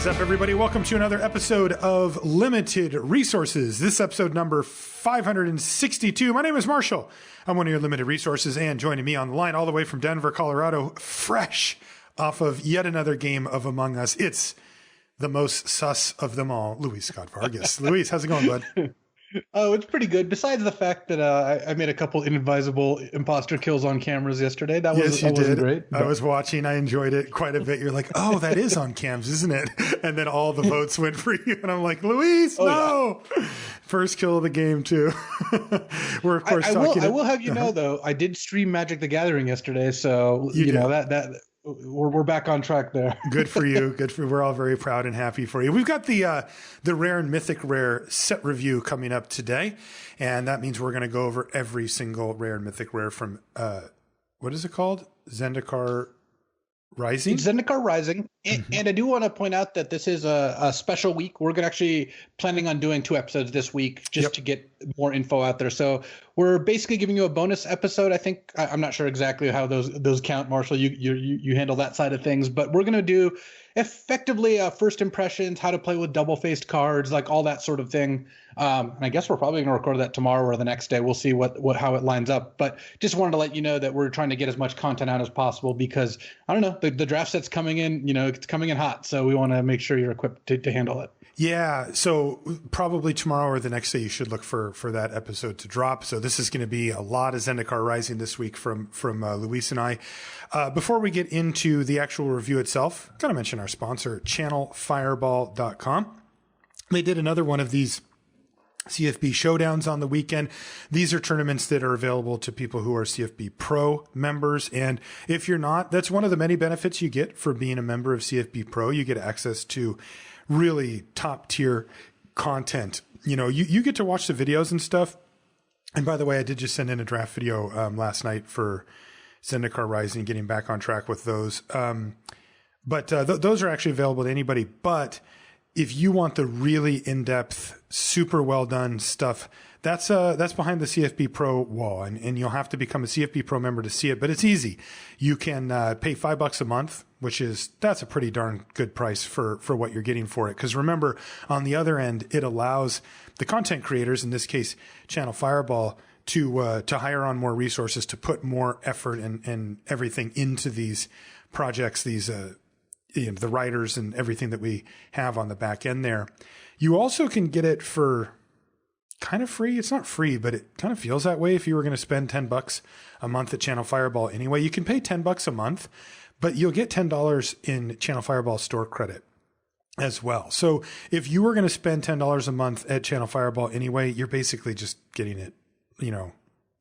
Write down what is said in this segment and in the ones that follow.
up, everybody? Welcome to another episode of Limited Resources. This is episode number 562. My name is Marshall. I'm one of your Limited Resources, and joining me on the line all the way from Denver, Colorado, fresh off of yet another game of Among Us. It's the most sus of them all, Luis Scott-Vargas. Luis, how's it going, bud? Oh, it's pretty good. Besides the fact that I made a couple inadvisable imposter kills on cameras yesterday. That wasn't great. I was watching. I enjoyed it quite a bit. You're like, oh, that is on cams, isn't it? And then all the votes went for you. And I'm like, Luis, no. Yeah. First kill of the game, too. We're, of course, I will have you know, though, I did stream Magic the Gathering yesterday. So, you know, that we're back on track there. Good for you. We're all very proud and happy for you. We've got the rare and mythic rare set review coming up today, and that means we're going to go over every single rare and mythic rare from what is it called? Zendikar Rising? It's Zendikar Rising. And I do want to point out that this is a special week. We're actually planning on doing 2 episodes this week just to get more info out there. So we're basically giving you a bonus episode. I think I'm not sure exactly how those count, Marshall. You handle that side of things, but we're going to do effectively first impressions, how to play with double-faced cards, like all that sort of thing. And I guess we're probably going to record that tomorrow or the next day. We'll see how it lines up. But just wanted to let you know that we're trying to get as much content out as possible because, I don't know, the draft set's coming in, it's coming in hot. So we want to make sure you're equipped to handle it. Yeah, so probably tomorrow or the next day you should look for that episode to drop. So this is going to be a lot of Zendikar Rising this week from Luis and I. Before we get into the actual review itself, got to mention our sponsor, channelfireball.com. They did another one of these CFB showdowns on the weekend. These are tournaments that are available to people who are CFB Pro members. And if you're not, that's one of the many benefits you get for being a member of CFB Pro. You get access to really top tier content. You get to watch the videos and stuff. And by the way, I did just send in a draft video last night for Zendikar Rising, getting back on track with those. But those are actually available to anybody. But if you want the really in-depth, super well-done stuff, that's behind the CFB Pro wall, and you'll have to become a CFB Pro member to see it. But it's easy. You can pay $5 a month, that's a pretty darn good price for what you're getting for it. Because remember, on the other end, it allows the content creators, in this case, Channel Fireball, to hire on more resources, to put more effort and everything into these projects, these the writers and everything that we have on the back end there. You also can get it for kind of free. It's not free, but it kind of feels that way. If you were going to spend $10 a month at Channel Fireball anyway, you can pay $10 a month, but you'll get $10 in Channel Fireball store credit as well. So if you were going to spend $10 a month at Channel Fireball anyway, you're basically just getting it,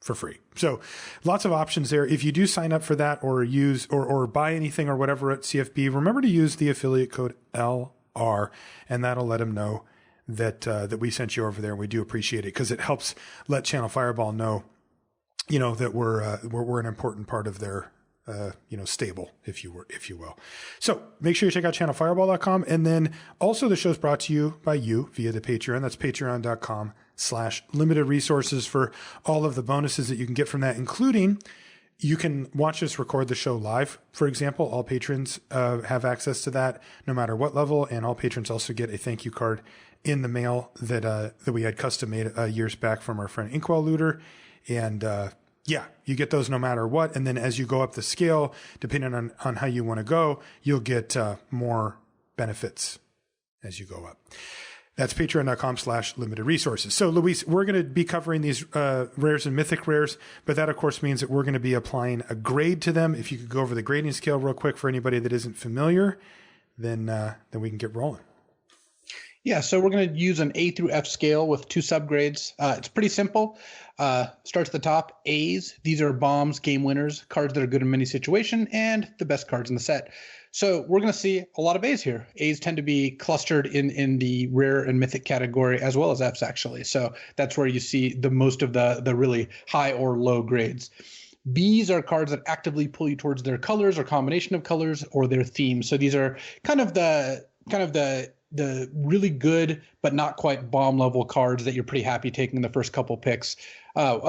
for free. So lots of options there. If you do sign up for that or use or buy anything or whatever at CFB, remember to use the affiliate code LR, and that'll let them know that we sent you over there. And we do appreciate it because it helps let Channel Fireball know, that we're an important part of their stable, if you will. So make sure you check out channelfireball.com. And then also the show's brought to you by you via the Patreon. That's patreon.com/limited resources for all of the bonuses that you can get from that, including you can watch us record the show live. For example, all patrons have access to that no matter what level. And all patrons also get a thank you card in the mail that we had custom made years back from our friend Inkwell Looter. And, you get those no matter what. And then as you go up the scale, depending on how you want to go, you'll get more benefits as you go up. That's patreon.com/limited resources. So Luis, we're going to be covering these rares and mythic rares, but that of course means that we're going to be applying a grade to them. If you could go over the grading scale real quick for anybody that isn't familiar, then we can get rolling. Yeah, so we're going to use an A through F scale with 2 subgrades. It's pretty simple. Starts at the top, A's. These are bombs, game winners, cards that are good in many situations, and the best cards in the set. So we're going to see a lot of A's here. A's tend to be clustered in the rare and mythic category as well as F's, actually. So that's where you see the most of the really high or low grades. B's are cards that actively pull you towards their colors or combination of colors or their theme. So these are kind of the really good but not quite bomb level cards that you're pretty happy taking the first couple picks.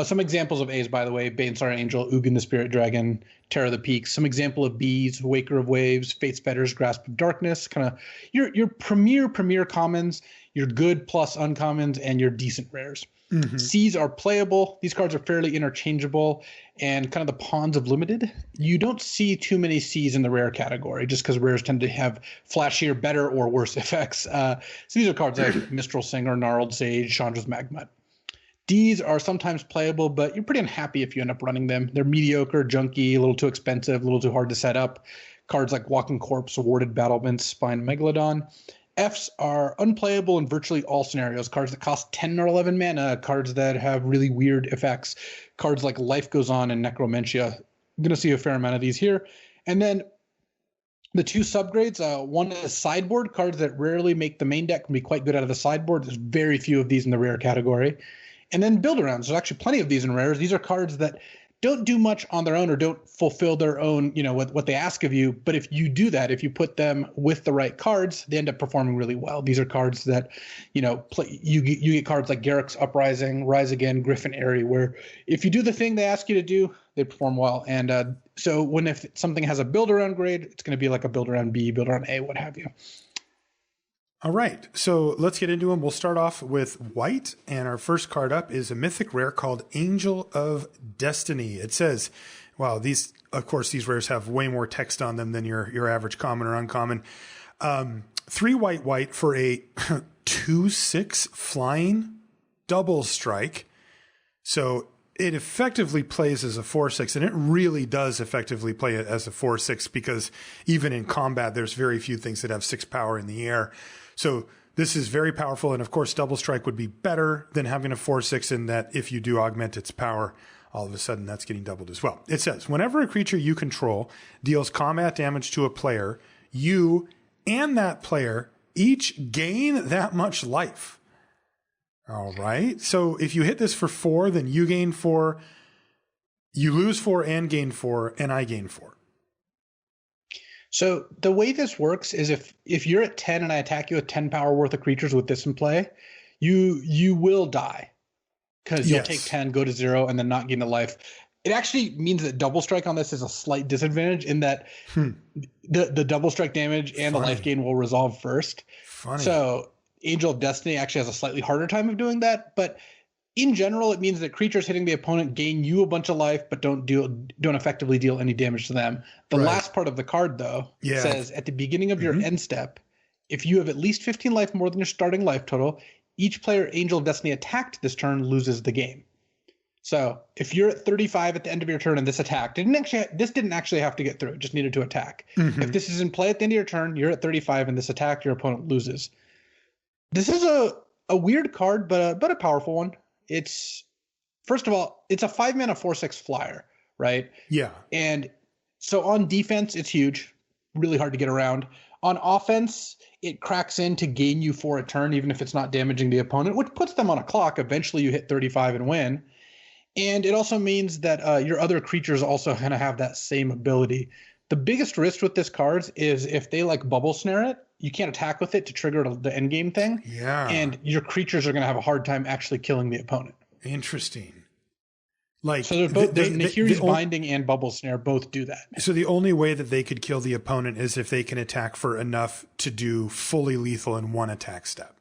Some examples of A's, by the way: Banestar Angel, Ugin the Spirit Dragon, Terror of the Peaks. Some example of B's: Waker of Waves, Fate's Fetter's Grasp of Darkness. Kind of your premier commons, your good plus uncommons, and your decent rares. Mm-hmm. C's are playable. These cards are fairly interchangeable and kind of the pawns of limited. You don't see too many C's in the rare category just because rares tend to have flashier, better, or worse effects. So these are cards like Mistral Singer, Gnarled Sage, Chandra's Magma. D's are sometimes playable, but you're pretty unhappy if you end up running them. They're mediocre, junky, a little too expensive, a little too hard to set up. Cards like Walking Corpse, Awarded Battlements, Spine Megalodon. F's are unplayable in virtually all scenarios. Cards that cost 10 or 11 mana, cards that have really weird effects, cards like Life Goes On and Necromentia. I'm going to see a fair amount of these here. And then the two subgrades, one is sideboard, cards that rarely make the main deck, can be quite good out of the sideboard. There's very few of these in the rare category. And then build-arounds. There's actually plenty of these in rares. These are cards that don't do much on their own or don't fulfill their own, what they ask of you. But if you do that, if you put them with the right cards, they end up performing really well. These are cards that, you get cards like Garruk's Uprising, Rise Again, Griffin Airy, where if you do the thing they ask you to do, they perform well. And so if something has a build-around grade, it's going to be like a build-around B, build-around A, what have you. All right, so let's get into them. We'll start off with white, and our first card up is a mythic rare called Angel of Destiny. It says, wow, these rares have way more text on them than your average common or uncommon. 3 white for a 2/6 flying double strike. So it effectively plays as a 4/6, and it really does effectively play it as a 4/6 because even in combat, there's very few things that have 6 power in the air. So this is very powerful, and of course, double strike would be better than having a 4/6 in that if you do augment its power, all of a sudden that's getting doubled as well. It says, whenever a creature you control deals combat damage to a player, you and that player each gain that much life. All right. So if you hit this for 4, then you gain 4, you lose 4 and gain 4, and I gain 4. So the way this works is if you're at 10 and I attack you with 10 power worth of creatures with this in play, you will die because you'll take 10, go to 0, and then not gain the life. It actually means that double strike on this is a slight disadvantage in that the double strike damage and the life gain will resolve first. So Angel of Destiny actually has a slightly harder time of doing that, but in general, it means that creatures hitting the opponent gain you a bunch of life, but don't effectively deal any damage to them. The last part of the card, though, says at the beginning of your end step, if you have at least 15 life more than your starting life total, each player Angel of Destiny attacked this turn loses the game. So if you're at 35 at the end of your turn and this attacked, this didn't actually have to get through. It just needed to attack. If this is in play at the end of your turn, you're at 35 and this attacked, your opponent loses. This is a weird card, but a powerful one. It's, first of all, it's a 5-mana 4/6 flyer, right? Yeah. And so on defense, it's huge, really hard to get around. On offense, it cracks in to gain you for a turn, even if it's not damaging the opponent, which puts them on a clock. Eventually you hit 35 and win. And it also means that your other creatures also kind of have that same ability. The biggest risk with this card is if they bubble snare it, you can't attack with it to trigger the end game thing. Yeah. And your creatures are going to have a hard time actually killing the opponent. Interesting. So there's Nahiri's Binding and Bubble Snare both do that. So the only way that they could kill the opponent is if they can attack for enough to do fully lethal in one attack step.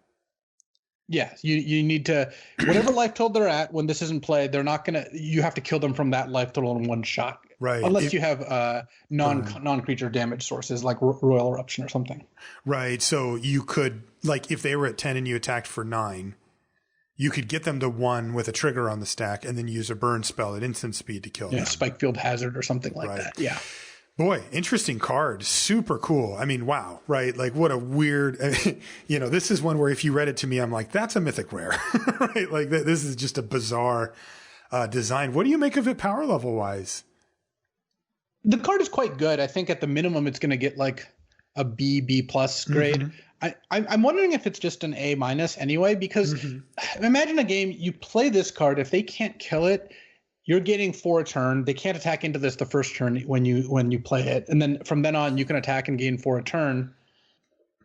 Yeah, you need to, whatever life total they're at when this isn't played, you have to kill them from that life total in one shot. Right. Unless you have non-creature damage sources like Royal Eruption or something. Right. So you could, if they were at 10 and you attacked for 9, you could get them to 1 with a trigger on the stack and then use a burn spell at instant speed to kill them. Spike Field Hazard or something like that. Yeah. Boy, interesting card. Super cool. I mean, wow, right? What a weird, this is one where if you read it to me, I'm like, that's a mythic rare, right? This is just a bizarre design. What do you make of it power level wise? The card is quite good. I think at the minimum, it's going to get a B+ grade. I'm wondering if it's just an A- anyway, because imagine a game, you play this card. If they can't kill it, you're getting 4 a turn. They can't attack into this the first turn when you play it. And then from then on, you can attack and gain 4 a turn.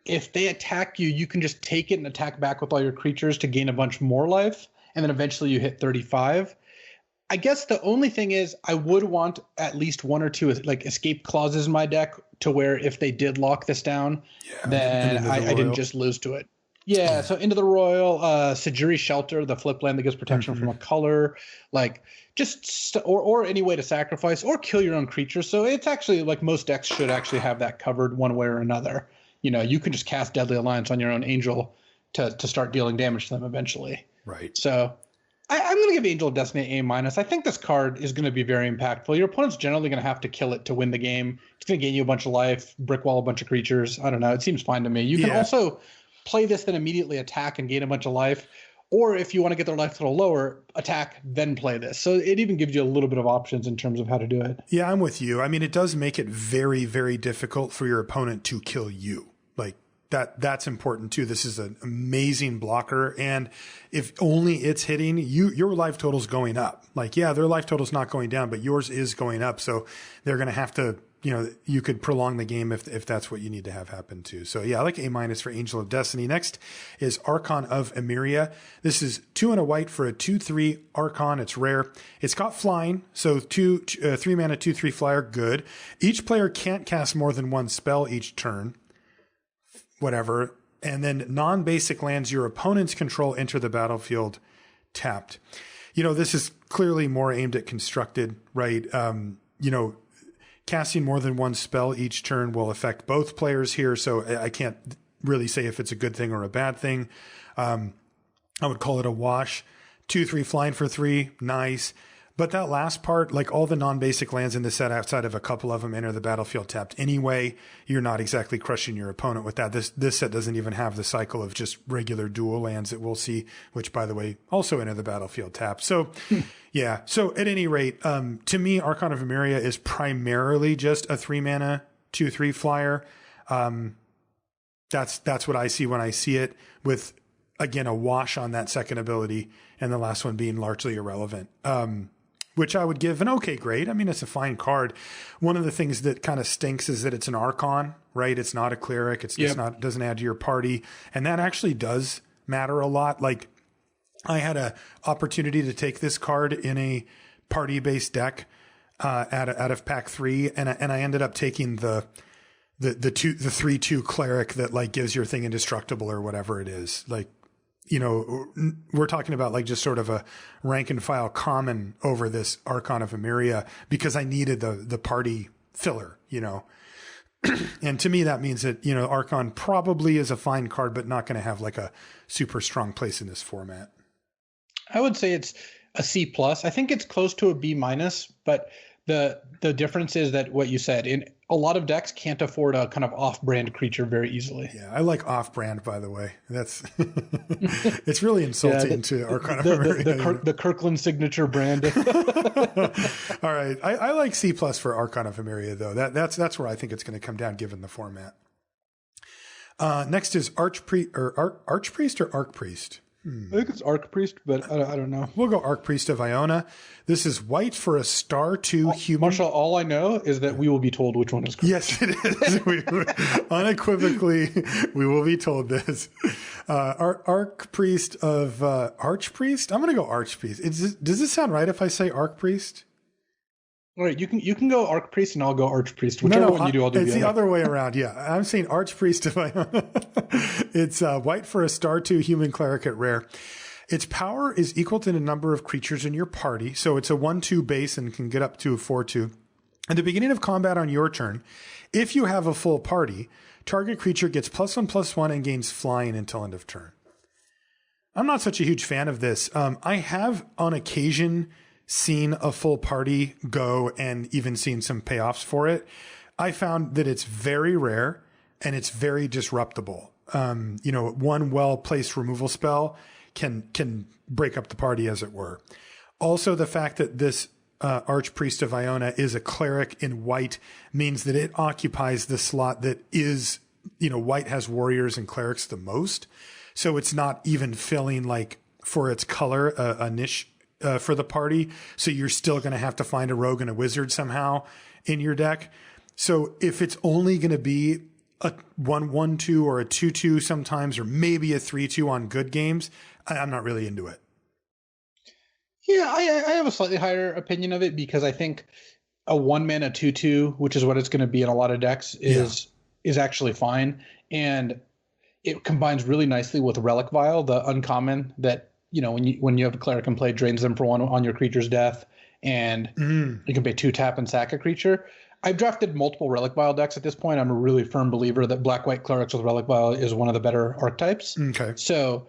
If they attack you, you can just take it and attack back with all your creatures to gain a bunch more life. And then eventually you hit 35. I guess the only thing is I would want at least one or two like escape clauses in my deck to where if they did lock this down, then I didn't just lose to it. Yeah, so Into the Royal, Sejuri Shelter, the flip land that gives protection from a color, like or any way to sacrifice or kill your own creatures. So it's actually like most decks should actually have that covered one way or another. You know, you can just cast Deadly Alliance on your own Angel to start dealing damage to them eventually. Right. So I'm going to give Angel of Destiny A-. I think this card is going to be very impactful. Your opponent's generally going to have to kill it to win the game. It's going to gain you a bunch of life, brick wall a bunch of creatures. I don't know. It seems fine to me. You can also play this, then immediately attack and gain a bunch of life. Or if you want to get their life a little lower, attack, then play this. So it even gives you a little bit of options in terms of how to do it. Yeah, I'm with you. I mean, it does make it very, very difficult for your opponent to kill you. Like, that's important too. This is an amazing blocker. And if only it's hitting you, your life total's going up. Like, yeah, their life total's not going down, but yours is going up. So they're going to have to, you know, you could prolong the game if that's what you need to have happen too. So yeah, I like A- for Angel of Destiny. Next is Archon of Emeria. This is 2 and a white for a 2/3 Archon. It's rare. It's got flying. So 3 mana, 2/3 flyer. Good. Each player can't cast more than one spell each turn. Whatever. And then non-basic lands your opponent's control enter the battlefield tapped. You know, this is clearly more aimed at constructed, right? You know, casting more than one spell each turn will affect both players here. So I can't really say if it's a good thing or a bad thing. I would call it a wash. 2/3 flying for 3. Nice. But that last part, like all the non-basic lands in the set outside of a couple of them enter the battlefield tapped anyway. You're not exactly crushing your opponent with that. This set doesn't even have the cycle of just regular dual lands that we'll see, which by the way, also enter the battlefield tapped. So yeah. So at any rate, to me, Archon of Emeria is primarily just a 3 mana, 2/3 flyer. That's what I see when I see it, with again, a wash on that second ability and the last one being largely irrelevant. Which I would give an okay grade. I mean, it's a fine card. One of the things that kind of stinks is that it's an Archon, right? It's not a cleric. It's not, doesn't add to your party. And that actually does matter a lot. Like, I had a opportunity to take this card in a party-based deck out of pack 3, and I ended up taking the 3/2 cleric that like gives your thing indestructible or whatever it is. Like, you know, we're talking about like just sort of a rank and file common over this Archon of Emeria because I needed the party filler, you know. And to me, that means that, you know, Archon probably is a fine card, but not going to have like a super strong place in this format. I would say it's a C+. I think it's close to a B-, but the difference is that what you said, in a lot of decks can't afford a kind of off-brand creature very easally. Yeah, I like off-brand, by the way. That's it's really insulting to Archon of Emeria. The Kirkland signature brand. All right, I like C+ for Archon of Emeria, though. That's where I think it's going to come down, given the format. Next is Archpriest or Archpriest. I think it's Archpriest, but I don't know. We'll go Archpriest of Iona. This is white for a star 2 human. Marshall, all I know is that we will be told which one is correct. Yes, it is. Unequivocally, we will be told this. Archpriest of Archpriest? I'm going to go Archpriest. Does this sound right if I say Archpriest? All right, you can go Archpriest and I'll go Archpriest. Whichever one you do, I'll do it's the other way around. Yeah, I'm saying Archpriest of Iona. It's white for a star 2 human cleric at rare. Its power is equal to the number of creatures in your party, so it's a 1/2 base and can get up to a 4/2. At the beginning of combat on your turn, if you have a full party, target creature gets +1/+1 and gains flying until end of turn. I'm not such a huge fan of this. I have on occasion seen a full party go and even seen some payoffs for it. I found that it's very rare and it's very disruptible. You know, one well-placed removal spell can break up the party, as it were. Also, the fact that this Archpriest of Iona is a cleric in white means that it occupies the slot that is, you know, white has warriors and clerics the most. So it's not even filling, like, for its color, a niche for the party. So you're still going to have to find a rogue and a wizard somehow in your deck. So if it's only going to be a 1/1/2 or a 2/2 sometimes, or maybe a 3/2 on good games, I'm not really into it. Yeah, I have a slightly higher opinion of it because I think a 1 mana 2/2, which is what it's going to be in a lot of decks, is actually fine, and it combines really nicely with Relic Vial, the uncommon that when you have a cleric in play, drains them for 1 on your creature's death, and you can pay 2 tap and sack a creature. I've drafted multiple Relic Vial decks at this point. I'm a really firm believer that black-white clerics with Relic Vial is one of the better archetypes. Okay. So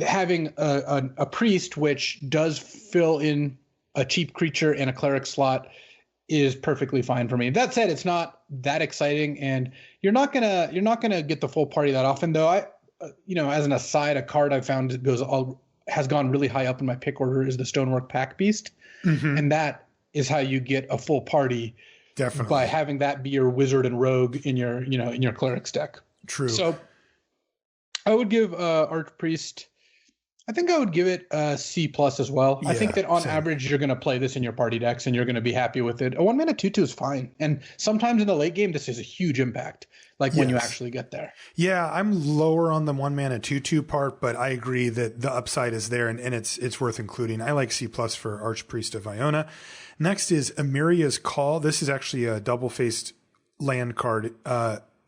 having a priest, which does fill in a cheap creature and a cleric slot, is perfectly fine for me. That said, it's not that exciting, and you're not gonna get the full party that often. Though as an aside, a card I found has gone really high up in my pick order is the Stonework Pack Beast, and that is how you get a full party. Definitely, by having that be your wizard and rogue in your cleric's deck. True. So I would give Archpriest. I think I would give it a C+ as well. Yeah, I think that on average, you're going to play this in your party decks and you're going to be happy with it. A 1 mana 2/2 is fine. And sometimes in the late game, this is a huge impact, when you actually get there. Yeah, I'm lower on the 1 mana 2/2 part, but I agree that the upside is there and it's worth including. I like C+ for Archpriest of Iona. Next is Emeria's Call. This is actually a double-faced land card.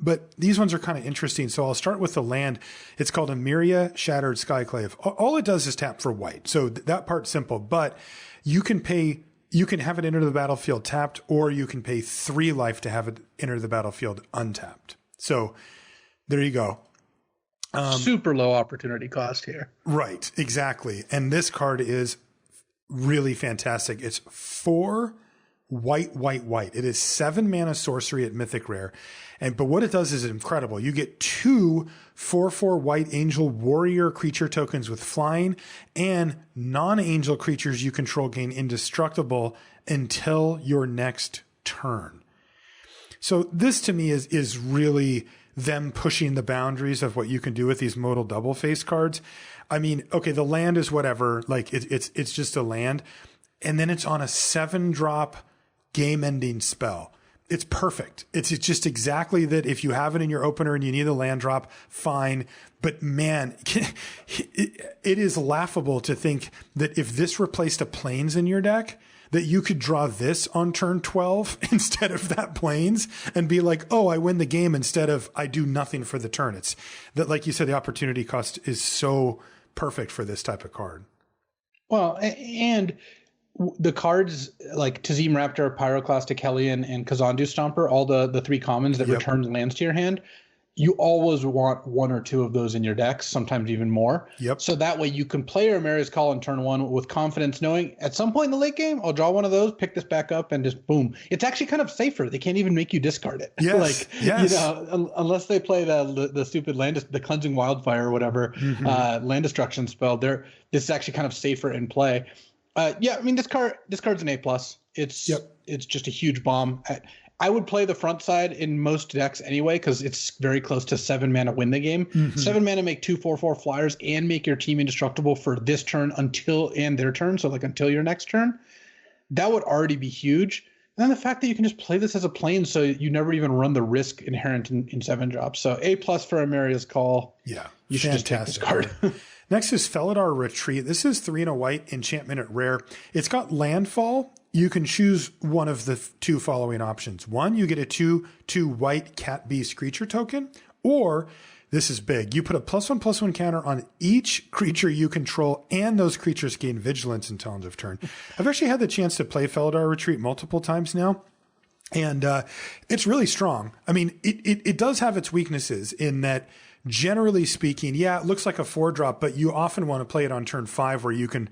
But these ones are kind of interesting. So I'll start with the land. It's called Emeria Shattered Skyclave. All it does is tap for white. So that part's simple, but you can have it enter the battlefield tapped, or you can pay 3 life to have it enter the battlefield untapped. So there you go. Super low opportunity cost here. Right, exactly. And this card is really fantastic. It's 4 white. It is 7 mana sorcery at Mythic Rare. But what it does is incredible. You get 2 4/4 white angel warrior creature tokens with flying, and non-angel creatures you control gain indestructible until your next turn. So this to me is really them pushing the boundaries of what you can do with these modal double face cards. I mean, okay, the land is whatever, it's just a land, and then it's on a 7-drop game-ending spell. It's perfect. It's just exactly that. If you have it in your opener and you need a land drop, fine. But man, it is laughable to think that if this replaced a plains in your deck, that you could draw this on turn 12 instead of that plains and be like, oh, I win the game instead of I do nothing for the turn. It's that, like you said, the opportunity cost is so perfect for this type of card. Well, and the cards like Tazim Raptor, Pyroclastic Hellion, and Kazandu Stomper, all the 3 commons that return lands to your hand, you always want 1 or 2 of those in your decks, sometimes even more. Yep. So that way you can play your Emeria's Call on turn 1 with confidence, knowing at some point in the late game, I'll draw one of those, pick this back up, and just boom. It's actually kind of safer. They can't even make you discard it. Yes. Unless they play the stupid the Cleansing Wildfire or whatever land destruction spell. This is actually kind of safer in play. I mean, this card's an A+. It's just a huge bomb. I would play the front side in most decks anyway, because it's very close to 7 mana win the game. 7 mana make 2 4/4 flyers and make your team indestructible for this turn and their turn. So until your next turn, that would already be huge. And then the fact that you can just play this as a plane, so you never even run the risk inherent in 7-drops. So A+ for Emeria's Call. Yeah, you should just take this card. Next is Felidar Retreat. This is 3 and a white enchantment at rare. It's got landfall. You can choose one of the 2 following options. 1, you get a 2/2 white cat beast creature token, or this is big. You put a +1/+1 counter on each creature you control, and those creatures gain vigilance until end of turn. I've actually had the chance to play Felidar Retreat multiple times now, and it's really strong. I mean, it does have its weaknesses in that, generally speaking, it looks like a 4-drop, but you often want to play it on turn 5 where you can,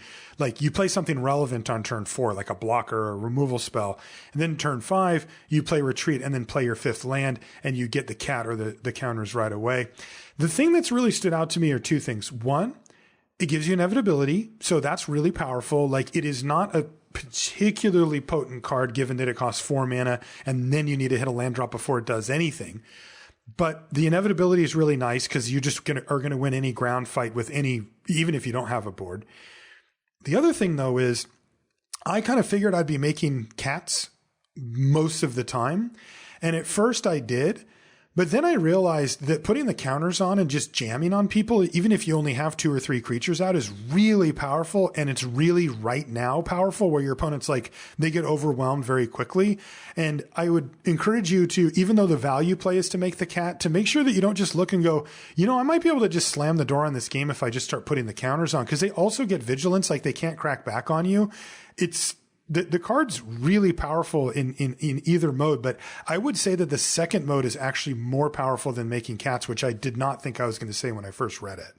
you play something relevant on turn 4, like a blocker or a removal spell. And then turn 5, you play retreat and then play your 5th land and you get the cat or the counters right away. The thing that's really stood out to me are 2 things. 1, it gives you inevitability. So that's really powerful. It is not a particularly potent card given that it costs 4 mana and then you need to hit a land drop before it does anything. But the inevitability is really nice because you just are going to win any ground fight with even if you don't have a board. The other thing, though, is I kind of figured I'd be making cats most of the time. And at first I did, But then I realized that putting the counters on and just jamming on people, even if you only have 2 or 3 creatures out, is really powerful. And it's really right now powerful where your opponent's like, they get overwhelmed very quickly. And I would encourage you to, even though the value play is to make the cat, to make sure that you don't just look and go, I might be able to just slam the door on this game if I just start putting the counters on. Because they also get vigilance, like they can't crack back on you. It's, the card's really powerful in either mode, but I would say that the second mode is actually more powerful than making cats, which I did not think I was going to say when I first read it.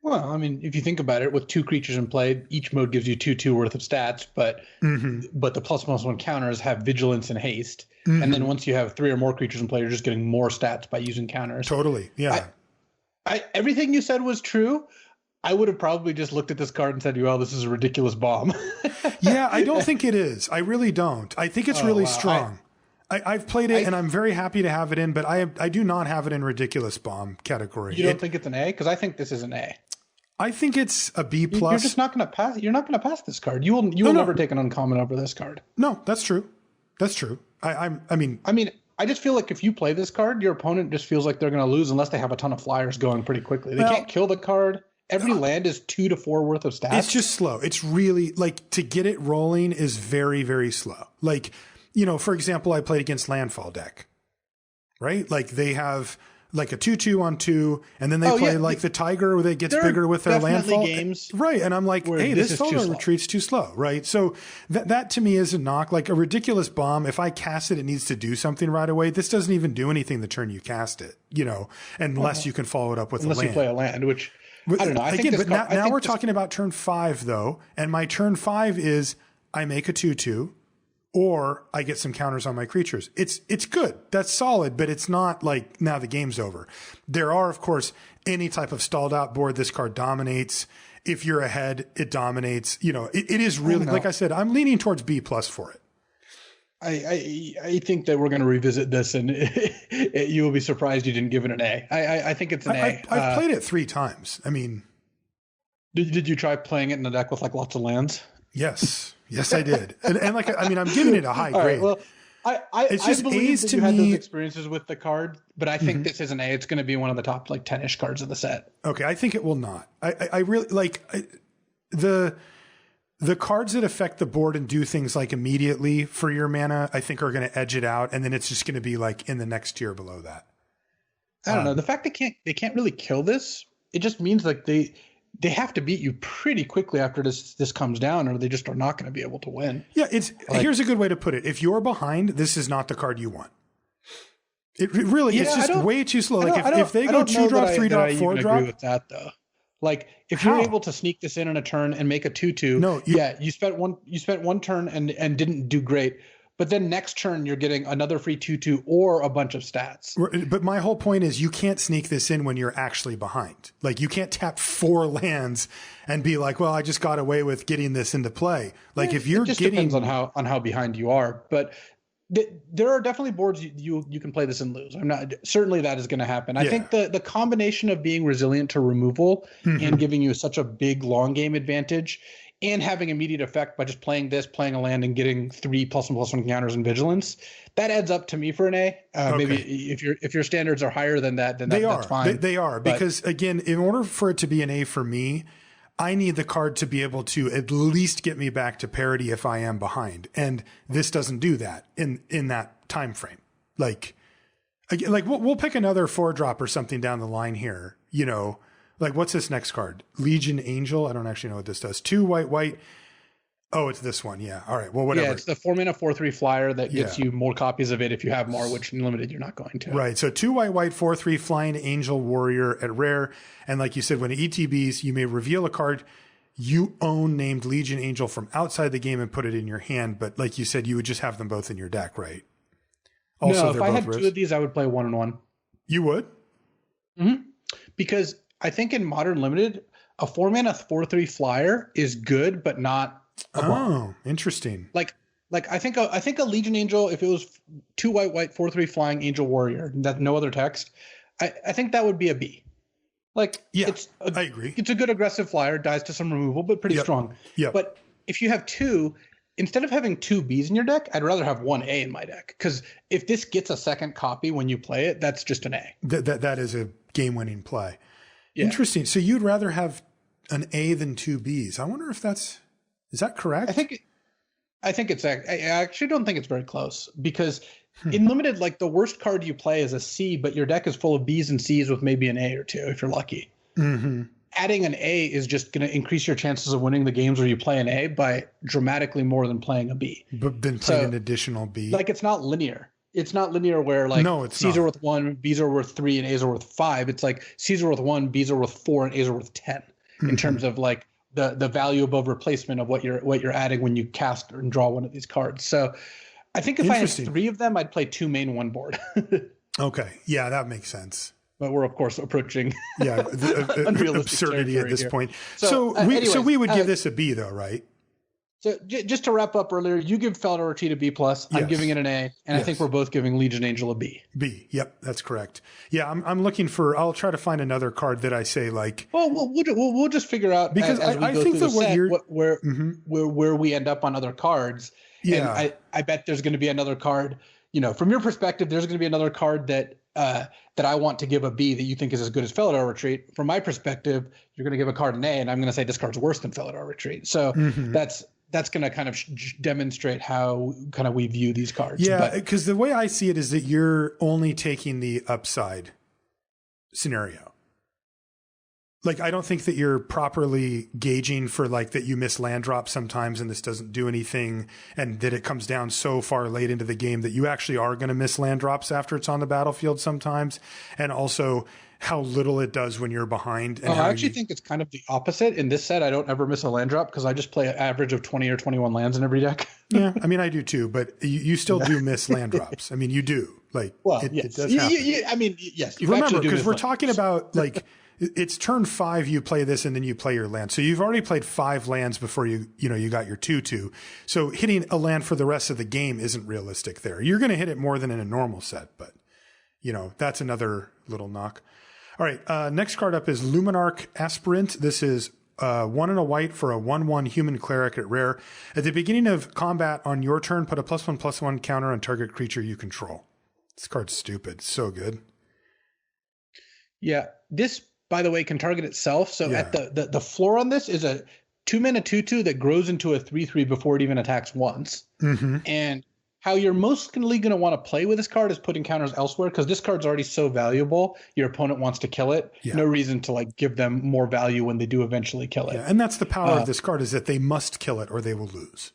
Well, I mean, if you think about it, with 2 creatures in play, each mode gives you 2/2 worth of stats, but the ++1 counters have vigilance and haste. And then once you have 3 or more creatures in play, you're just getting more stats by using counters. Totally, yeah. Everything you said was true. I would have probably just looked at this card and said, well, this is a ridiculous bomb. Yeah, I don't think it is. I really don't. I think it's really strong. I've played it and I'm very happy to have it in, but I do not have it in ridiculous bomb category. You don't think it's an A? Because I think this is an A. I think it's a B+. You're just not going to pass. You're not going to pass this card. You will never take an uncommon over this card. No, that's true. That's true. I mean, I just feel like if you play this card, your opponent just feels like they're going to lose unless they have a ton of flyers going pretty quickly. They can't kill the card. Every land is 2 to 4 worth of stats. It's just slow. It's really like to get it rolling is very, very slow. Like, for example, I played against Landfall deck, right? Like they have like a 2/2 on 2, and then they play like the Tiger that gets bigger with their Landfall. Games, right? And I'm like, hey, this solo retreat's too slow, right? So that to me is a knock. Like a ridiculous bomb, if I cast it, it needs to do something right away. This doesn't even do anything the turn you cast it, unless you can follow it up with a land. Unless you play a land, which... I don't know. Now we're talking about turn 5 though, and my turn 5 is I make a 2/2, or I get some counters on my creatures. It's good. That's solid, but it's not like now the game's over. There are, of course, any type of stalled out board. This card dominates. If you're ahead, it dominates. It is really, like I said, I'm leaning towards B+ for it. I think that we're going to revisit this, and you will be surprised you didn't give it an A. I think it's an A. I've played it 3 times. I mean, did you try playing it in a deck with like lots of lands? Yes, I did, and I'm giving it a high grade. Right, well, it's just believe A's that you had those experiences with the card, but I think this is an A. It's going to be one of the top like 10-ish cards of the set. Okay, I think it will not. I really like the cards that affect the board and do things like immediately for your mana, I think are going to edge it out. And then it's just going to be like in the next tier below that. I don't know. The fact they can't really kill this, it just means like they have to beat you pretty quickly after this comes down, or they just are not going to be able to win. Yeah. Here's a good way to put it. If you're behind, this is not the card you want. It really, it's just way too slow. Like if they go 2-drop, 3-drop, 4-drop. I agree with that though. Like if you're able to sneak this in a turn and make a 2/2, you spent one turn and didn't do great, but then next turn you're getting another free 2/2 or a bunch of stats. But my whole point is you can't sneak this in when you're actually behind. Like you can't tap 4 lands and be like, well, I just got away with getting this into play. Like if you're depends on how behind you are, but. There are definitely boards you can play this and lose. I'm not certainly that is going to happen. I think the combination of being resilient to removal and giving you such a big long game advantage and having immediate effect by just playing a land and getting 3 +1/+1 counters and vigilance, that adds up to me for an A. Maybe if your standards are higher than that, then that's fine. They are because again, in order for it to be an A for me, I need the card to be able to at least get me back to parity if I am behind. And this doesn't do that in that time frame. Like we'll pick another 4-drop or something down the line here. Like what's this next card? Legion Angel. I don't actually know what this does. 2 white. Oh, it's this one. Yeah. All right. Well, whatever. Yeah, it's the 4-mana 4/3 flyer that gets you more copies of it if you have more, which in limited you're not going to. Right. So 2 white 4/3 flying angel warrior at rare. And like you said, when it ETBs, you may reveal a card you own named Legion Angel from outside the game and put it in your hand. But like you said, you would just have them both in your deck, right? Also, if I had 2 of these, I would play 1 and 1. You would? Mm-hmm. Because I think in Modern Limited, a 4-mana 4/3 flyer is good, but not. Interesting. Like I think a Legion Angel, if it was 2 white 4/3 flying angel warrior, that no other text, I think that would be a B. Like I agree. It's a good aggressive flyer, dies to some removal, but pretty strong. Yeah. But if you have 2, instead of having 2 Bs in your deck, I'd rather have 1 A in my deck. Because if this gets a second copy when you play it, that's just an A. That is a game-winning play. Yeah. Interesting. So you'd rather have an A than 2 Bs. I wonder if is that correct? I actually don't think it's very close, because in limited, like, the worst card you play is a C, but your deck is full of Bs and Cs with maybe an A or 2 if you're lucky. Mm-hmm. Adding an A is just going to increase your chances of winning the games where you play an A by dramatically more than playing a B. But then playing an additional B. Like, it's not linear. It's not linear where, like, C's are worth 1, B's are worth 3, and A's are worth 5. It's like C's are worth 1, B's are worth 4, and A's are worth 10 in terms of, like, the value above replacement of what you're adding when you cast and draw one of these cards. So I think if I had 3 of them, I'd play 2 main, 1 board. Okay. Yeah, that makes sense. But we're, of course, approaching absurdity at this point. So we would give this a B, though, right? So just to wrap up earlier, you give Felidar Retreat a B+. Yes. I'm giving it an A, and I think we're both giving Legion Angel a B. B. Yep, that's correct. Yeah, I'm looking for. I'll try to find another card that I say like. Well, we'll just figure out, because as we I go think through that where we end up on other cards. Yeah, and I bet there's going to be another card. You know, from your perspective, there's going to be another card that I want to give a B that you think is as good as Felidar Retreat. From my perspective, you're going to give a card an A, and I'm going to say this card's worse than Felidar Retreat. So that's going to kind of demonstrate how kind of we view these cards. Yeah, because the way I see it is that you're only taking the upside scenario. Like, I don't think that you're properly gauging for, like, that you miss land drops sometimes and this doesn't do anything, and that it comes down so far late into the game that you actually are going to miss land drops after it's on the battlefield sometimes. And also how little it does when you're behind. And I actually think it's kind of the opposite. In this set, I don't ever miss a land drop because I just play an average of 20 or 21 lands in every deck. Yeah, I mean, I do too, but you still do miss land drops. I mean, you do. Like, yes. It does happen. I mean, yes. Remember, because we're talking about, like, it's turn 5, you play this, and then you play your land. So you've already played 5 lands before you got your 2/2. So hitting a land for the rest of the game isn't realistic there. You're going to hit it more than in a normal set, but, that's another little knock. All right, next card up is Luminarch Aspirant. This is 1 and a white for a 1/1 human cleric at rare. At the beginning of combat on your turn, put a +1/+1 counter on target creature you control. This card's stupid. So good. Yeah, this, by the way, can target itself. So at the floor on this is a 2-mana 2/2 that grows into a 3/3 before it even attacks once. Mm-hmm. And how you're mostly going to want to play with this card is putting counters elsewhere, because this card's already so valuable, your opponent wants to kill it. Yeah. No reason to, like, give them more value when they do eventually kill it. Yeah, and that's the power of this card, is that they must kill it or they will lose.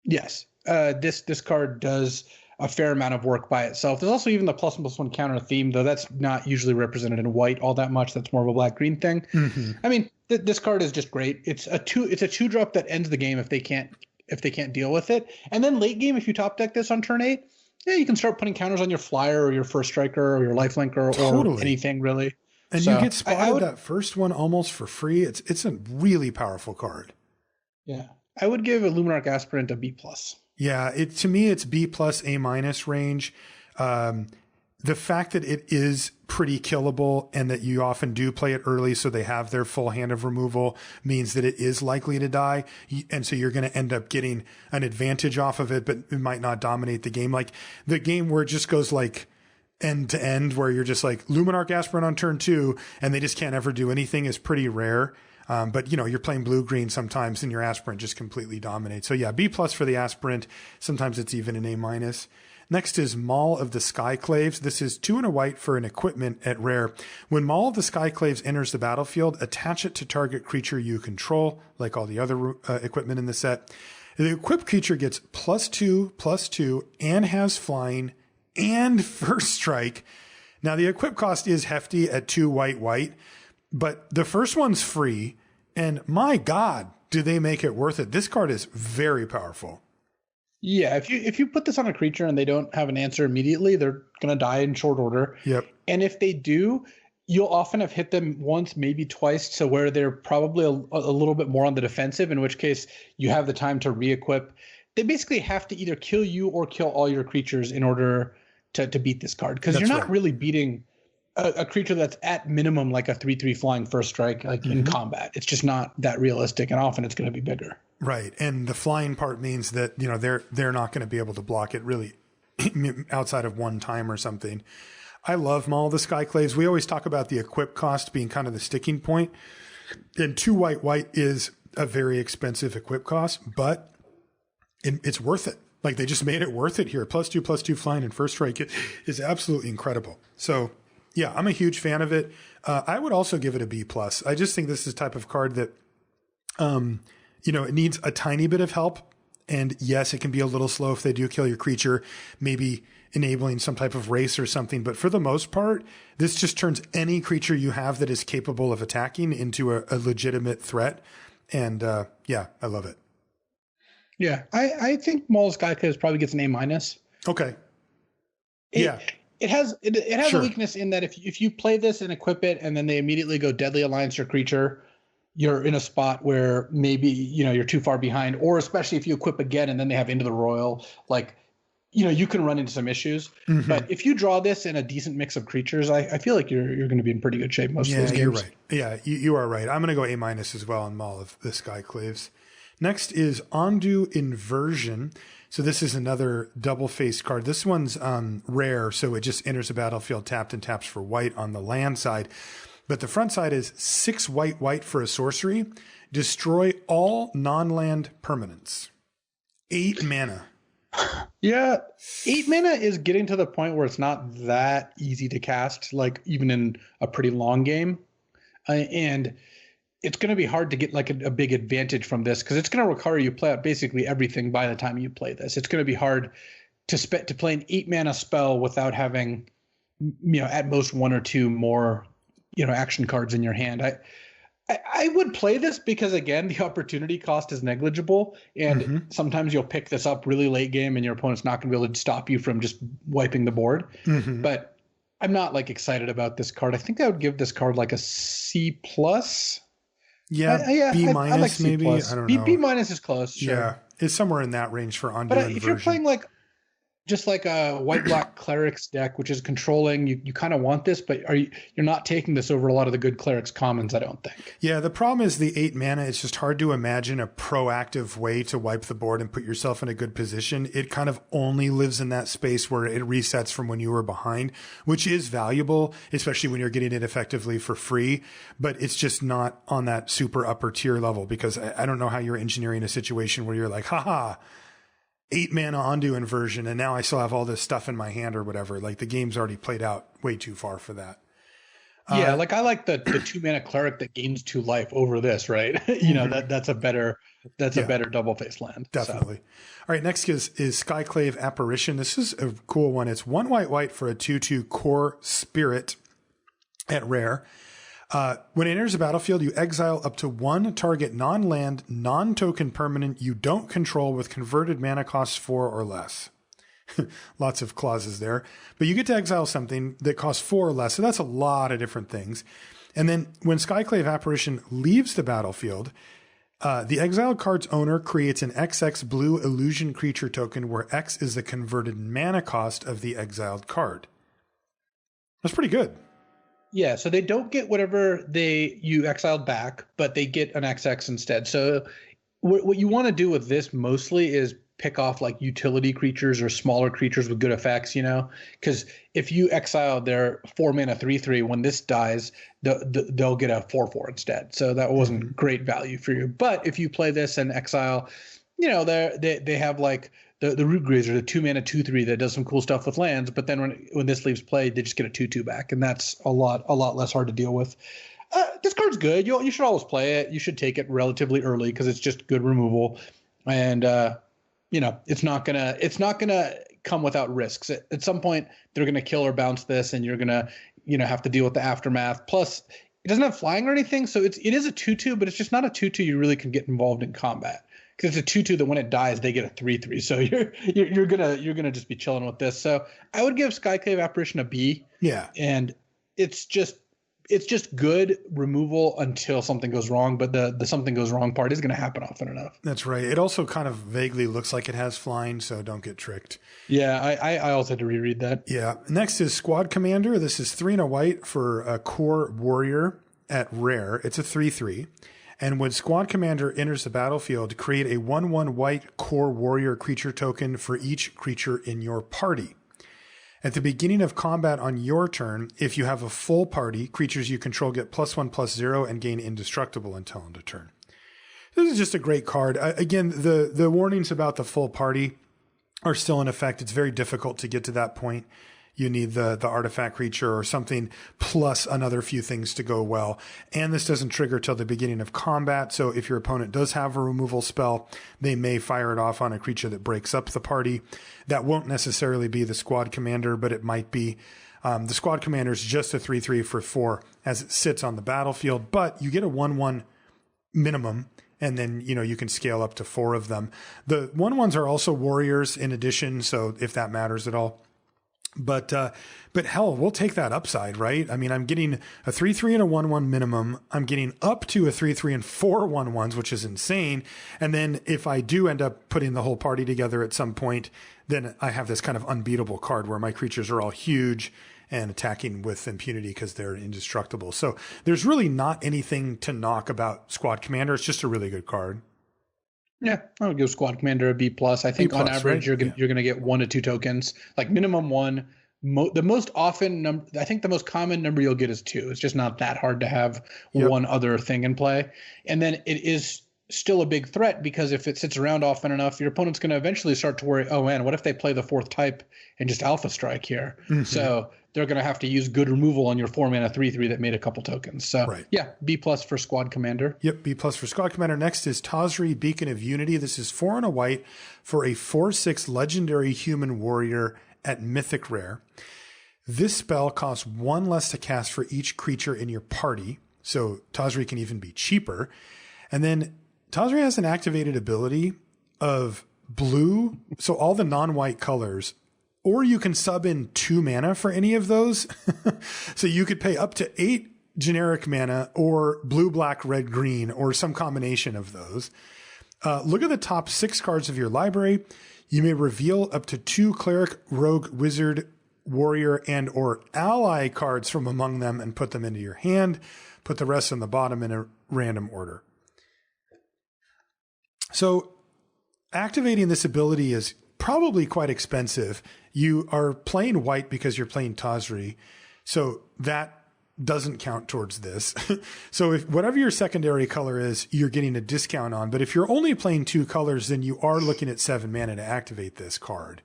Yes. This card does a fair amount of work by itself. There's also even the +1/+1 counter theme, though that's not usually represented in white all that much. That's more of a black-green thing. Mm-hmm. I mean, this card is just great. It's a 2-drop that ends the game if they can't deal with it. And then late game, if you top deck this on turn 8, you can start putting counters on your flyer or your first striker or your lifelinker or anything, really. And you get spotted that first one almost for free. It's a really powerful card. Yeah. I would give a Luminarch Aspirant a B+. Yeah, to me, it's B+, A- range. The fact that it is pretty killable and that you often do play it early so they have their full hand of removal means that it is likely to die. And so you're going to end up getting an advantage off of it, but it might not dominate the game. Like the game where it just goes like end to end, where you're just like Luminarch Aspirant on turn 2 and they just can't ever do anything, is pretty rare. But you're playing blue-green sometimes and your Aspirant just completely dominates. So yeah, B+ for the Aspirant. Sometimes it's even an A-. Next is Maul of the Skyclaves. This is 2 and a white for an equipment at rare. When Maul of the Skyclaves enters the battlefield, attach it to target creature you control, like all the other equipment in the set. The equipped creature gets +2/+2 and has flying and first strike. Now the equip cost is hefty at 2 white, but the first one's free, and my God, do they make it worth it. This card is very powerful. Yeah, if you put this on a creature and they don't have an answer immediately, they're going to die in short order. Yep. And if they do, you'll often have hit them once, maybe twice, to where they're probably a little bit more on the defensive, in which case you have the time to re-equip. They basically have to either kill you or kill all your creatures in order to beat this card, because you're not really beating a creature that's at minimum like a 3/3 flying first strike, like in combat. It's just not that realistic, and often it's going to be bigger. Right, and the flying part means that they're not going to be able to block it really outside of one time or something. I love Maul the Skyclaves. We always talk about the equip cost being kind of the sticking point, and 2 white is a very expensive equip cost, but it's worth it. Like, they just made it worth it here. +2/+2 flying and first strike is absolutely incredible. So yeah, I'm a huge fan of it. I would also give it a B+. I just think this is the type of card that, it needs a tiny bit of help. And yes, it can be a little slow if they do kill your creature, maybe enabling some type of race or something. But for the most part, this just turns any creature you have that is capable of attacking into a legitimate threat. And yeah, I love it. Yeah, I think Maul Skyclaves probably gets an A-. Okay. It has Sure. a weakness in that if you play this and equip it and then they immediately go Deadly Alliance your creature, you're in a spot where maybe you're too far behind, or especially if you equip again and then they have Into the Royal, like you can run into some issues. But if you draw this in a decent mix of creatures, I feel like you're going to be in pretty good shape most of those games. You're right. Yeah, you are right. I'm going to go A- as well on Maul of the Skyclaves. Next is Ondu Inversion. So this is another double-faced card. This one's rare, so it just enters the battlefield tapped and taps for white on the land side. But the front side is 6 white for a sorcery. Destroy all non-land permanents. 8 mana. Yeah, 8 mana is getting to the point where it's not that easy to cast, like even in a pretty long game. And it's going to be hard to get like a big advantage from this because it's going to require you play out basically everything by the time you play this. It's going to be hard to play an 8 mana spell without having, at most 1 or 2 more, action cards in your hand. I would play this because, again, the opportunity cost is negligible, and sometimes you'll pick this up really late game and your opponent's not going to be able to stop you from just wiping the board. But I'm not like excited about this card. I think I would give this card like a C+. Yeah, B- I like C+. maybe. I don't know. B- is close. Sure. Yeah, it's somewhere in that range for Ondu But Inversion. if you're playing just like a white-black clerics deck, which is controlling, you kind of want this, but you're not taking this over a lot of the good clerics commons, I don't think. Yeah, the problem is the 8 mana. It's just hard to imagine a proactive way to wipe the board and put yourself in a good position. It kind of only lives in that space where it resets from when you were behind, which is valuable, especially when you're getting it effectively for free. But it's just not on that super upper tier level because I don't know how you're engineering a situation where you're like, haha, 8 mana Ondu Inversion, and now I still have all this stuff in my hand or whatever. Like, the game's already played out way too far for that. Yeah, like I like the 2 mana cleric that gains 2 life over this, right? That's a better double face land. Definitely. So. All right, next is Skyclave Apparition. This is a cool one. It's 1 white for a 2/2 core spirit at rare. When it enters the battlefield, you exile up to 1 target non-land, non-token permanent you don't control with converted mana costs 4 or less. Lots of clauses there. But you get to exile something that costs 4 or less, so that's a lot of different things. And then when Skyclave Apparition leaves the battlefield, the exiled card's owner creates an XX blue illusion creature token where X is the converted mana cost of the exiled card. That's pretty good. Yeah, so they don't get whatever you exiled back, but they get an XX instead. So what you want to do with this mostly is pick off like utility creatures or smaller creatures with good effects, because if you exile their 4 mana 3/3, when this dies, they'll get a 4/4 instead. So that wasn't great value for you. But if you play this and exile, they have like the Root Grazer, the 2 mana 2/3 that does some cool stuff with lands. But then when this leaves play, they just get a 2/2 back, and that's a lot less hard to deal with. This card's good. You should always play it. You should take it relatively early because it's just good removal, and it's not gonna come without risks. At some point, they're gonna kill or bounce this, and you're gonna have to deal with the aftermath. Plus, it doesn't have flying or anything, so it is a 2/2, but it's just not a 2/2 you really can get involved in combat. Because it's a 2/2 that when it dies, they get a 3/3. So you're gonna just be chilling with this. So I would give Skyclave Apparition a B. Yeah. And it's just it's just good removal until something goes wrong, but the something goes wrong part is going to happen often enough. That's right. It also kind of vaguely looks like it has flying, so don't get tricked. Yeah, I also had to reread that. Yeah. Next is Squad Commander. This is 3 and a white for a core warrior at rare. It's a 3/3. And when Squad Commander enters the battlefield, create a 1/1 white core warrior creature token for each creature in your party. At the beginning of combat on your turn, if you have a full party, creatures you control get +1/+0 and gain indestructible until end of turn. This is just a great card. Again, the warnings about the full party are still in effect. It's very difficult to get to that point. You need the artifact creature or something plus another few things to go well. And this doesn't trigger till the beginning of combat. So if your opponent does have a removal spell, they may fire it off on a creature that breaks up the party. That won't necessarily be the Squad Commander, but it might be. The Squad Commander is just a 3/3 for 4 as it sits on the battlefield, but you get a 1/1 minimum. And then, you can scale up to 4 of them. The 1/1s are also warriors in addition. So if that matters at all. But hell, we'll take that upside, right? I mean, I'm getting a 3/3 and a 1/1 minimum. I'm getting up to a 3/3 and 4 1/1s, which is insane. And then if I do end up putting the whole party together at some point, then I have this kind of unbeatable card where my creatures are all huge and attacking with impunity because they're indestructible. So there's really not anything to knock about Squad Commander. It's just a really good card. Yeah, I would give Squad Commander a B+. I think on average, right? You're gonna get 1 to 2 tokens, like minimum 1. The most often number, I think the most common number you'll get is 2. It's just not that hard to have one other thing in play. And then it is still a big threat because if it sits around often enough, your opponent's going to eventually start to worry, oh man, what if they play the 4th type and just alpha strike here? Mm-hmm. So they're going to have to use good removal on your 4-mana 3/3 that made a couple tokens. So yeah, B+ for Squad Commander. Yep, B+ for Squad Commander. Next is Tazri, Beacon of Unity. This is 4 and a white for a 4/6 legendary human warrior at Mythic rare. This spell costs 1 less to cast for each creature in your party. So Tazri can even be cheaper. And then Tazri has an activated ability of blue, so all the non-white colors, or you can sub in 2 mana for any of those. So you could pay up to 8 generic mana or blue, black, red, green, or some combination of those. Look at the top 6 cards of your library. You may reveal up to 2 cleric, rogue, wizard, warrior, and or ally cards from among them and put them into your hand. Put the rest on the bottom in a random order. So activating this ability is probably quite expensive. You are playing white because you're playing Tazri. So that doesn't count towards this. So if whatever your secondary color is, you're getting a discount on. But if you're only playing 2 colors, then you are looking at 7 mana to activate this card.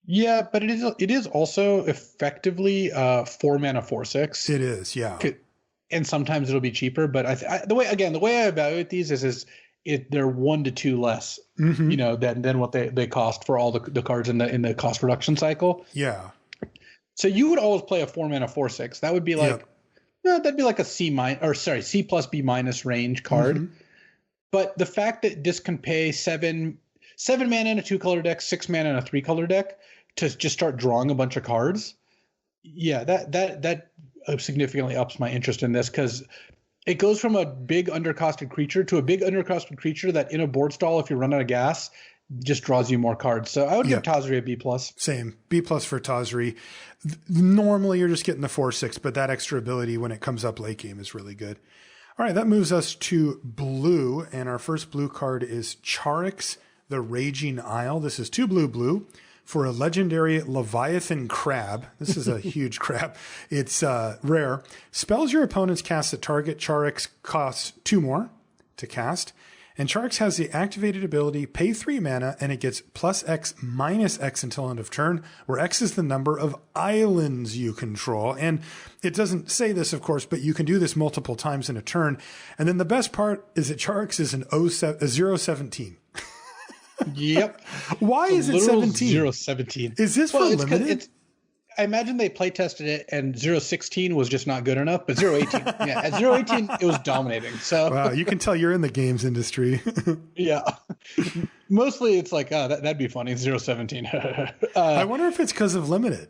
Yeah, but it is also effectively 4 mana 4/6. It is, yeah. And sometimes it'll be cheaper. But the way I evaluate these is they're 1 to 2 less, than what they cost for all the cards in the cost reduction cycle. Yeah. So you would always play a 4 mana 4/6. That would be like, that'd be like a C+ B- range card. Mm-hmm. But the fact that this can pay 7 mana in a 2-color deck, 6 mana in a 3-color deck to just start drawing a bunch of cards, that significantly ups my interest in this because it goes from a big undercosted creature to a big undercosted creature that in a board stall, if you run out of gas, just draws you more cards. So I would give Tazri a B+. Same. B+ for Tazri. Normally you're just getting the 4/6, but that extra ability when it comes up late game is really good. All right, that moves us to blue, and our first blue card is Charix, the Raging Isle. This is 2 blue for a legendary Leviathan crab. This is a huge crab. It's rare. Spells your opponents cast at target. Charix costs 2 more to cast. And Charix has the activated ability, pay 3 mana, and it gets +X -X until end of turn, where X is the number of islands you control. And it doesn't say this, of course, but you can do this multiple times in a turn. And then the best part is that Charix is a 0/17. Yep. Why is it 17? 0/17. Is this for limited? I imagine they play tested it and 0/16 was just not good enough, but 0/18, yeah, at 0/18 it was dominating. So wow, you can tell you're in the games industry. Yeah, mostly it's like, that'd be funny. 0/17. I wonder if it's because of limited.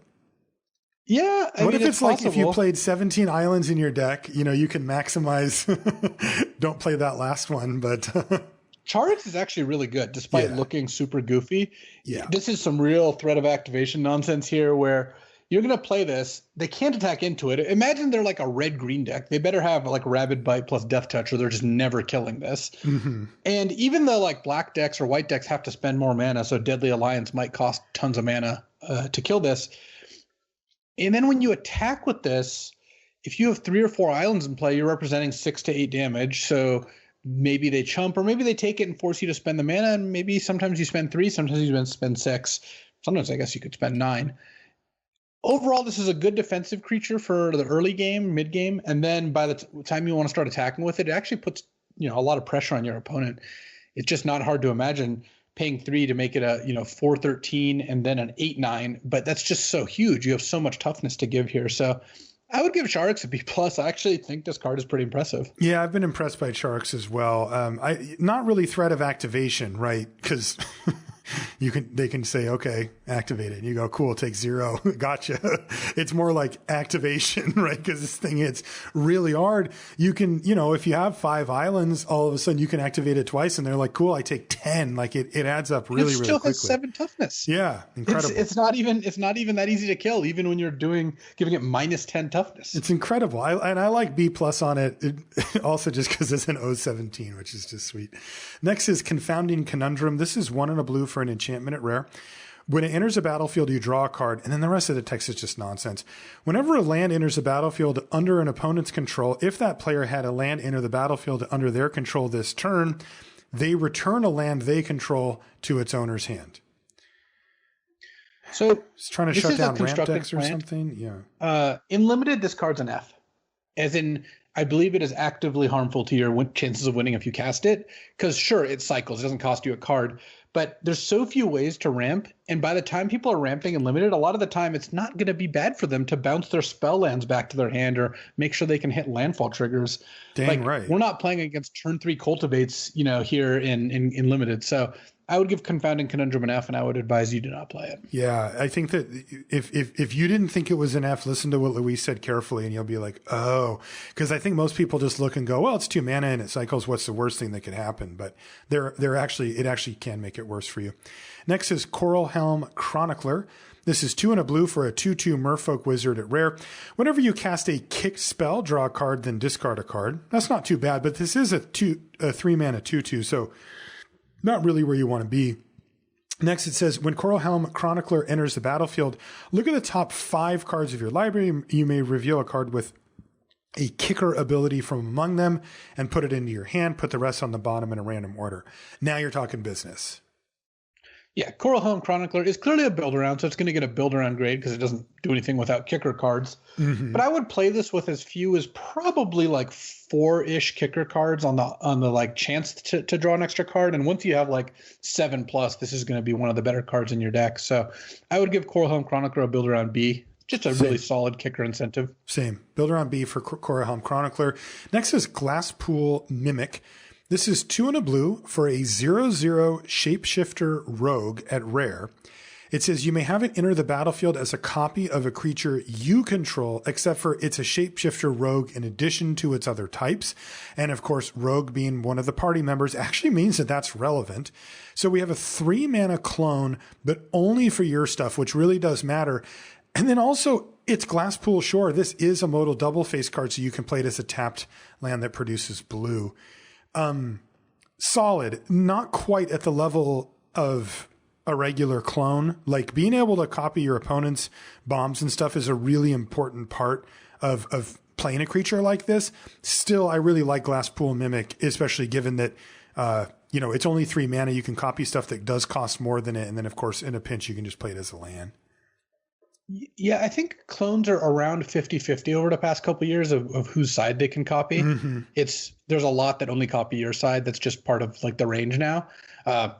Yeah. What if it's like if you played 17 islands in your deck, you can maximize, don't play that last one, but. Charix is actually really good despite looking super goofy. Yeah. This is some real threat of activation nonsense here where you're going to play this. They can't attack into it. Imagine they're like a red-green deck. They better have like Rabid Bite plus Death Touch or they're just never killing this. Mm-hmm. And even though like black decks or white decks have to spend more mana, so Deadly Alliance might cost tons of mana to kill this. And then when you attack with this, if you have 3 or 4 islands in play, you're representing 6 to 8 damage. So maybe they chump or maybe they take it and force you to spend the mana. And maybe sometimes you spend 3, sometimes you spend 6. Sometimes I guess you could spend 9. Overall, this is a good defensive creature for the early game, mid game, and then by the time you want to start attacking with it, it actually puts a lot of pressure on your opponent. It's just not hard to imagine paying 3 to make it a 4/13 and then an 8/9, but that's just so huge. You have so much toughness to give here. So I would give Charix a B+. I actually think this card is pretty impressive. Yeah, I've been impressed by Charix as well. Not really threat of activation, right? Because they can say, okay, activate it. And you go, cool, take 0. Gotcha. It's more like activation, right? Because this thing hits really hard. You can, if you have 5 islands, all of a sudden you can activate it twice and they're like, cool, I take 10. Like it adds up really, really quickly. It still has 7 toughness. Yeah. Incredible. It's not even that easy to kill, even when you're giving it -10 toughness. It's incredible. I like B+ on it also just because it's an 017, which is just sweet. Next is Confounding Conundrum. This is 1 and a blue for an enchantment at rare. When it enters a battlefield, you draw a card, and then the rest of the text is just nonsense. Whenever a land enters the battlefield under an opponent's control, if that player had a land enter the battlefield under their control this turn, they return a land they control to its owner's hand. So it's trying to shut down ramp decks or something. Yeah. In limited, this card's an F. As in, I believe it is actively harmful to your chances of winning if you cast it. Because sure, it cycles. It doesn't cost you a card. But there's so few ways to ramp. And by the time people are ramping in limited, a lot of the time it's not going to be bad for them to bounce their spell lands back to their hand or make sure they can hit landfall triggers. Dang right. We're not playing against turn 3 cultivates, here in limited. So I would give Confounding Conundrum an F, and I would advise you to not play it. Yeah, I think that if you didn't think it was an F, listen to what Luis said carefully, and you'll be like, oh, because I think most people just look and go, well, it's 2 mana and it cycles. What's the worst thing that could happen? But it actually can make it worse for you. Next is Coral Helm Chronicler. This is 2 and a blue for a 2/2 Merfolk Wizard at rare. Whenever you cast a kick spell, draw a card, then discard a card. That's not too bad, but this is a 3 mana 2/2, so not really where you want to be. Next, it says, when Coral Helm Chronicler enters the battlefield, look at the top 5 cards of your library. You may reveal a card with a kicker ability from among them and put it into your hand. Put the rest on the bottom in a random order. Now you're talking business. Yeah, Coral Helm Chronicler is clearly a build-around, so it's going to get a build-around grade because it doesn't do anything without kicker cards. Mm-hmm. But I would play this with as few as probably like 4-ish kicker cards on the like chance to draw an extra card. And once you have like 7+, this is going to be one of the better cards in your deck. So I would give Coral Helm Chronicler a build-around B. Just a really solid kicker incentive. Same. Build-around B for Coral Helm Chronicler. Next is Glasspool Mimic. This is 2 and a blue for a 0/0 Shapeshifter Rogue at rare. It says you may have it enter the battlefield as a copy of a creature you control, except for it's a Shapeshifter Rogue in addition to its other types. And of course, Rogue being one of the party members actually means that that's relevant. So we have a 3 mana clone, but only for your stuff, which really does matter. And then also, it's Glasspool Shore. This is a modal double face card, so you can play it as a tapped land that produces blue. Solid, not quite at the level of a regular clone. Like being able to copy your opponent's bombs and stuff is a really important part of playing a creature like this. Still, I really like Glasspool Mimic, especially given that, it's only 3 mana. You can copy stuff that does cost more than it. And then of course, in a pinch, you can just play it as a land. Yeah, I think clones are around 50-50 over the past couple of years of whose side they can copy. Mm-hmm. It's there's a lot that only copy your side. That's just part of like the range now.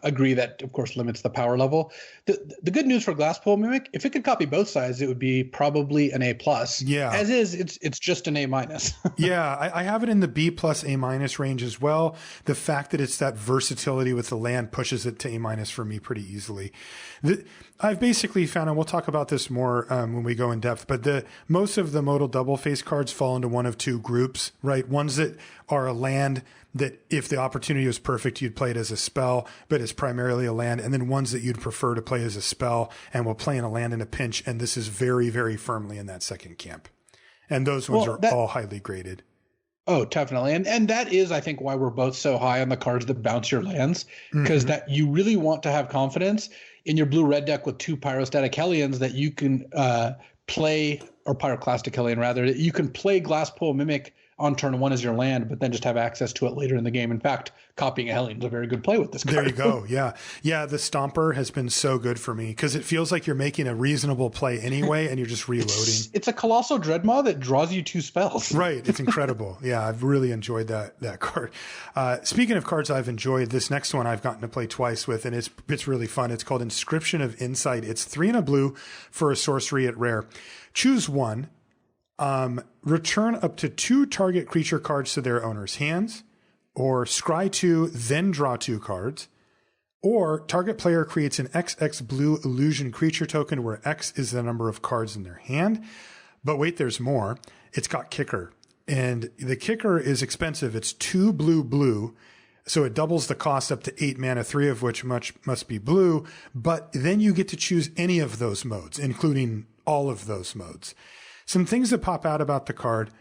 Agree that of course limits the power level. The good news for Glasspool Mimic, if it could copy both sides, it would be probably an A plus. Yeah. As is, it's just an A minus. Yeah, I have it in the B plus A minus range as well. The fact that it's that versatility with the land pushes it to A minus for me pretty easily. I've basically found, and we'll talk about this more when we go in depth, but most of the modal double face cards fall into one of two groups, right? Ones that are a land that if the opportunity was perfect, you'd play it as a spell, but it's primarily a land. And then ones that you'd prefer to play as a spell and will play in a land in a pinch. And this is very, very firmly in that second camp. And those ones are all highly graded. Oh, definitely. And that is, I think, why we're both so high on the cards that bounce your lands, because that you really want to have confidence in your blue-red deck with two Pyrostatic Hellions that you can play, or Pyroclastic Hellion rather, that you can play Glasspool Mimic on turn one as your land, but then just have access to it later in the game. In fact, copying a Hellion is a very good play with this card. There you go. Yeah. Yeah. The Stomper has been so good for me because it feels like you're making a reasonable play anyway, and you're just reloading. It's a Colossal Dreadmaw that draws you two spells. Right. It's incredible. Yeah. I've really enjoyed that card. Speaking of cards I've enjoyed, this next one I've gotten to play twice with, and it's really fun. It's called Inscription of Insight. It's 3 and a blue for a sorcery at rare. Choose one. Return up to 2 target creature cards to their owner's hands, or scry 2, then draw 2 cards, or target player creates an XX blue illusion creature token where X is the number of cards in their hand. But wait, there's more. It's got kicker, and the kicker is expensive. It's 2 blue, so it doubles the cost up to 8 mana, 3 of which must be blue, but then you get to choose any of those modes, including all of those modes. Some things that pop out about the card,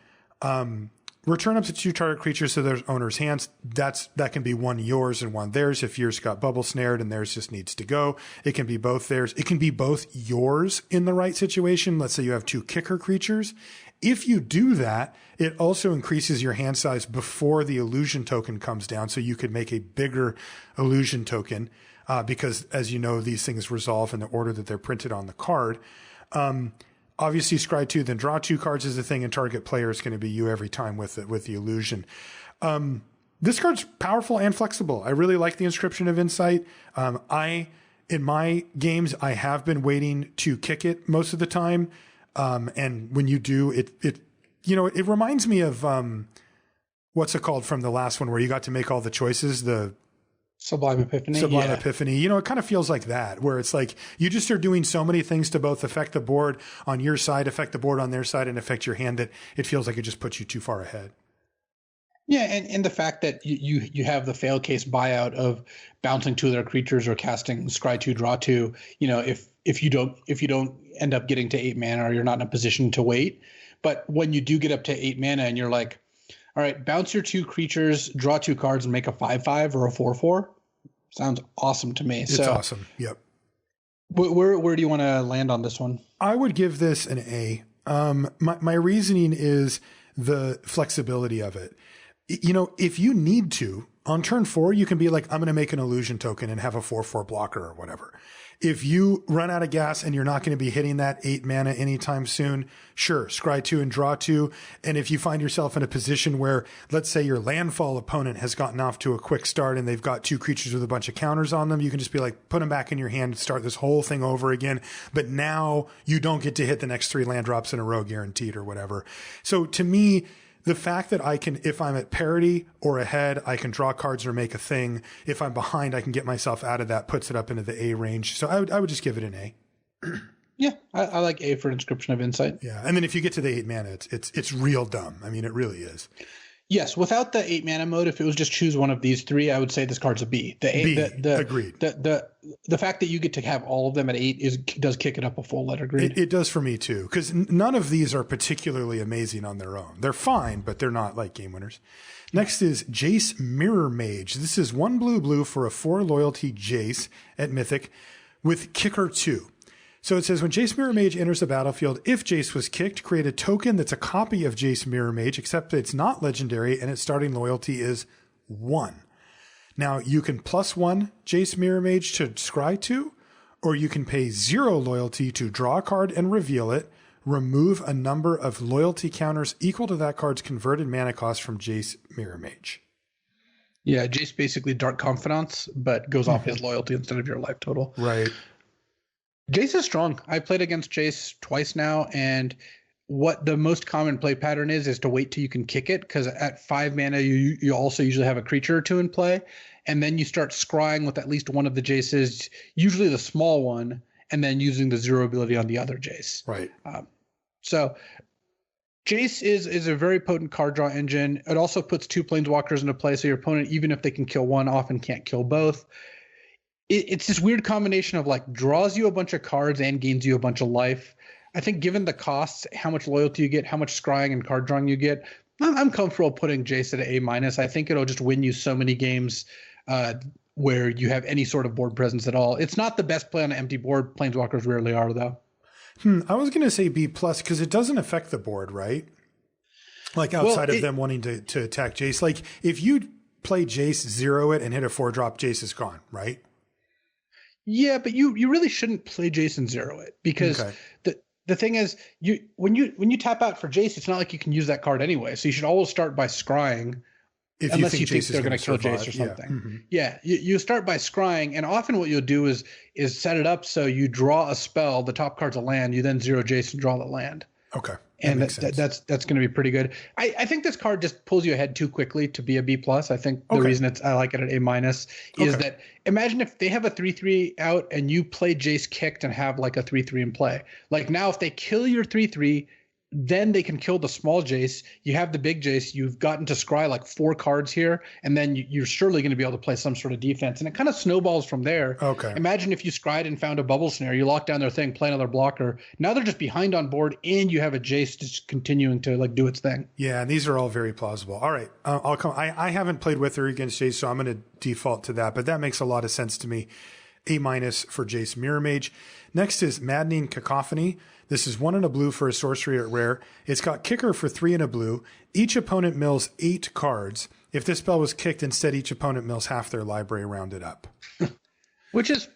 return up to 2 target creatures to their owner's hands. That can be one yours and one theirs. If yours got bubble snared and theirs just needs to go, it can be both theirs. It can be both yours in the right situation. Let's say you have 2 kicker creatures. If you do that, it also increases your hand size before the illusion token comes down. So you could make a bigger illusion token, because as you know, these things resolve in the order that they're printed on the card. Obviously, scry 2, then draw 2 cards is the thing, and target player is going to be you every time with the illusion. This card's powerful and flexible. I really like the Inscription of Insight. In my games, I have been waiting to kick it most of the time. And when you do, it reminds me of, what's it called from the last one where you got to make all the choices, the Sublime Epiphany. Epiphany. It kind of feels like that, where it's like you just are doing so many things to both affect the board on your side, affect the board on their side, and affect your hand that it feels like it just puts you too far ahead. Yeah, and the fact that you have the fail case buyout of bouncing 2 of their creatures or casting scry 2, draw 2. If you don't end up getting to 8 mana, or you're not in a position to wait. But when you do get up to 8 mana and you're like, all right, bounce your 2 creatures, draw 2 cards, and make a 5/5 or a 4/4. Sounds awesome to me. It's awesome. Yep. Where do you want to land on this one? I would give this an A. My reasoning is the flexibility of it. If you need to, on turn 4, you can be like, I'm going to make an illusion token and have a 4/4 blocker or whatever. If you run out of gas and you're not going to be hitting that 8 mana anytime soon, sure, scry 2 and draw 2. And if you find yourself in a position where, let's say your landfall opponent has gotten off to a quick start and they've got 2 creatures with a bunch of counters on them, you can just be like, put them back in your hand and start this whole thing over again. But now you don't get to hit the next 3 land drops in a row guaranteed or whatever. So to me, the fact that I can, if I'm at parity or ahead, I can draw cards or make a thing. If I'm behind, I can get myself out of that, puts it up into the A range. So I would just give it an A. Yeah, I like A for Inscription of Insight. Yeah, and then if you get to the 8 mana, it's real dumb. I mean, it really is. Yes, without the 8 mana mode, if it was just choose one of these 3, I would say this card's a B. Agreed. The fact that you get to have all of them at 8 does kick it up a full letter grade. It does for me too, because none of these are particularly amazing on their own. They're fine, but they're not like game winners. Next is Jace Mirror Mage. This is 1 blue for a 4 loyalty Jace at Mythic with kicker 2. So it says, when Jace Mirror Mage enters the battlefield, if Jace was kicked, create a token that's a copy of Jace Mirror Mage, except that it's not legendary and its starting loyalty is 1. Now, you can +1 Jace Mirror Mage to scry 2, or you can pay 0 loyalty to draw a card and reveal it, remove a number of loyalty counters equal to that card's converted mana cost from Jace Mirror Mage. Yeah, Jace basically Dark Confidants, but goes off his loyalty instead of your life total. Right. Jace is strong. I played against Jace twice now, and what the most common play pattern is to wait till you can kick it, because at 5 mana, you also usually have a creature or two in play, and then you start scrying with at least one of the Jaces, usually the small one, and then using the 0 ability on the other Jace. Right. So Jace is a very potent card draw engine. It also puts 2 planeswalkers into play, so your opponent, even if they can kill one, often can't kill both. It's this weird combination of like draws you a bunch of cards and gains you a bunch of life. I think given the costs, how much loyalty you get, how much scrying and card drawing you get, I'm comfortable putting Jace at an A-. I think it'll just win you so many games where you have any sort of board presence at all. It's not the best play on an empty board. Planeswalkers rarely are, though. I was going to say B+ because it doesn't affect the board, right? Like outside of them wanting to attack Jace. Like if you play Jace, 0 it, and hit a 4-drop, Jace is gone, right? Yeah, but you really shouldn't play Jace and 0 it, because the thing is, when you tap out for Jace, it's not like you can use that card anyway. So you should always start by scrying, unless you think they're going to kill Jace or something. Yeah, you start by scrying, and often what you'll do is set it up so you draw a spell, the top card's a land, you then 0 Jace and draw the land. Okay. And that's going to be pretty good. I think this card just pulls you ahead too quickly to be a B+. I think the reason I like it at A- is that imagine if they have a 3/3 out and you play Jace kicked and have like a 3/3 in play. Like now if they kill your 3/3, then they can kill the small Jace. You have the big Jace. You've gotten to scry like 4 cards here, and then you're surely going to be able to play some sort of defense. And it kind of snowballs from there. Okay. Imagine if you scried and found a bubble snare. You lock down their thing, play another blocker. Now they're just behind on board, and you have a Jace just continuing to like do its thing. Yeah, and these are all very plausible. All right, I'll come. I haven't played with or against Jace, so I'm going to default to that. But that makes a lot of sense to me. A- for Jace Mirror Mage. Next is Maddening Cacophony. This is 1 and a blue for a sorcery at rare. It's got kicker for 3 and a blue. Each opponent mills 8 cards. If this spell was kicked instead, each opponent mills half their library rounded up. Which is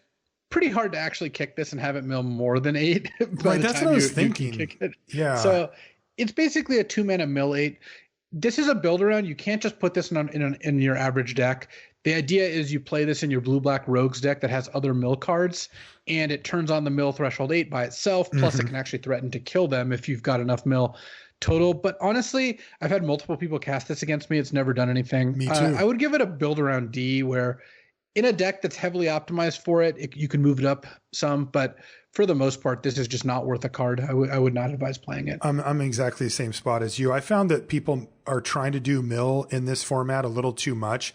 pretty hard to actually kick this and have it mill more than 8. Right, that's what I was thinking. Yeah. So it's basically a 2-mana mill 8. This is a build around. You can't just put this in your average deck. The idea is you play this in your blue-black rogues deck that has other mill cards, and it turns on the mill threshold 8 by itself, plus it can actually threaten to kill them if you've got enough mill total. But honestly, I've had multiple people cast this against me. It's never done anything. Me too. I would give it a build around D, where in a deck that's heavily optimized for it, you can move it up some, but for the most part, this is just not worth a card. I would not advise playing it. I'm exactly the same spot as you. I found that people are trying to do mill in this format a little too much.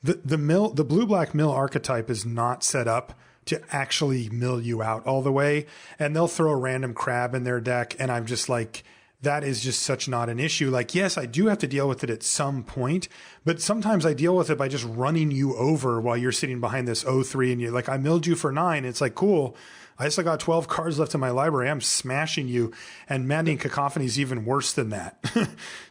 The blue-black mill archetype is not set up to actually mill you out all the way, and they'll throw a random crab in their deck, and I'm just like, that is just such not an issue. Like, yes, I do have to deal with it at some point, but sometimes I deal with it by just running you over while you're sitting behind this 0-3, and you're like, I milled you for 9. It's like, cool. I still got 12 cards left in my library. I'm smashing you, and Maddening Cacophony is even worse than that.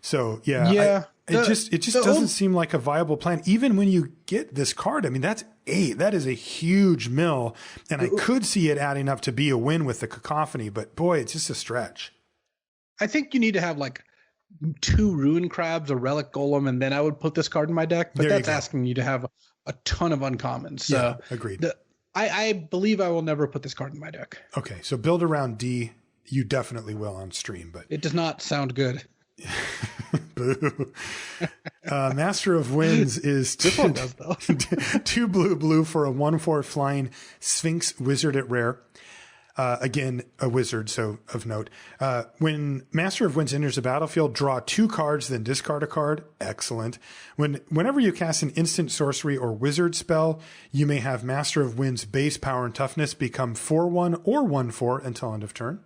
So yeah. It just doesn't seem like a viable plan. Even when you get this card, I mean, that's 8. That is a huge mill, and I could see it adding up to be a win with the Cacophony, but boy, it's just a stretch. I think you need to have like 2 Ruin Crabs, a Relic Golem, and then I would put this card in my deck, but that's asking you to have a ton of uncommons. So yeah, agreed. I believe I will never put this card in my deck. Okay, so build around D. You definitely will on stream, but it does not sound good. Boo. Master of Winds is this one does though. 2 blue for a 1/4 flying Sphinx wizard at rare. Again, a wizard, so of note. When Master of Winds enters the battlefield, draw 2 cards, then discard a card. Excellent. Whenever you cast an instant sorcery or wizard spell, you may have Master of Winds base power and toughness become 4/1 or 1/4 until end of turn.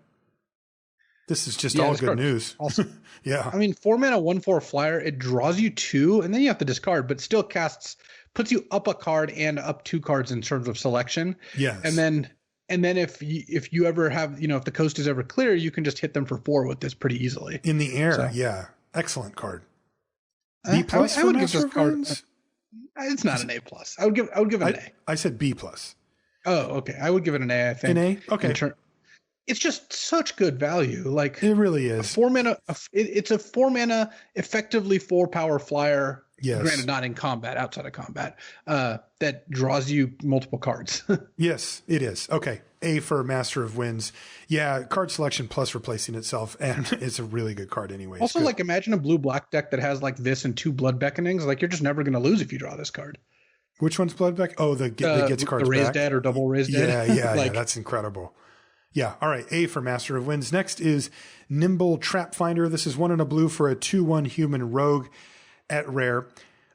This is just all good news. Awesome. Yeah. I mean, 4-mana 1/4 flyer, it draws you 2, and then you have to discard, but still puts you up a card and up 2 cards in terms of selection. Yes. And then if you ever have, if the coast is ever clear, you can just hit them for 4 with this pretty easily. In the air, so, yeah. Excellent card. B+ I would give this card. Winds? It's not an A+. I would give it an A. I said B+. Oh, okay. I would give it an A, I think. An A? Okay. it's just such good value. Like It really is. 4 mana. It's a 4 mana, effectively 4 power flyer. Yes. Granted, not in combat, outside of combat, that draws you multiple cards. Yes, it is. Okay. A for Master of Winds. Yeah, card selection plus replacing itself, and it's a really good card anyway. Also, like, imagine a blue-black deck that has like this and 2 Blood Beckonings. Like, you're just never going to lose if you draw this card. Which one's Bloodback? Oh, the gets cards the Raised back. Dead or Double Raised Dead. Yeah, like, that's incredible. Yeah, all right. A for Master of Winds. Next is Nimble Trap Finder. This is 1 and a blue for a 2/1 human rogue at rare.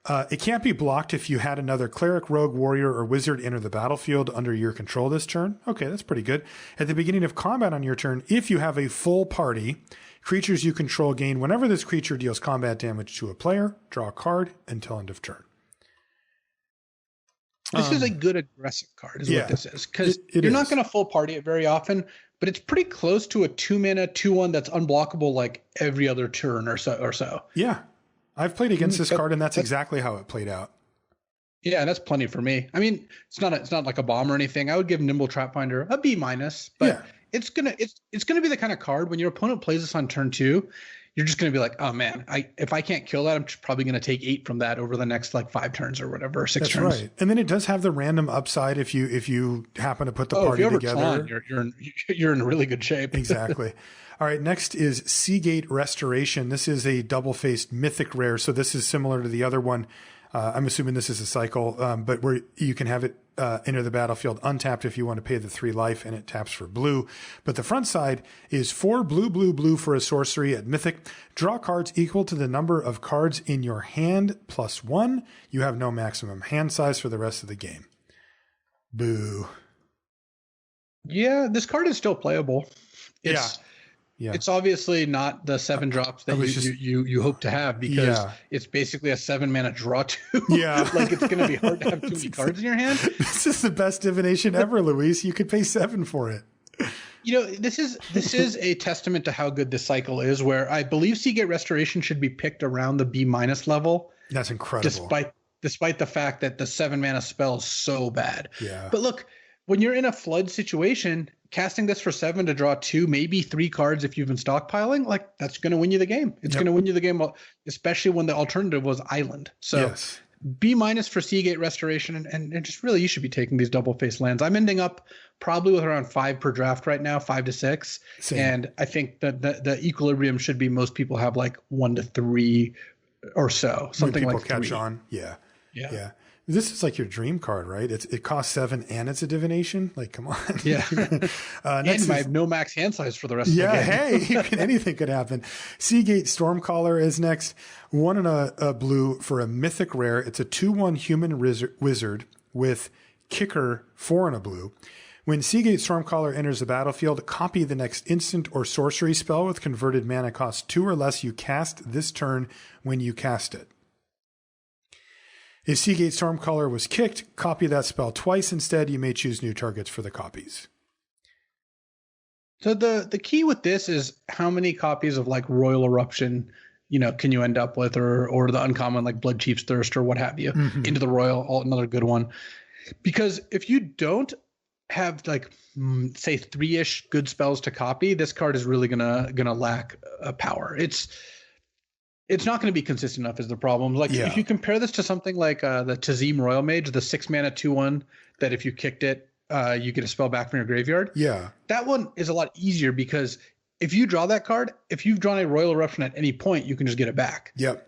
It can't be blocked if you had another cleric, rogue, warrior, or wizard enter the battlefield under your control this turn. Okay, that's pretty good. At the beginning of combat on your turn, if you have a full party, creatures you control gain whenever this creature deals combat damage to a player, draw a card until end of turn. This is a good aggressive card, is what this is. Because you're is. not going to full party it very often, but it's pretty close to a 2 mana, 2/1 that's unblockable like every other turn or so. Yeah. I've played against this card, and that's exactly how it played out. Yeah, that's plenty for me. I mean, it's not like a bomb or anything. I would give Nimble Trap Finder a B-, but it's gonna be the kind of card when your opponent plays this on turn 2, you're just gonna be like, oh man, if I can't kill that, I'm probably gonna take 8 from that over the next like 5 turns or whatever, 6 turns. That's right. And then it does have the random upside if you happen to put the party together. You're in really good shape. Exactly. All right, next is Seagate Restoration. This is a double-faced mythic rare, so this is similar to the other one. I'm assuming this is a cycle, but where you can have it enter the battlefield untapped if you want to pay the 3 life, and it taps for blue. But the front side is 4 blue for a sorcery at mythic. Draw cards equal to the number of cards in your hand plus 1. You have no maximum hand size for the rest of the game. Boo. Yeah, this card is still playable. Yeah. It's obviously not the 7 drops that you hope to have, because it's basically a 7 mana draw 2. Yeah. Like, it's going to be hard to have too many cards in your hand. This is the best divination ever, Luis. You could pay 7 for it. You know, this is a testament to how good this cycle is, where I believe Seagate Restoration should be picked around the B- level. That's incredible. Despite the fact that the 7 mana spell is so bad. Yeah. But look, when you're in a flood situation, casting this for 7 to draw 2, maybe 3 cards if you've been stockpiling, like, that's going to win you the game. It's going to win you the game, especially when the alternative was Island. So B- for Seagate Restoration, and just really, you should be taking these double-faced lands. I'm ending up probably with around 5 per draft right now, 5 to 6. Same. And I think that the equilibrium should be most people have like 1 to 3 or so, something like 3. People catch on. Yeah. This is like your dream card, right? It costs 7 and it's a divination. Like, come on. Yeah. And I have no max hand size for the rest of the game. Hey, anything could happen. Seagate Stormcaller is next. 1 and a blue for a mythic rare. It's a 2/1 human wizard with kicker 4 and a blue. When Seagate Stormcaller enters the battlefield, copy the next instant or sorcery spell with converted mana cost 2 or less you cast this turn when you cast it. If Seagate Stormcaller was kicked, copy that spell twice instead. You may choose new targets for the copies. So the key with this is how many copies of like Royal Eruption, can you end up with, or the uncommon like Blood Chief's Thirst or what have you, into the Royal, another good one. Because if you don't have like say 3-ish good spells to copy, this card is really gonna lack power. It's not going to be consistent enough is the problem. Like, if you compare this to something like the Tazim Royal Mage, the 6 mana 2/1 that if you kicked it, you get a spell back from your graveyard. Yeah. That one is a lot easier, because if you draw that card, if you've drawn a Royal Eruption at any point, you can just get it back. Yep.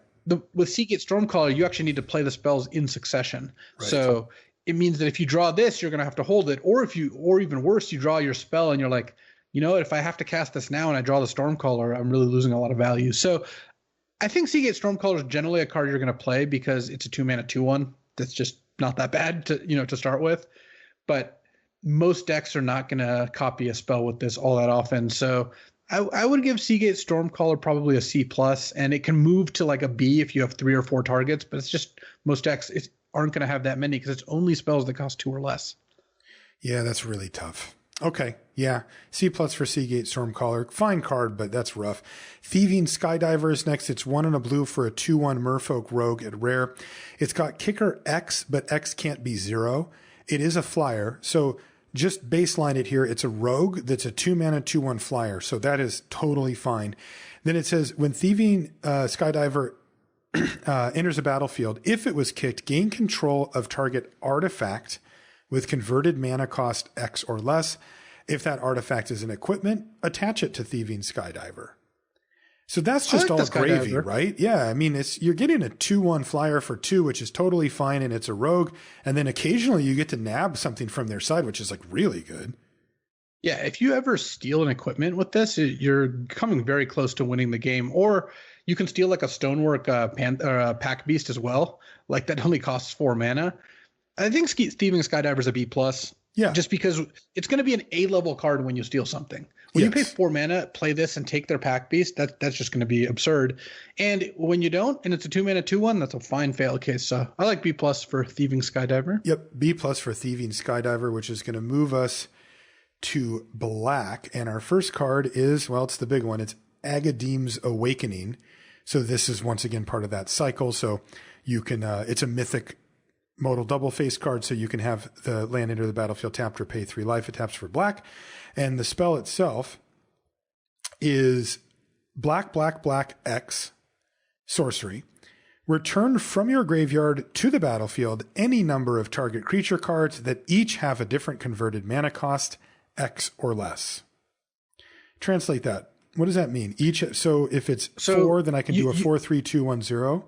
With Seagate Stormcaller, you actually need to play the spells in succession. Right. So it means that if you draw this, you're going to have to hold it. Or even worse, you draw your spell and you're like, if I have to cast this now and I draw the Stormcaller, I'm really losing a lot of value. So I think Seagate Stormcaller is generally a card you're going to play because it's a 2 mana 2/1. That's just not that bad to start with. But most decks are not going to copy a spell with this all that often. So I would give Seagate Stormcaller probably a C+, and it can move to like a B if you have 3 or 4 targets. But it's just most decks aren't going to have that many because it's only spells that cost 2 or less. Yeah, that's really tough. Okay, yeah. C+ for Seagate Stormcaller. Fine card, but that's rough. Thieving Skydiver is next. It's 1 and a blue for a 2/1 Merfolk Rogue at rare. It's got kicker X, but X can't be 0. It is a flyer, so just baseline it here. It's a rogue that's a 2-mana, 2/1 flyer. So that is totally fine. Then it says, when Thieving Skydiver enters a battlefield, if it was kicked, gain control of target artifact with converted mana cost X or less. If that artifact is an equipment, attach it to Thieving Skydiver. So that's just all gravy, right? Yeah, I mean, you're getting a 2/1 flyer for 2, which is totally fine, and it's a rogue. And then occasionally you get to nab something from their side, which is like really good. Yeah, if you ever steal an equipment with this, you're coming very close to winning the game. Or you can steal like a Stonework Pack Beast as well. Like that only costs 4 mana. I think Thieving Skydiver is a B+. Yeah. Just because it's going to be an A-level card when you steal something. When you pay 4 mana, play this and take their Pack Beast, that's just going to be absurd. And when you don't, and it's a 2 mana 2/1, that's a fine fail case. So I like B+ for Thieving Skydiver. Yep, B+ for Thieving Skydiver, which is going to move us to black. And our first card is, well, it's the big one. It's Agadeem's Awakening. So this is once again part of that cycle. So you can, it's a mythic modal double face card. So you can have the land enter the battlefield tapped or pay 3 life. It taps for black. And the spell itself is black, black, black, X sorcery. Return from your graveyard to the battlefield any number of target creature cards that each have a different converted mana cost, X or less. Translate that. What does that mean? So if it's 4, then I can do a 4-3-2-1-0.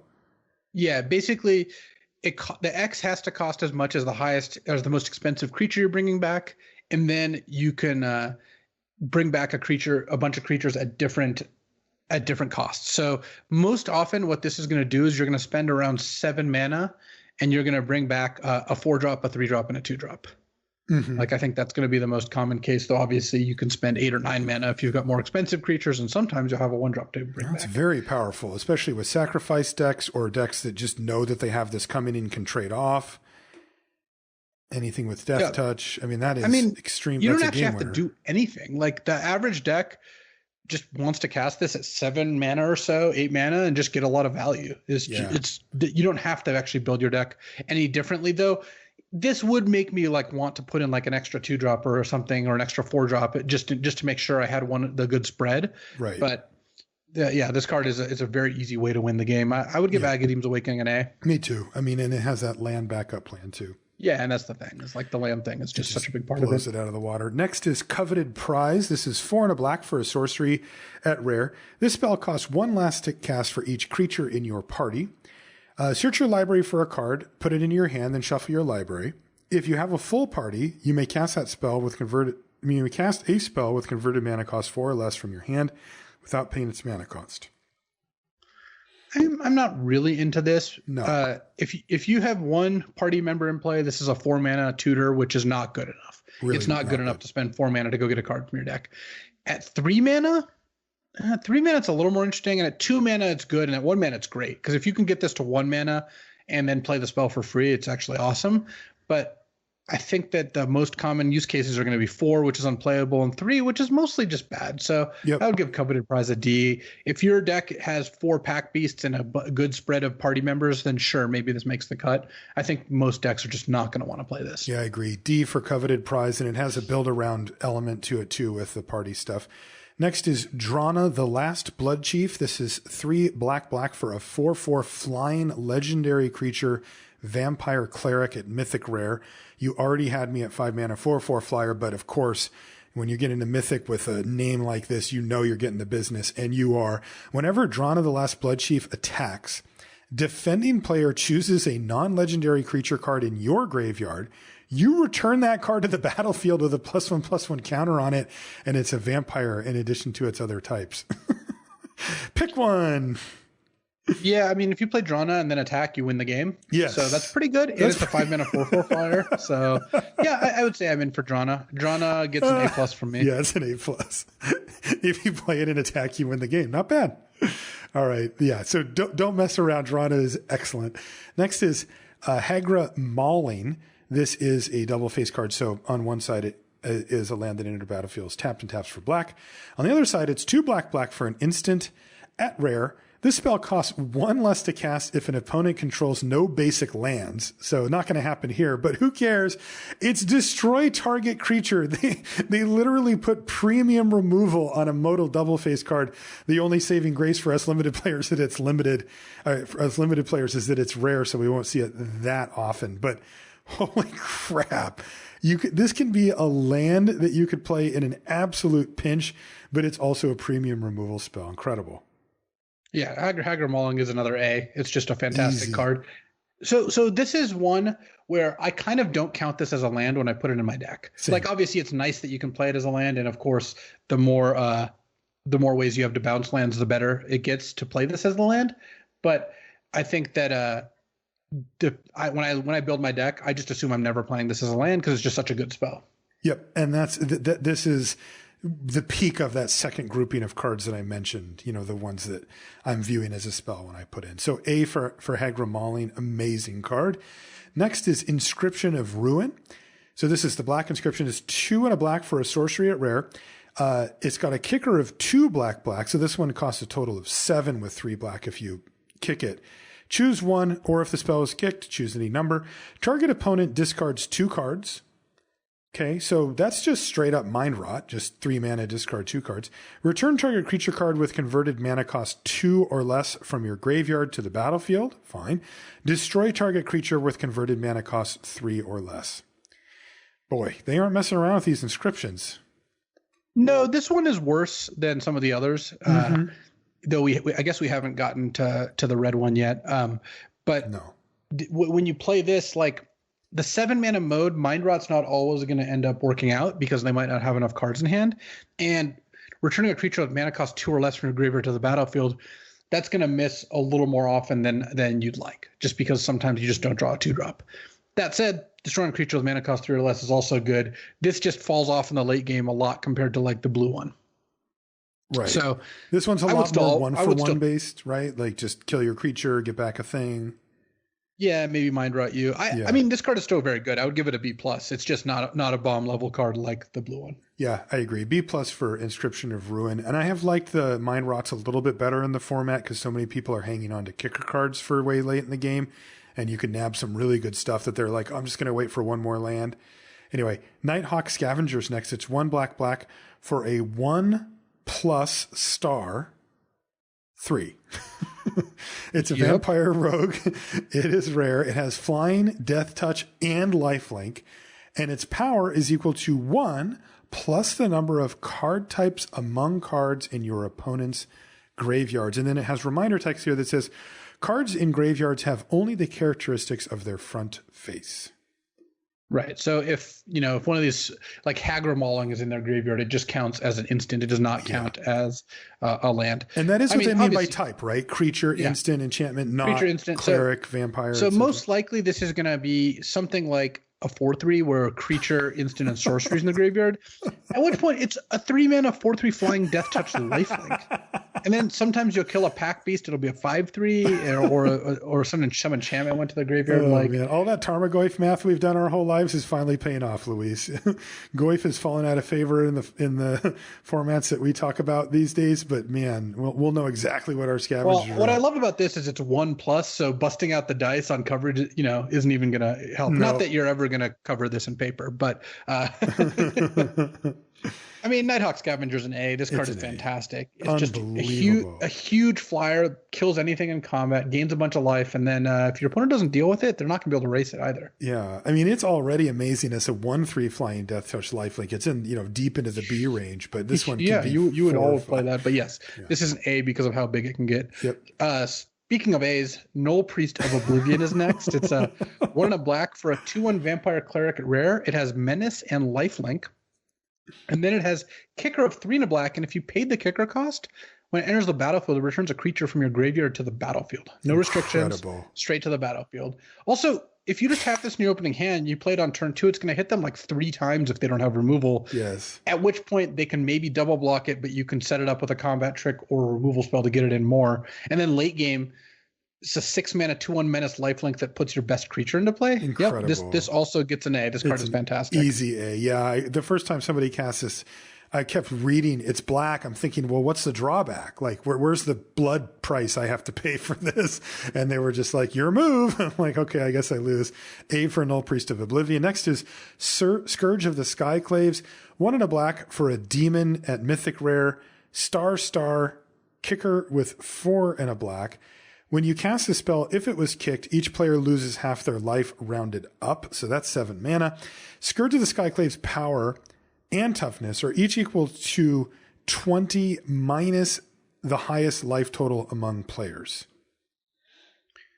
Yeah, basically, the X has to cost as much as the most expensive creature you're bringing back, and then you can bring back a bunch of creatures at different costs. So most often, what this is going to do is you're going to spend around 7 mana, and you're going to bring back a 4-drop, a 3-drop, and a 2-drop. Mm-hmm. Like I think that's going to be the most common case, though. Obviously, you can spend 8 or 9 mana if you've got more expensive creatures, and sometimes you'll have a 1-drop to bring back. That's very powerful, especially with sacrifice decks or decks that just know that they have this coming and can trade off. Anything with Death Touch. I mean, that is extreme. You don't actually have to do anything. Like the average deck just wants to cast this at 7 mana or so, 8 mana, and just get a lot of value. You don't have to actually build your deck any differently, though. This would make me want to put in like an extra 2-dropper or something, or an extra 4-drop just to make sure I had the good spread. Right. But this card is a very easy way to win the game. I would give Agadeem's Awakening an A. Me too. I mean, and it has that land backup plan too. Yeah, and that's the thing. It's like the land thing is just such a big part of it. Blows it out of the water. Next is Coveted Prize. This is 4 and a black for a sorcery at rare. This spell costs 1 last tick cast for each creature in your party. Search your library for a card, put it into your hand, then shuffle your library. If you have a full party, you may cast a spell with converted mana cost 4 or less from your hand without paying its mana cost. I'm not really into this. No. If you have one party member in play, this is a 4 mana tutor, which is not good enough. Really it's not good enough to spend 4 mana to go get a card from your deck. At 3 mana, 3 mana it's a little more interesting, and at 2 mana it's good, and at 1 mana it's great. Because if you can get this to 1 mana and then play the spell for free, it's actually awesome. But I think that the most common use cases are going to be 4, which is unplayable, and 3, which is mostly just bad. So I would give Coveted Prize a D. If your deck has 4 Pack Beasts and a good spread of party members, then sure, maybe this makes the cut. I think most decks are just not going to want to play this. Yeah, I agree. D for Coveted Prize, and it has a build-around element to it too with the party stuff. Next is Drana, the Last Blood Chief. This is 3 black for a 4/4 flying legendary creature, Vampire Cleric at Mythic Rare. You already had me at 5 mana 4/4 flyer, but of course, when you get into Mythic with a name like this, you know you're getting the business, and you are. Whenever Drana, the Last Blood Chief attacks, defending player chooses a non-legendary creature card in your graveyard. You return that card to the battlefield with a +1/+1 counter on it, and it's a vampire in addition to its other types. Pick one. Yeah, I mean, if you play Drana and then attack, you win the game. Yes. So that's pretty good. And it's a 5 mana 4/4 flyer. So yeah, I would say I'm in for Drana. Drana gets an A+ from me. Yeah, it's an A+. If you play it and attack, you win the game. Not bad. All right. Yeah. So don't mess around. Drana is excellent. Next is Hagra Mauling. This is a double face card. So on one side, it is a land that entered the battlefield, is tapped and taps for black. On the other side, it's 2 black for an instant at rare This spell costs 1 less to cast if an opponent controls no basic lands. So not going to happen here, but who cares? It's destroy target creature. They literally put premium removal on a modal double face card. The only saving grace for us limited players that it's limited, for us limited players is that it's rare, so we won't see it that often. But holy crap. This can be a land that you could play in an absolute pinch, but it's also a premium removal spell. Incredible. Yeah, Hagra Mauling is another A. It's just a fantastic card. So this is one where I kind of don't count this as a land when I put it in my deck. Same. Like, obviously, it's nice that you can play it as a land, and of course, the more ways you have to bounce lands, the better it gets to play this as a land. But I think that when I build my deck, I just assume I'm never playing this as a land because it's just such a good spell. Yep, and this is the peak of that second grouping of cards that I mentioned, the ones that I'm viewing as a spell when I put in. So A for Hagra Mauling, amazing card. Next is Inscription of Ruin. So this is the black inscription. It's 2 and a black for a sorcery at rare. It's got a kicker of 2 black. So this one costs a total of 7 with 3 black if you kick it. Choose 1, or if the spell is kicked, choose any number. Target opponent discards 2 cards. Okay, so that's just straight up Mind Rot, just 3 mana, discard 2 cards. Return target creature card with converted mana cost 2 or less from your graveyard to the battlefield. Fine. Destroy target creature with converted mana cost 3 or less. Boy, they aren't messing around with these inscriptions. No, this one is worse than some of the others. Though I guess we haven't gotten to the red one yet. But no. When you play this, like, the 7 mana mode, Mind Rot's not always going to end up working out because they might not have enough cards in hand. And returning a creature with mana cost 2 or less from your graveyard to the battlefield, that's going to miss a little more often than you'd like, just because sometimes you just don't draw a 2-drop. That said, destroying a creature with mana cost 3 or less is also good. This just falls off in the late game a lot compared to like the blue one. Right. So this one's a lot more 1-for-1 based, right? Like just kill your creature, get back a thing. Yeah, maybe Mind Rot you. I mean, this card is still very good. I would give it a B+. It's just not a bomb level card like the blue one. Yeah, I agree. B+ for Inscription of Ruin. And I have liked the Mind Rots a little bit better in the format because so many people are hanging on to kicker cards for way late in the game. And you can nab some really good stuff that they're like, oh, I'm just going to wait for one more land. Anyway, Nighthawk Scavenger's next. It's 1 black for a 1+ star 3. It's a vampire rogue. It is rare. It has flying, death touch, and lifelink. And its power is equal to 1 plus the number of card types among cards in your opponent's graveyards. And then it has reminder text here that says, cards in graveyards have only the characteristics of their front face. Right. So if one of these, like Hagra Mauling, is in their graveyard, it just counts as an instant. It does not count as a land. And that is what they mean by type, right? Creature, instant, enchantment, not creature, instant, cleric, vampire. So most likely this is going to be something like a 4/3 where creature, instant, and sorcery is in the graveyard. At which point it's a 3-mana 4/3 flying death touch lifelink. And then sometimes you'll kill a pack beast. It'll be a 5/3 or some enchantment went to the graveyard. Man. All that Tarmogoyf math we've done our whole lives is finally paying off, Luis. Goyf has fallen out of favor in the formats that we talk about these days. But man, we'll know exactly what our scavengers are. What I love about this is it's 1+. So busting out the dice on coverage, isn't even going to help. No. Not that you're ever going to cover this in paper, but I mean, Nighthawk Scavenger's an A. This card is fantastic. It's just a huge flyer, kills anything in combat, gains a bunch of life, and then if your opponent doesn't deal with it, they're not going to be able to erase it either. Yeah, I mean, it's already amazing as a 1/3 flying death touch lifelink. It's in deep into the B range, but this one can be you would always play that. But yes, this is an A because of how big it can get. Yep. Speaking of A's, Null Priest of Oblivion is next. It's a 1 and a black for a 2/1 vampire cleric at rare. It has menace and lifelink. And then it has kicker of 3 and a black. And if you paid the kicker cost, when it enters the battlefield, it returns a creature from your graveyard to the battlefield. No restrictions, straight to the battlefield. Also, if you just have this in your opening hand, you play it on turn 2, it's going to hit them like 3 times if they don't have removal. Yes. At which point they can maybe double block it, but you can set it up with a combat trick or a removal spell to get it in more. And then late game, it's a 6-mana 2/1 menace lifelink that puts your best creature into play. Incredible. Yep, this also gets an A. This card is fantastic. Easy A. Yeah. The first time somebody cast this I kept reading it's black. I'm thinking, well, what's the drawback? Like, where's the blood price I have to pay for this? And they were just like, your move. I'm like, okay, I guess I lose. A for Null Priest of Oblivion. Next is Scourge of the Skyclaves. 1 and a black for a demon at Mythic Rare. Star, kicker with 4 and a black. When you cast a spell, if it was kicked, each player loses half their life rounded up. So that's 7 mana. Scourge of the Skyclaves power and toughness are each equal to 20 minus the highest life total among players.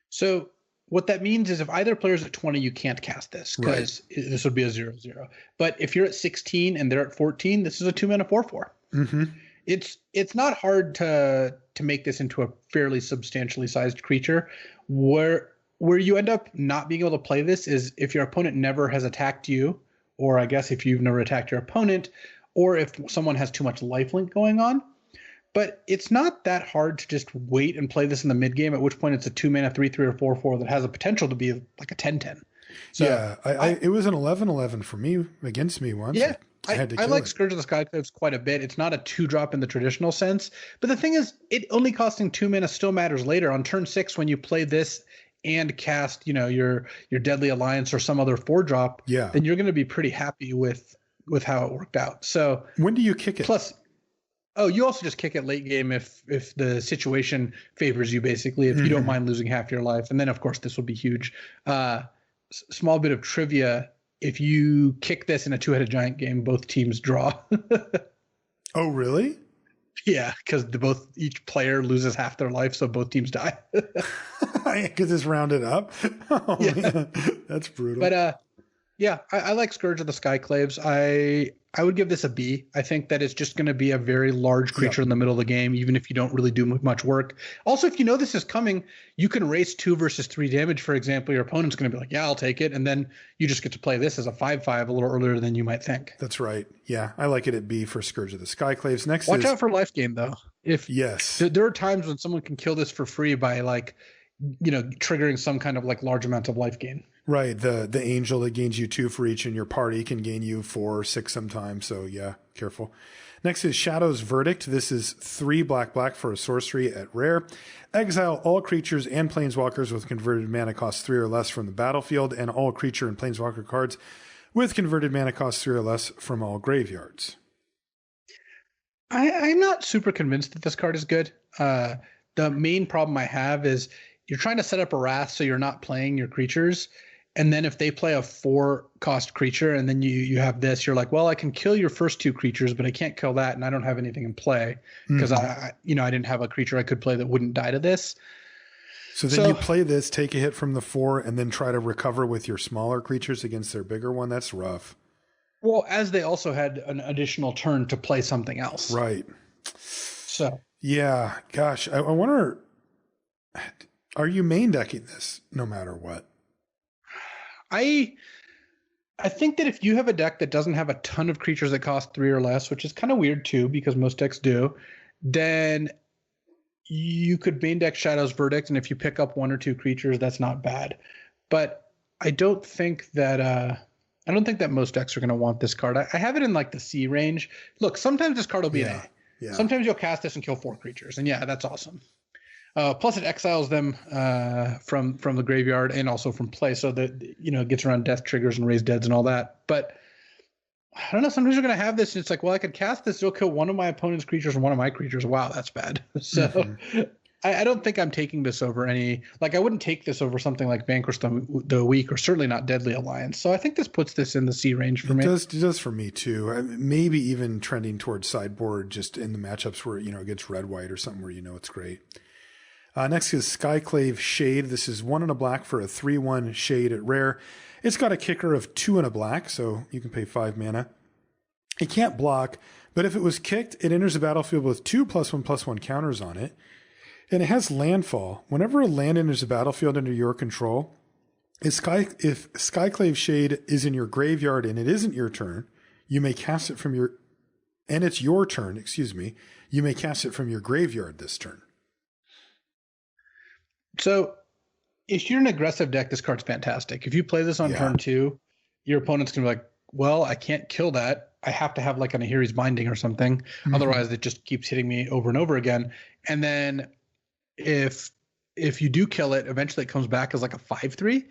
So what that means is if either player is at 20, you can't cast this because this would be a 0/0. But if you're at 16 and they're at 14, this is a 2 mana 4/4. Mm-hmm. It's not hard to make this into a fairly substantially sized creature. Where you end up not being able to play this is if your opponent never has attacked you, or I guess if you've never attacked your opponent, or if someone has too much lifelink going on. But it's not that hard to just wait and play this in the mid game, at which point it's a 2 mana 3/3 or 4/4 that has a potential to be like a 10/10. So yeah, it was an 11/11 for me against me once. Yeah. I like it. Scourge of the Skyclaves quite a bit. It's not a 2-drop in the traditional sense. But the thing is, it only costing 2 mana still matters later. On turn 6, when you play this and cast, your Deadly Alliance or some other 4-drop, then you're going to be pretty happy with how it worked out. So when do you kick it? Plus, you also just kick it late game if the situation favors you, basically, if you don't mind losing half your life. And then, of course, this will be huge. Small bit of trivia. If you kick this in a 2-headed giant game, both teams draw. Oh, really? Yeah, because each player loses half their life, so both teams die. Because it's rounded up. Oh, yeah. Man. That's brutal. But I like Scourge of the Skyclaves. I would give this a B. I think that it's just going to be a very large creature in the middle of the game, even if you don't really do much work. Also, if you know this is coming, you can race 2 versus 3 damage, for example. Your opponent's going to be like, yeah, I'll take it. And then you just get to play this as a 5/5 a little earlier than you might think. That's right. Yeah, I like it at B for Scourge of the Skyclaves. Next Watch out for life gain, though. Yes. There are times when someone can kill this for free by triggering some kind of large amount of life gain. Right. The angel that gains you 2 for each in your party can gain you 4 or 6 sometimes. So yeah, careful. Next is Shadow's Verdict. This is 3 black for a sorcery at rare. Exile all creatures and planeswalkers with converted mana cost 3 or less from the battlefield, and all creature and planeswalker cards with converted mana cost 3 or less from all graveyards. I'm not super convinced that this card is good. The main problem I have is you're trying to set up a Wrath so you're not playing your creatures. And then if they play a 4-cost creature and then you have this, you're like, well, I can kill your first 2 creatures, but I can't kill that, and I don't have anything in play because I didn't have a creature I could play that wouldn't die to this. So then you play this, take a hit from the 4, and then try to recover with your smaller creatures against their bigger one. That's rough. Well, as they also had an additional turn to play something else. Right. So. Yeah. Gosh, I wonder, are you main decking this no matter what? I think that if you have a deck that doesn't have a ton of creatures that cost 3 or less, which is kind of weird too, because most decks do, then you could main deck Shadow's Verdict, and if you pick up 1 or 2 creatures, that's not bad. But I don't think that most decks are going to want this card. I have it in the C range. Look, sometimes this card will be an A. Yeah. Sometimes you'll cast this and kill 4 creatures, and yeah, that's awesome. Plus, it exiles them from the graveyard and also from play, so that it gets around death triggers and raise deads and all that. But I don't know. Sometimes you're going to have this, and it's like, well, I could cast this. It'll kill one of my opponent's creatures and one of my creatures. Wow, that's bad. So I don't think I'm taking this over any. I wouldn't take this over something like Vanquish the Weak, or certainly not Deadly Alliance. So I think this puts this in the C range for me. It does for me too. Maybe even trending towards sideboard, just in the matchups where it gets red-white or something where it's great. Next is Skyclave Shade. This is 1 and a black for a 3/1 Shade at rare. It's got a kicker of 2 and a black, so you can pay 5 mana. It can't block, but if it was kicked, it enters the battlefield with 2 +1/+1 counters on it. And it has landfall. Whenever a land enters the battlefield under your control, if Skyclave Shade is in your graveyard and it isn't your turn, you may cast it from your... And it's your turn, you may cast it from your graveyard this turn. So if you're an aggressive deck, this card's fantastic. If you play this on turn 2, your opponent's going to be like, well, I can't kill that. I have to have like an Ahiri's Binding or something. Mm-hmm. Otherwise, it just keeps hitting me over and over again. And then if you do kill it, eventually it comes back as like a 5/3.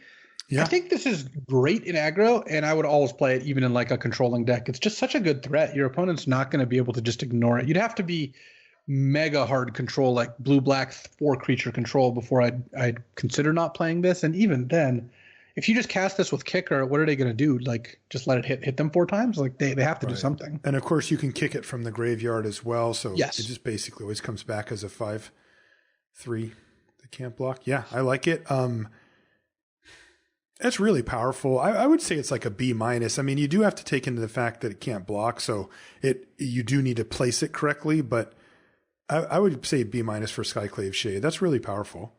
Yeah. I think this is great in aggro, and I would always play it even in like a controlling deck. It's just such a good threat. Your opponent's not going to be able to just ignore it. You'd have to be mega hard control, like blue-black 4-creature control, before I'd consider not playing this. And even then, if you just cast this with Kicker, what are they going to do? Like, just let it hit them 4 times? Like, they have to do something. And of course, you can kick it from the graveyard as well. So yes. It just basically always comes back as a 5/3 that can't block. Yeah, I like it. That's really powerful. I would say it's like a B-. I mean, you do have to take into the fact that it can't block, so you do need to place it correctly, but I would say B- for Skyclave Shade. That's really powerful.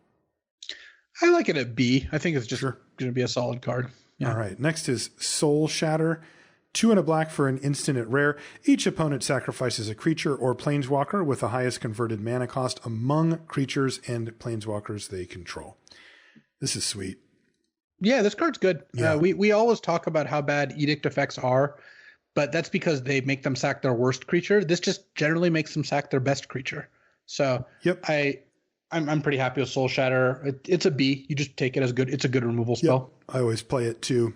I like it at B. I think it's just going to be a solid card. Yeah. All right. Next is Soul Shatter. 2 and a black for an instant at rare. Each opponent sacrifices a creature or planeswalker with the highest converted mana cost among creatures and planeswalkers they control. This is sweet. Yeah, this card's good. Yeah. We always talk about how bad edict effects are, but that's because they make them sack their worst creature. This just generally makes them sack their best creature. So yep. I'm pretty happy with Soul Shatter. It's a B. You just take it as good. It's a good removal spell. Yep. I always play it too.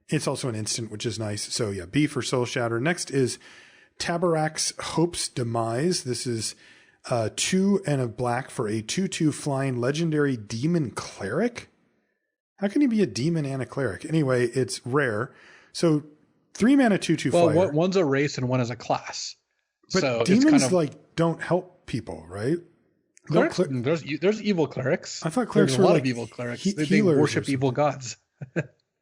It's also an instant, which is nice. So yeah, B for Soul Shatter. Next is Tabarak's Hope's Demise. This is 2 and a black for a 2/2 flying legendary demon cleric. How can you be a demon and a cleric? Anyway, it's rare. So 3 mana 2/2 flyer. Well, one's a race and one is a class. But so demons don't help people, right? There's evil clerics. I thought clerics were a lot of evil clerics. They worship evil gods.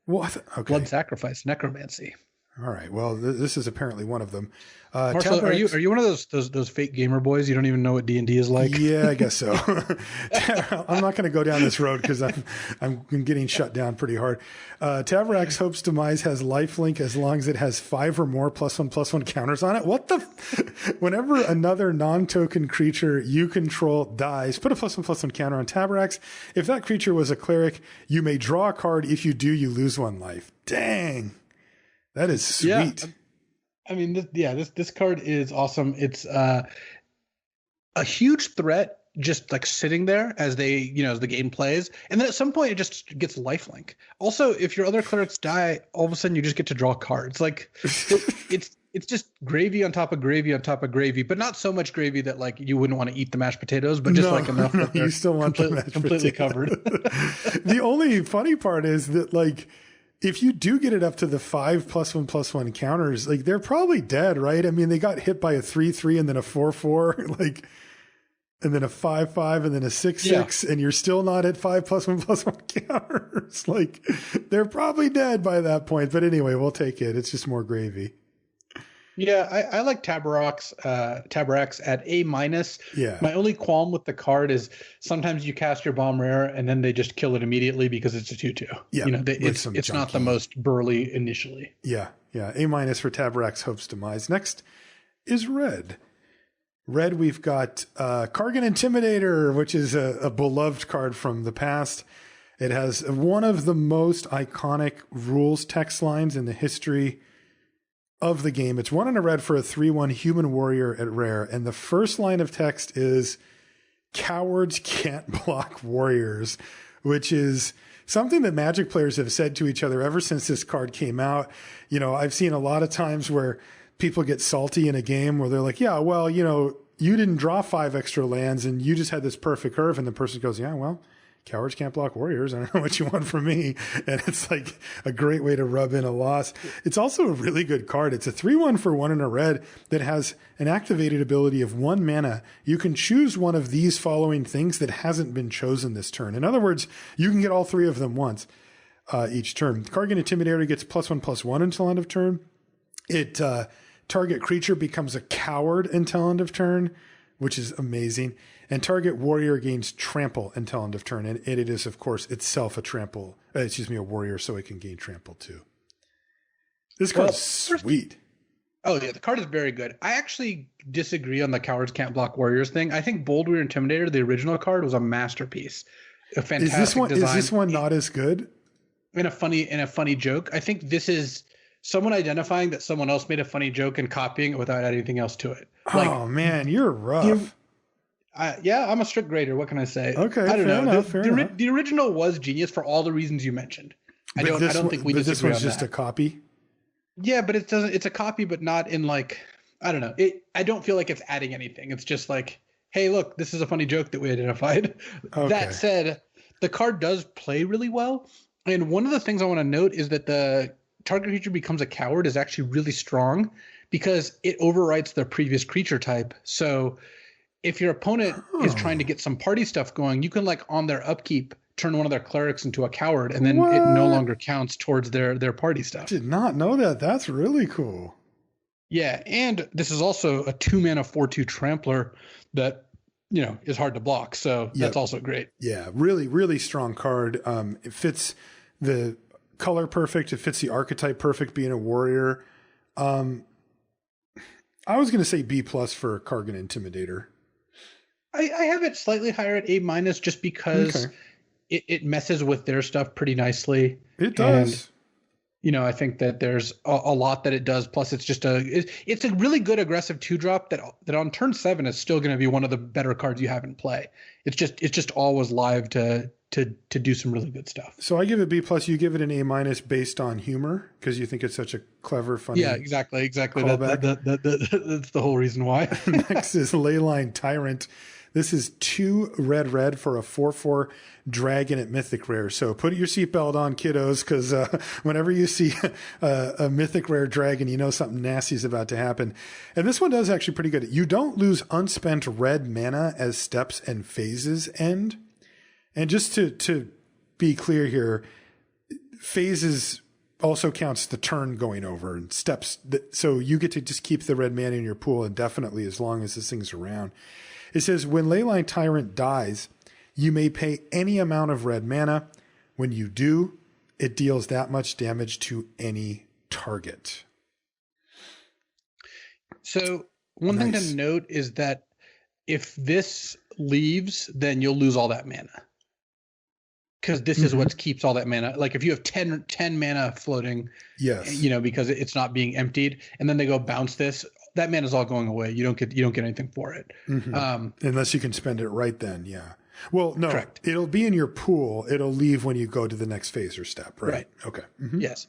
Well, okay. Blood sacrifice, necromancy. All right. Well, this is apparently one of them. Marcel, are you one of those fake gamer boys? You don't even know what D&D is like? Yeah, I guess so. I'm not going to go down this road because I'm getting shut down pretty hard. Tabarak's Hope's Demise has lifelink as long as it has 5 or more +1/+1 counters on it. What the? Whenever another non-token creature you control dies, put a +1/+1 counter on Tabarak's. If that creature was a cleric, you may draw a card. If you do, you lose 1 life. Dang. That is sweet. Yeah. I mean, this card is awesome. It's a huge threat just like sitting there as as the game plays. And then at some point it just gets lifelink. Also, if your other clerics die, all of a sudden you just get to draw cards. Like it's just gravy on top of gravy on top of gravy, but not so much gravy that like you wouldn't want to eat the mashed potatoes, but just enough that you still want completely covered. The only funny part is that like, if you do get it up to the 5 +1/+1 counters, like they're probably dead, right? I mean, they got hit by a 3/3 and then a 4/4, like, and then a 5/5 and then a 6/6, and you're still not at 5 +1/+1 counters. Like, they're probably dead by that point. But anyway, we'll take it. It's just more gravy. Yeah, I like Tabarak's at A-. Yeah. My only qualm with the card is sometimes you cast your bomb rare and then they just kill it immediately because it's a 2/2. Yeah, it's not the most burly initially. Yeah. A- for Tabarak's Hope's Demise. Next is red. Red, we've got Kargan Intimidator, which is a beloved card from the past. It has one of the most iconic rules text lines in the history of the game. It's 1 and a red for a 3/1 human warrior at rare. And the first line of text is "Cowards can't block warriors," which is something that Magic players have said to each other ever since this card came out. You know, I've seen a lot of times where people get salty in a game where they're like, yeah, well, you didn't draw 5 extra lands and you just had this perfect curve. And the person goes, yeah, well, cowards can't block warriors. I don't know what you want from me. And it's like a great way to rub in a loss. It's also a really good card. It's a 3/1 for 1 and a red that has an activated ability of 1 mana. You can choose one of these following things that hasn't been chosen this turn. In other words, you can get all 3 of them once each turn. Kargan Intimidator gets +1/+1 until end of turn. It target creature becomes a coward until end of turn, which is amazing. And target warrior gains trample until end of turn. And it is, of course, itself a warrior, so it can gain trample too. This card's sweet. Oh, yeah, the card is very good. I actually disagree on the cowards can't block warriors thing. I think Boldweir Intimidator, the original card, was a masterpiece. A fantastic design. Is this one not as good? In a funny joke. I think this is someone identifying that someone else made a funny joke and copying it without adding anything else to it. Like, oh man, you're rough. yeah, I'm a strict grader. What can I say? Okay, I don't know. fair enough. The original was genius for all the reasons you mentioned. I don't think we disagree this one's on just that. a copy. Yeah, but it doesn't. It's a copy, but not in like, I don't know. I don't feel like it's adding anything. It's just like, hey, look, this is a funny joke that we identified. Okay. That said, the card does play really well. And one of the things I want to note is that the target creature becomes a coward is actually really strong because it overwrites their previous creature type. So if your opponent is trying to get some party stuff going, you can like on their upkeep turn one of their clerics into a coward, and then it no longer counts towards their party stuff. Did not know that. That's really cool. Yeah, and this is also a 2-mana 4/2 trampler that is hard to block. So that's also great. Yeah, really, really strong card. It fits the color perfect. It fits the archetype perfect. Being a warrior. I was going to say B+ for Kargan Intimidator. I have it slightly higher at A- just because it messes with their stuff pretty nicely. It does. And, I think that there's a lot that it does. Plus, it's just it's a really good aggressive 2-drop that on turn 7 is still going to be one of the better cards you have in play. It's just always live to do some really good stuff. So I give it B+. You give it an A- based on humor because you think it's such a clever, funny. Yeah, exactly. That's the whole reason why. Next is Leyline Tyrant. This is 2 red for a 4/4 dragon at Mythic Rare. So put your seatbelt on, kiddos, because whenever you see a Mythic Rare dragon, you know something nasty is about to happen. And this one does actually pretty good. You don't lose unspent red mana as steps and phases end. And just to be clear here, phases also counts the turn going over and steps. So you get to just keep the red mana in your pool indefinitely as long as this thing's around. It says, when Leyline Tyrant dies, you may pay any amount of red mana. When you do, it deals that much damage to any target. So one thing to note is that if this leaves, then you'll lose all that mana. Because this is what keeps all that mana. Like if you have 10 mana floating, yes, because it's not being emptied, and then they go bounce this, that mana is all going away. You don't get anything for it. Unless you can spend it right then. Yeah. Well, no, correct. It'll be in your pool. It'll leave when you go to the next phase or step. Right. Okay. Yes.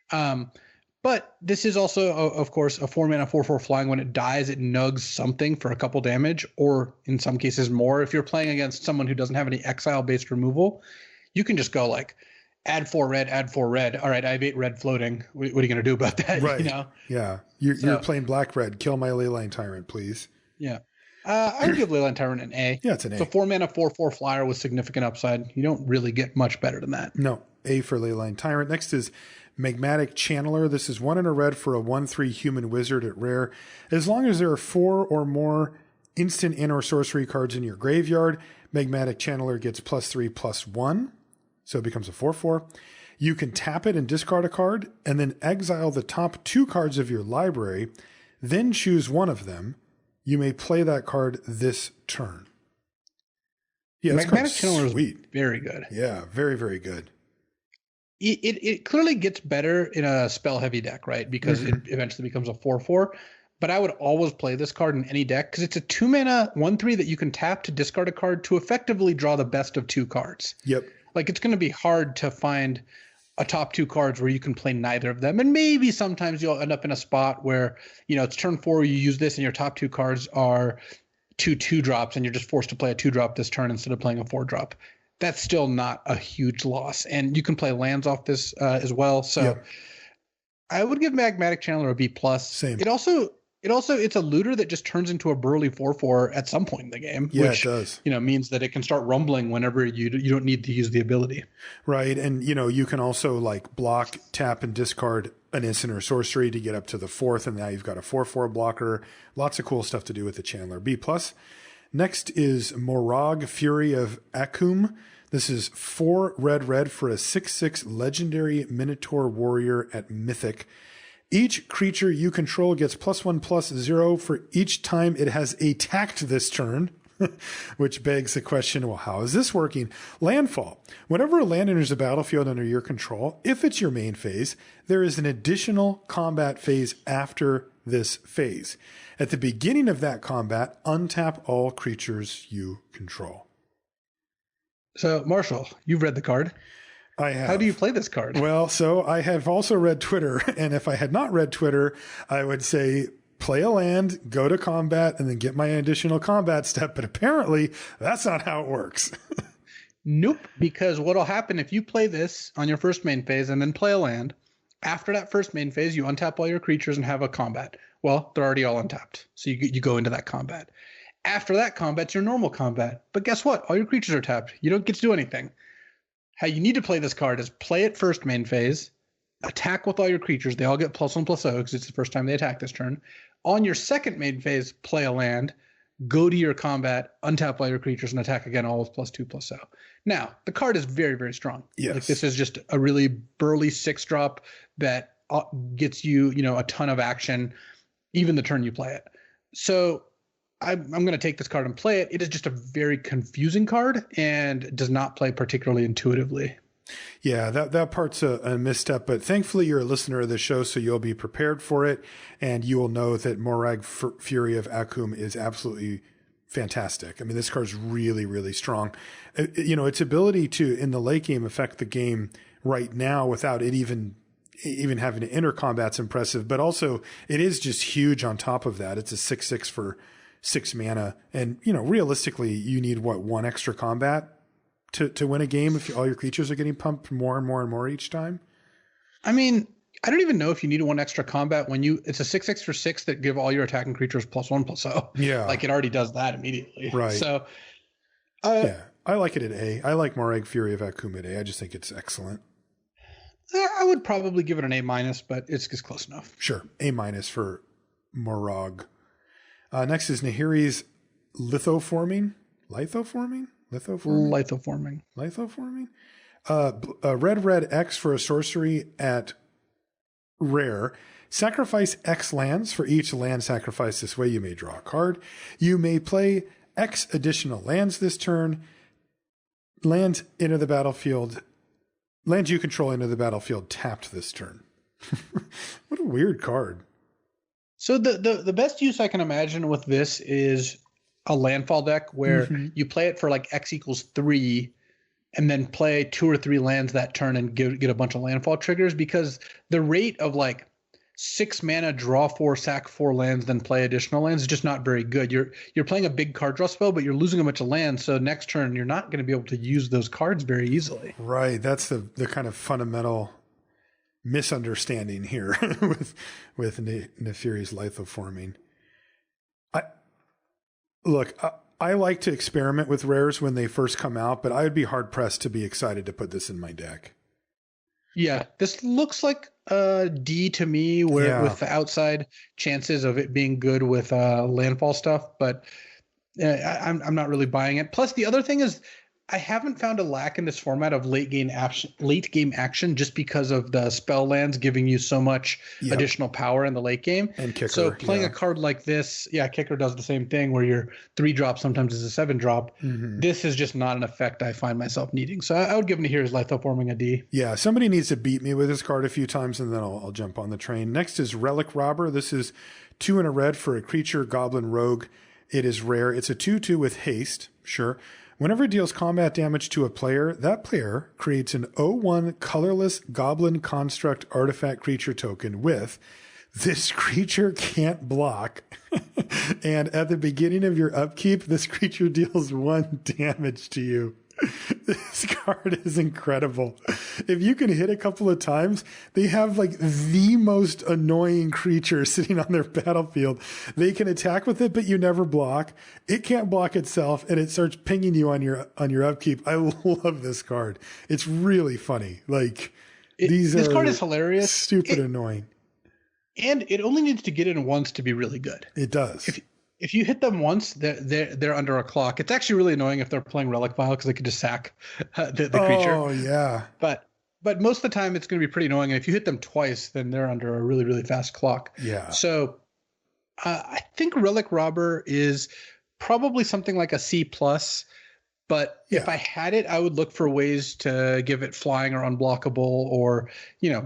But this is also, of course, a 4-mana 4/4 flying. When it dies, it nugs something for a couple damage, or in some cases more. If you're playing against someone who doesn't have any exile-based removal, you can just go like, add 4 red, add 4 red. All right, I have 8 red floating. What are you going to do about that? Right. Yeah. You're playing black-red. Kill my Leyline Tyrant, please. Yeah. I would give Leyline Tyrant an A. Yeah, it's an A. It's a 4-mana 4/4 flyer with significant upside. You don't really get much better than that. No. A for Leyline Tyrant. Next is Magmatic Channeler. This is 1 and a red for a 1/3 human wizard at rare. As long as there are 4 or more instant and or sorcery cards in your graveyard, Magmatic Channeler gets +3/+1. So it becomes a 4/4. You can tap it and discard a card, and then exile the top 2 cards of your library, then choose one of them. You may play that card this turn. Yeah, Magmatic Channeler is very good. Yeah, very, very good. It clearly gets better in a spell-heavy deck, right? Because it eventually becomes a 4/4. But I would always play this card in any deck because it's a 2-mana 1/3 that you can tap to discard a card to effectively draw the best of 2 cards. Yep. Like it's going to be hard to find a top 2 cards where you can play neither of them. And maybe sometimes you'll end up in a spot where, it's turn 4, you use this and your top 2 cards are 2 2-drops and you're just forced to play a 2-drop this turn instead of playing a 4-drop. That's still not a huge loss. And you can play lands off this as well. So I would give Magmatic Channeler a B+. Same. It's a looter that just turns into a burly 4/4 at some point in the game. Yeah, which, it does. Means that it can start rumbling whenever you don't need to use the ability. Right. And, you can also like block, tap, and discard an instant or sorcery to get up to the 4th. And now you've got a 4/4 blocker. Lots of cool stuff to do with the Chandler. B+. Next is Morag, Fury of Akum. This is 4 red for a 6/6 legendary Minotaur warrior at Mythic. Each creature you control gets +1/+0 for each time it has attacked this turn. Which begs the question, well, how is this working? Landfall. Whenever a land enters a battlefield under your control, if it's your main phase, there is an additional combat phase after this phase. At the beginning of that combat, untap all creatures you control. So, Marshall, you've read the card. I have. How do you play this card? Well, so I have also read Twitter, and if I had not read Twitter, I would say play a land, go to combat, and then get my additional combat step. But apparently, that's not how it works. Nope, because what'll happen if you play this on your first main phase and then play a land, after that first main phase, you untap all your creatures and have a combat. Well, they're already all untapped, so you go into that combat. After that combat's your normal combat. But guess what? All your creatures are tapped. You don't get to do anything. How you need to play this card is play it first main phase, attack with all your creatures. They all get +1/+0 because it's the first time they attack this turn. On your second main phase, play a land, go to your combat, untap all your creatures, and attack again, all with +2/+0. Now, the card is very, very strong. Yes. Like, this is just a really burly 6-drop that gets you, a ton of action, even the turn you play it. So I'm going to take this card and play it. It is just a very confusing card and does not play particularly intuitively. Yeah, that part's a misstep, but thankfully you're a listener of the show, so you'll be prepared for it, and you will know that Morag Fury of Akum is absolutely fantastic. I mean, this card's really, really strong. Its ability to, in the late game, affect the game right now without it even having to enter combat's impressive, but also it is just huge on top of that. It's a 6/6 for 6 mana. And, realistically, you need one extra combat to win a game if all your creatures are getting pumped more and more and more each time? I mean, I don't even know if you need 1 extra combat when it's a 6/6 for 6 that give all your attacking creatures +1/+0. Yeah. Like it already does that immediately. Right. So, yeah, I like it at A. I like Morag Fury of Akum at A. I just think it's excellent. I would probably give it an A-, but it's close enough. Sure. A- for Morag. Next is Nahiri's Lithoforming. Red X for a sorcery at rare. Sacrifice X lands. For each land sacrificed this way, you may draw a card. You may play X additional lands this turn. Lands you control into the battlefield tapped this turn. What a weird card. So the best use I can imagine with this is a landfall deck where you play it for like X equals 3 and then play 2 or 3 lands that turn and get a bunch of landfall triggers, because the rate of like 6 mana, draw 4, sack 4 lands, then play additional lands is just not very good. You're playing a big card draw spell, but you're losing a bunch of lands. So next turn, you're not going to be able to use those cards very easily. Right. That's the kind of fundamental misunderstanding here with Nefiri's Lithoforming. I like to experiment with rares when they first come out, but I would be hard pressed to be excited to put this in my deck. Yeah, this looks like a D to me, with the outside chances of it being good with landfall stuff, but I'm not really buying it. Plus, the other thing is, I haven't found a lack in this format of late game action just because of the spell lands giving you so much additional power in the late game. And Kicker. So playing a card like this, Kicker does the same thing where your 3-drop sometimes is a 7-drop. This is just not an effect I find myself needing. So I would give Nahiri's Lithoforming a D. Yeah, somebody needs to beat me with this card a few times, and then I'll jump on the train. Next is Relic Robber. This is 2 and a red for a creature, Goblin Rogue. It is rare. It's a 2/2 with haste. Sure. Whenever it deals combat damage to a player, that player creates an 0/1 colorless Goblin Construct artifact creature token with this creature can't block. And at the beginning of your upkeep, this creature deals 1 damage to you. This card is incredible. If you can hit a couple of times, they have like the most annoying creature sitting on their battlefield. They can attack with it, but you never block. It can't block itself, and it starts pinging you on your upkeep. I love this card. It's really funny. This card is hilarious. Stupid annoying. And it only needs to get in once to be really good. It does. If you hit them once, they're under a clock. It's actually really annoying if they're playing Relic Vial because they could just sack the creature. Oh yeah. But most of the time it's going to be pretty annoying. And if you hit them twice, then they're under a really, really fast clock. Yeah. So I think Relic Robber is probably something like a C plus. But if I had it, I would look for ways to give it flying or unblockable, or,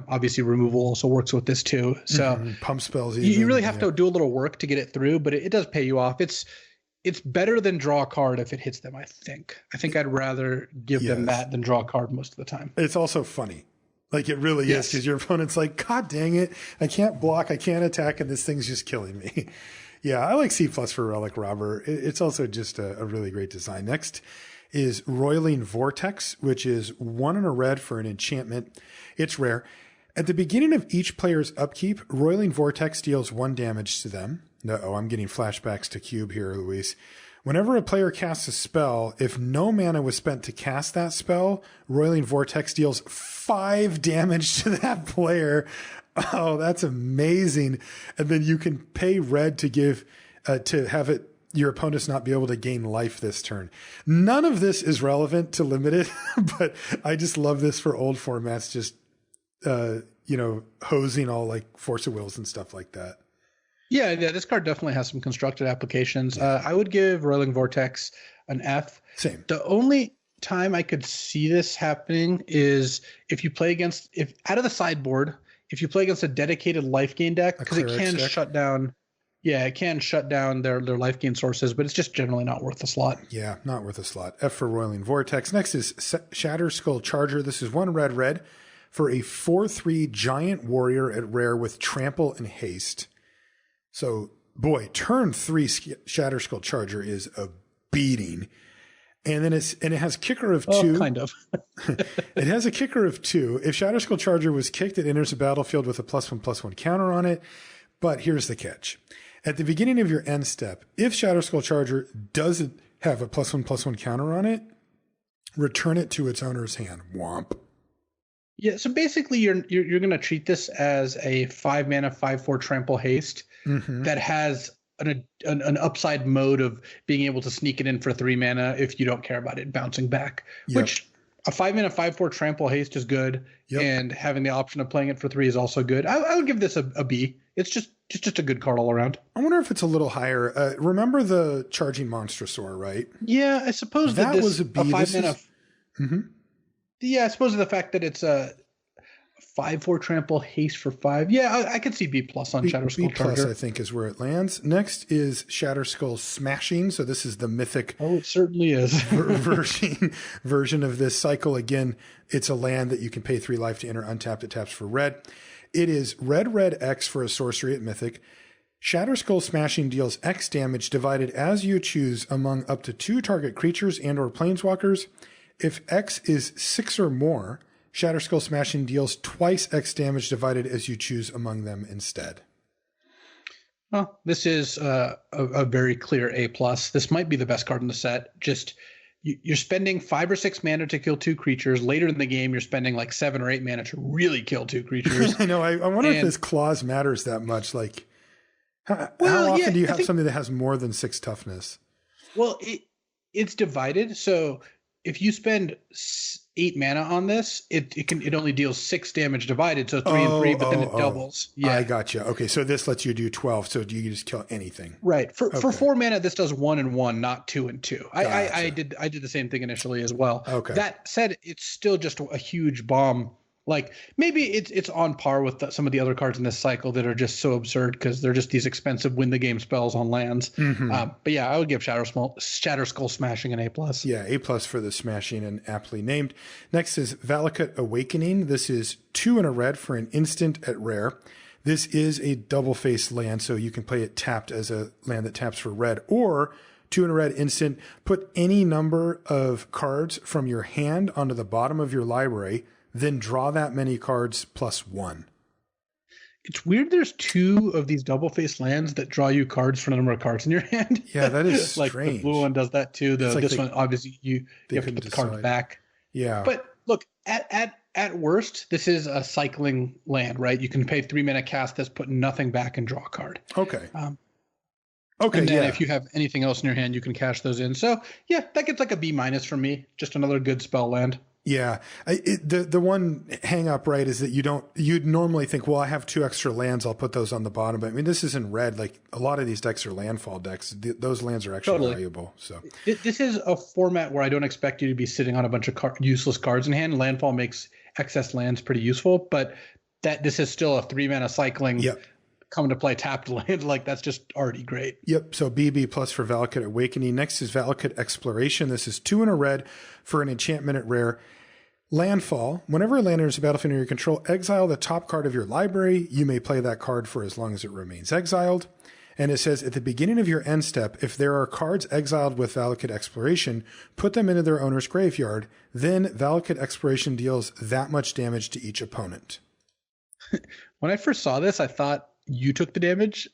obviously removal also works with this too. So pump spells. You really have to do a little work to get it through, but it does pay you off. It's better than draw a card if it hits them, I think. I think I'd rather give them that than draw a card most of the time. It's also funny. Like it really is, because your opponent's like, God dang it, I can't block, I can't attack, and this thing's just killing me. Yeah, I like C+ for Relic Robber. It's also just a really great design. Next is Roiling Vortex, which is 1 and a red for an enchantment. It's rare. At the beginning of each player's upkeep, Roiling Vortex deals 1 damage to them. Uh-oh, I'm getting flashbacks to Cube here, Luis. Whenever a player casts a spell, if no mana was spent to cast that spell, Roiling Vortex deals 5 damage to that player. Oh, that's amazing. And then you can pay red to give, to have it, your opponents not be able to gain life this turn. None of this is relevant to limited, but I just love this for old formats, just, hosing all like Force of Wills and stuff like that. Yeah, this card definitely has some constructed applications. I would give Roiling Vortex an F. Same. The only time I could see this happening is if you play against, out of the sideboard, if you play against a dedicated life gain deck, because it can shut down. Yeah, it can shut down their life gain sources, but it's just generally not worth a slot. Yeah, not worth a slot. F for Roiling Vortex. Next is Shatterskull Charger. This is 1 red for a 4/3 giant warrior at rare with trample and haste. So, boy, turn 3 Shatterskull Charger is a beating. And then it has kicker of 2. Kind of. It has a kicker of 2. If Shatterskull Charger was kicked, it enters the battlefield with a +1/+1 counter on it. But here's the catch. At the beginning of your end step, if Shatterskull Charger doesn't have a +1/+1 counter on it, return it to its owner's hand. Womp. Yeah, so basically you're going to treat this as a 5 mana 5/4 trample haste that has an upside mode of being able to sneak it in for 3 mana if you don't care about it bouncing back. Yep. Which a 5 mana 5/4 trample haste is good, and having the option of playing it for 3 is also good. I would give this a B. It's just a good card all around. I wonder if it's a little higher. Remember the Charging Monstrosaur, right? Yeah, I suppose that was a B. A 5 mana. Yeah, I suppose the fact that it's a 5/4 trample haste for 5. Yeah, I could see B+ on Shatterskull Charger. B+, I think, is where it lands. Next is Shatterskull Smashing. So this is the Mythic. Oh, it certainly is. version of this cycle. Again, it's a land that you can pay 3 life to enter untapped. It taps for red. It is red X for a sorcery at Mythic. Shatterskull Smashing deals X damage divided as you choose among up to 2 target creatures and or planeswalkers. If X is 6 or more, Shatterskull Smashing deals twice X damage divided as you choose among them instead. Well, this is a very clear A+. This might be the best card in the set. Just you're spending 5 or 6 mana to kill 2 creatures. Later in the game, you're spending like 7 or 8 mana to really kill 2 creatures. I know. I wonder if this clause matters that much. Like, how often do you have something that has more than 6 toughness? Well, it's divided. So if you spend 8 mana on this, it only deals 6 damage divided, so 3 and 3, but then it doubles. Yeah, I gotcha. Okay, so this lets you do 12, so you just kill anything. Right. For 4 mana, this does 1 and 1, not 2 and 2. Gotcha. I did the same thing initially as well. Okay. That said, it's still just a huge bomb. Like maybe it's on par with some of the other cards in this cycle that are just so absurd because they're just these expensive win the game spells on lands. But yeah, I would give Shatterskull Smashing an A+. Yeah, A+ for the smashing and aptly named. Next is Valakut Awakening. This is 2 and a red for an instant at rare. This is a double-faced land, so you can play it tapped as a land that taps for red, or 2 and a red instant. Put any number of cards from your hand onto the bottom of your library. Then draw that many cards +1. It's weird there's 2 of these double-faced lands that draw you cards for the number of cards in your hand. Yeah, that is like strange. The blue one does that too. This one, obviously, you have to put the cards back. Yeah. But look, at worst, this is a cycling land, right? You can pay 3 mana, cast this, put nothing back, and draw a card. Okay. Okay. And then if you have anything else in your hand, you can cash those in. So, yeah, that gets like a B- from me. Just another good spell land. Yeah. The one hang up, right, is that you'd normally think, well, I have 2 extra lands, I'll put those on the bottom. But I mean, this is in red. Like a lot of these decks are landfall decks. Those lands are actually valuable. So this is a format where I don't expect you to be sitting on a bunch of useless cards in hand. Landfall makes excess lands pretty useful, but this is still a 3-mana cycling. Yep. Come to play tapped land, like that's just already great. Yep. So BB plus for Valakut Awakening. Next is Valakut Exploration. This is 2 and a red for an enchantment at rare. Landfall. Whenever a land enters the battlefield under your control, exile the top card of your library. You may play that card for as long as it remains exiled. And it says at the beginning of your end step, if there are cards exiled with Valakut Exploration, put them into their owner's graveyard. Then Valakut Exploration deals that much damage to each opponent. When I first saw this, I thought you took the damage.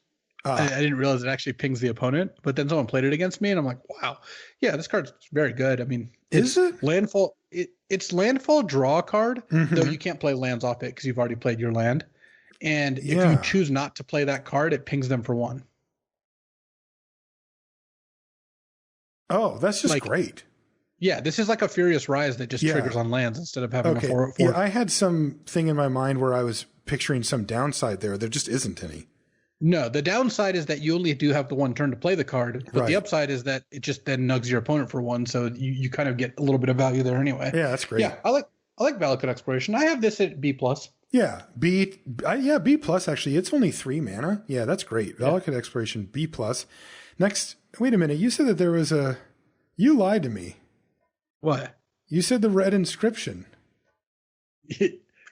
I didn't realize it actually pings the opponent, but then someone played it against me and I'm like, wow, yeah, this card's very good. I mean, is it landfall? It's landfall draw card, though you can't play lands off it because you've already played your land. And if you choose not to play that card, it pings them for 1. Oh, that's just great. Yeah, this is like a Furious Rise that just triggers on lands instead of having a 4. Yeah, I had something in my mind where I was picturing some downside there. There just isn't any. No, the downside is that you only do have the 1 turn to play the card, but the upside is that it just then nugs your opponent for 1, so you kind of get a little bit of value there anyway. Yeah, that's great. Yeah, I like Valakut Exploration. I have this at B+. Yeah, B plus actually. It's only 3 mana. Yeah, that's great. Valakut Exploration B+. Next, wait a minute. You said that there was you lied to me. What? You said the red inscription.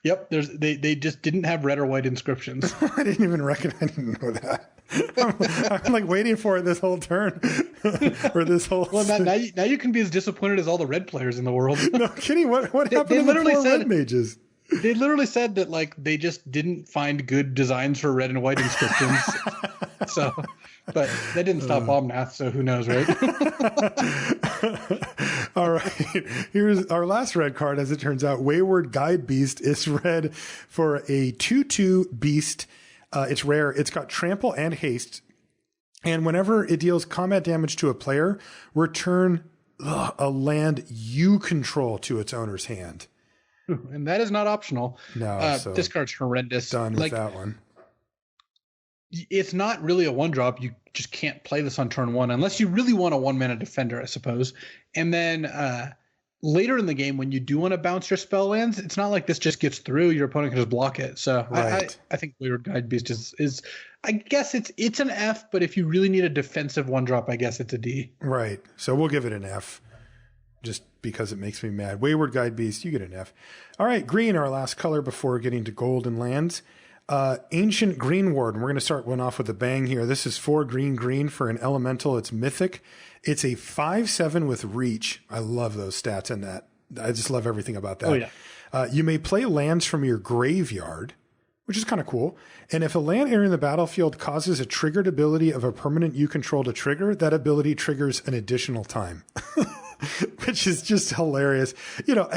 Yep, they just didn't have red or white inscriptions. I didn't even recognize. I didn't know that. I'm like waiting for it this whole turn, or this whole. Well, now you can be as disappointed as all the red players in the world. No kidding. What happened to the poor red mages? They literally said that like they just didn't find good designs for red and white inscriptions. So, but that didn't stop Omnath. So who knows, right? All right. Here's our last red card. As it turns out, Wayward Guide Beast is red for a 2/2 beast. It's rare. It's got trample and haste. And whenever it deals combat damage to a player, return a land you control to its owner's hand. And that is not optional. No. This card's horrendous. Done with that one. It's not really a 1-drop. You just can't play this on turn 1 unless you really want a 1-mana defender, I suppose. And then later in the game, when you do want to bounce your spell lands, it's not like this just gets through. Your opponent can just block it. So right. I think Wayward Guide Beast is I guess it's an F, but if you really need a defensive 1-drop, I guess it's a D. Right. So we'll give it an F. Just because it makes me mad. Wayward Guide Beast, you get an F. All right, green, our last color before getting to gold and lands. Ancient Green Warden. We're going to start one off with a bang here. This is 4 green for an elemental. It's mythic. It's a 5/7 with reach. I love those stats in that. I just love everything about that. Oh, yeah. You may play lands from your graveyard, which is kind of cool. And if a land entering the battlefield causes a triggered ability of a permanent you control to trigger, that ability triggers an additional time. Which is just hilarious. You know,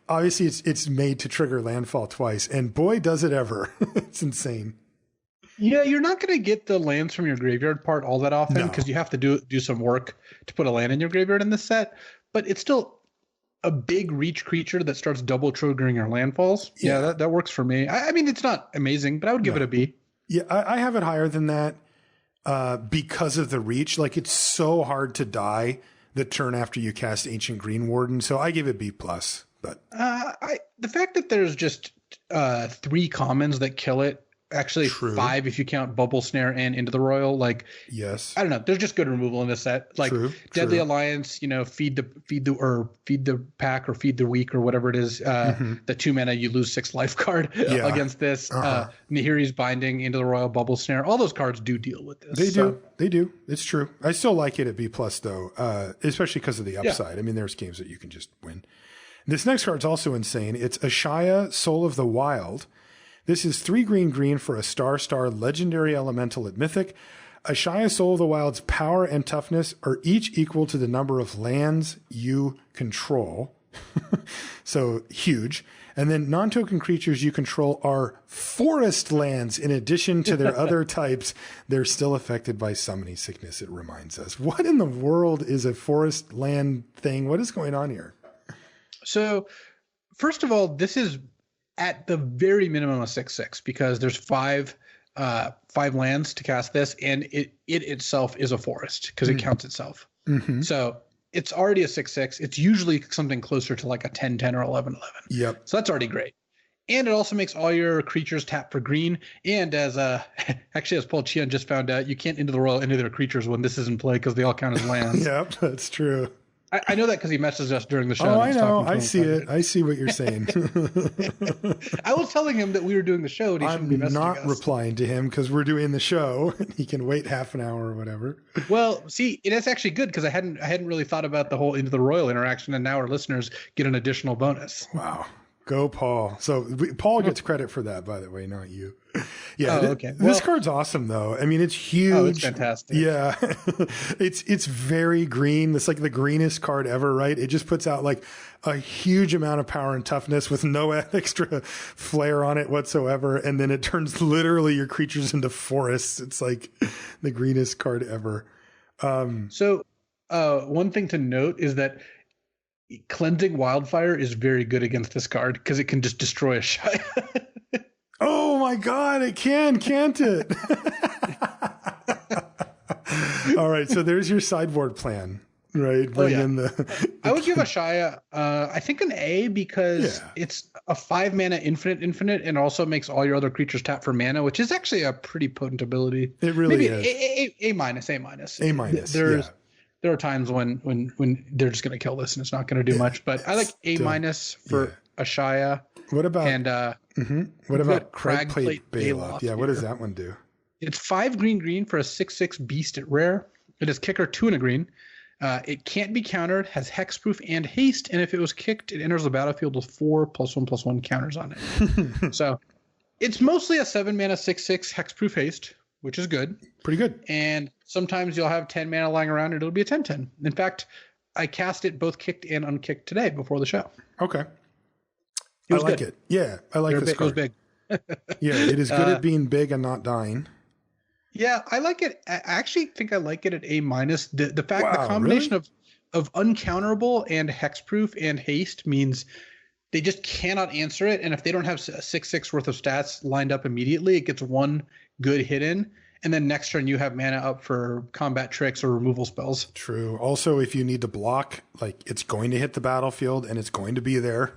obviously it's made to trigger landfall twice, and boy, does it ever. It's insane. Yeah, you're not going to get the lands from your graveyard part all that often because you have to do some work to put a land in your graveyard in this set, but it's still a big reach creature that starts double triggering your landfalls. Yeah, that works for me. I mean, it's not amazing, but I would give it a B. Yeah, I have it higher than that because of the reach. Like, it's so hard to die the turn after you cast Ancient Green Warden, so I give it B+. But the fact that there's just 3 commons that kill it, actually True. 5 if you count Bubble Snare and Into the Royal, like yes, I don't know, there's just good removal in this set. Like Deadly Alliance, you know, feed the pack or feed the weak or whatever it is. The 2 mana you lose 6 life card against this. Nahiri's Binding, Into the Royal, Bubble Snare, all those cards do deal with this. They do. It's true. I still like it at B+ though, especially because of the upside. I mean, there's games that you can just win. This next card's also insane. It's Ashaya, Soul of the Wild. This is 3 green for a star legendary elemental at Mythic. Ashaya, Soul of the Wild's power and toughness are each equal to the number of lands you control. So huge. And then non-token creatures you control are forest lands in addition to their other types. They're still affected by summoning sickness, it reminds us. What in the world is a forest land thing? What is going on here? So First of all, this is at the very minimum a 6/6 because there's five lands to cast this, and it itself is a forest because it counts itself. So it's already a 6/6. It's usually something closer to like a 10/10 or 11/11. Yep. So that's already great. And it also makes all your creatures tap for green. And as actually, as Paul Cheon just found out, you can't into the royal any of their creatures when this is in play because they all count as lands. Yep, that's true. I know that because he messaged us during the show. Oh, I know. I see it. I see what you're saying. I was telling him that we were doing the show, and he shouldn't be messaging us. I'm not replying to him because we're doing the show. He can wait half an hour or whatever. Well, see, that's actually good because I hadn't really thought about the whole into the royal interaction, and now our listeners get an additional bonus. Wow. Go, Paul. So Paul gets credit for that, by the way, not you. Yeah. Okay. This card's awesome, though. I mean, it's huge. Oh, it's fantastic. Yeah. It's very green. It's like the greenest card ever, right? It just puts out like a huge amount of power and toughness with no extra flair on it whatsoever. And then it turns literally your creatures into forests. It's like the greenest card ever. So one thing to note is that Cleansing Wildfire is very good against this card because it can just destroy a Shia. Oh my God, it can't it? All right, so there's your sideboard plan, right? Bring in the I would give a Shia, I think an A because it's a 5 mana infinite and also makes all your other creatures tap for mana, which is actually a pretty potent ability. It really Maybe is. A minus. There are times when they're just going to kill this and it's not going to do much, but I like A minus for a Shia. What about what about Cragplate Baloth? Yeah, what does that one do? It's 5 green for a 6/6 beast at rare. It is kicker 2 and a green. It can't be countered, has hexproof and haste, and if it was kicked, it enters the battlefield with 4+1/+1 counters on it. So it's mostly a 7 mana 6/6 hexproof haste, which is good. Pretty good. And sometimes you'll have 10 mana lying around and it'll be a 10/10. In fact, I cast it both kicked and unkicked today before the show. Okay. I like it. Yeah, I like this card. It was big. Yeah, it is good at being big and not dying. Yeah, I like it. I actually think I like it at A minus. The combination of uncounterable and hexproof and haste means they just cannot answer it. And if they don't have a 6/6 worth of stats lined up immediately, it gets one good hit in. And then next turn you have mana up for combat tricks or removal spells. True. Also, if you need to block, like it's going to hit the battlefield and it's going to be there.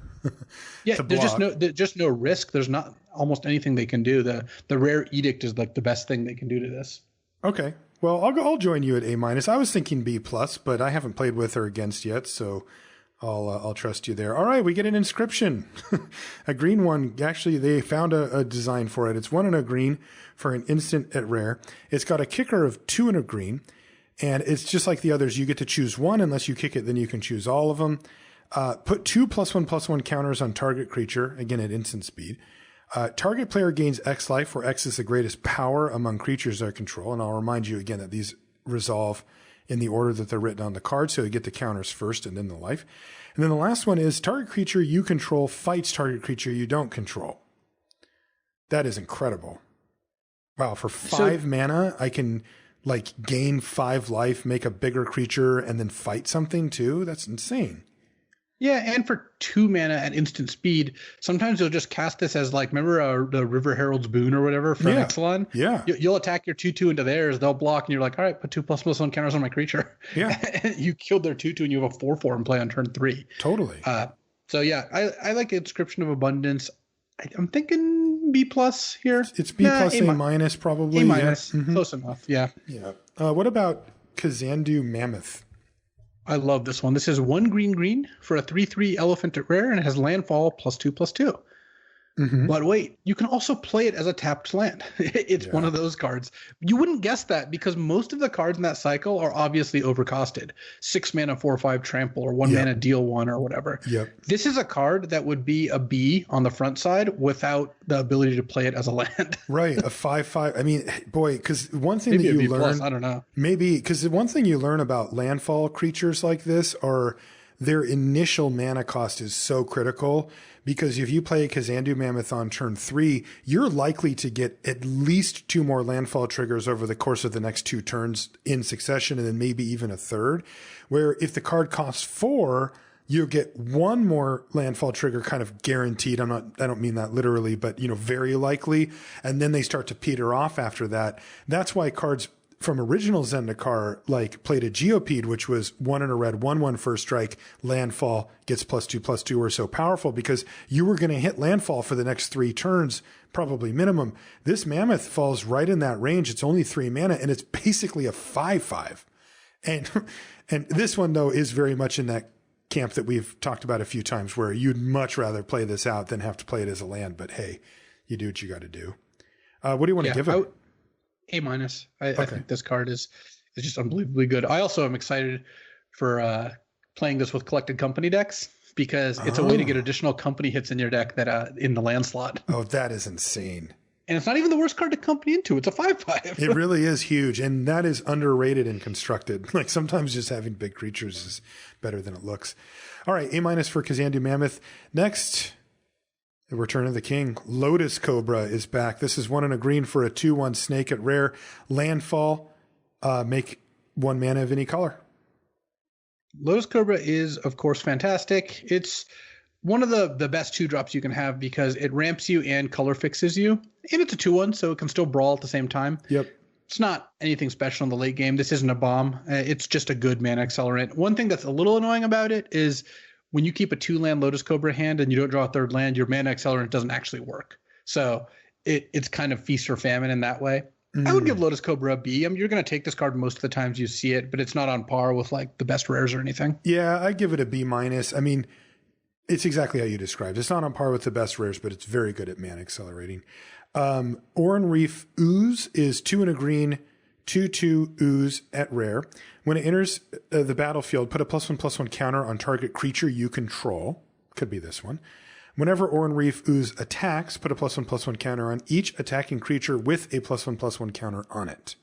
Yeah, there's just no risk. There's not almost anything they can do. The rare edict is like the best thing they can do to this. Okay. Well, I'll join you at A minus. I was thinking B plus, but I haven't played with or against yet, so I'll trust you there. All right, we get an inscription, a green one. Actually, they found a design for it. It's 1 and a green for an instant at rare. It's got a kicker of 2 and a green, and it's just like the others. You get to choose one. Unless you kick it, then you can choose all of them. Put 2+1/+1 counters on target creature, again at instant speed. Target player gains X life, where X is the greatest power among creatures they control. And I'll remind you again that these resolve in the order that they're written on the card, so you get the counters first and then the life. And then the last one is target creature you control fights target creature you don't control. That is incredible. Wow, for 5 mana, I can like gain 5 life, make a bigger creature, and then fight something too? That's insane. Yeah, and for 2 mana at instant speed, sometimes you'll just cast this as like, remember the River Herald's Boon or whatever from Ixalan? Yeah. You'll attack your 2/2 into theirs, they'll block, and you're like, all right, put 2++1 counters on my creature. Yeah. You killed their 2/2 and you have a 4/4 in play on turn 3. Totally. So yeah, I like Inscription of Abundance. I'm thinking B plus here. It's B plus A minus probably. A minus, close enough, yeah. Yeah. What about Kazandu Mammoth? I love this one. This is 1 green for a 3/3 elephant at rare, and it has landfall +2/+2. But wait, you can also play it as a tapped land. It's one of those cards. You wouldn't guess that because most of the cards in that cycle are obviously overcosted. 6 mana, 4/5 trample, or 1 mana deal 1 or whatever. This is a card that would be a B on the front side without the ability to play it as a land. Right, a 5/5. I mean, boy, because one thing maybe that you learn, plus, I don't know. Maybe because the one thing you learn about landfall creatures like this are their initial mana cost is so critical. Because if you play a Kazandu Mammoth on turn 3, you're likely to get at least 2 more landfall triggers over the course of the next 2 turns in succession, and then maybe even a third. Where if the card costs 4, you get one more landfall trigger kind of guaranteed. I don't mean that literally, but very likely. And then they start to peter off after that. That's why cards from original Zendikar like played a Geopede, which was 1 in a red, 1/1 first strike, landfall gets +2/+2 or so powerful because you were going to hit landfall for the next 3 turns, probably minimum. This Mammoth falls right in that range. It's only 3 mana and it's basically a 5/5. And this one though is very much in that camp that we've talked about a few times where you'd much rather play this out than have to play it as a land. But hey, you do what you got to do. What do you want to give it? A-. I think this card is just unbelievably good. I also am excited for playing this with collected company decks because it's a way to get additional company hits in your deck that in the land slot. Oh, that is insane. And it's not even the worst card to company into. It's a 5/5. It really is huge. And that is underrated and constructed. Like sometimes just having big creatures is better than it looks. All right. A- for Kazandu Mammoth. Next, the Return of the King. Lotus Cobra is back. This is 1 and a green for a 2/1 snake at rare. Landfall. Make 1 mana of any color. Lotus Cobra is, of course, fantastic. It's one of the best 2-drops you can have because it ramps you and color fixes you. And it's a 2/1, so it can still brawl at the same time. Yep. It's not anything special in the late game. This isn't a bomb. It's just a good mana accelerant. One thing that's a little annoying about it is when you keep a 2-land Lotus Cobra hand and you don't draw a 3rd land, your mana accelerant doesn't actually work. So it's kind of feast or famine in that way. I would give Lotus Cobra a B. I mean, you're going to take this card most of the times you see it, but it's not on par with like the best rares or anything. Yeah, I give it a B-. I mean, it's exactly how you described. It's not on par with the best rares, but it's very good at mana accelerating. Oran Reef Ooze is 2 and a green, 2/2 Ooze at rare. When it enters the battlefield, put a +1/+1 counter on target creature you control. Could be this one. Whenever Oran Reef Ooze attacks, put a +1/+1 counter on each attacking creature with a +1/+1 counter on it.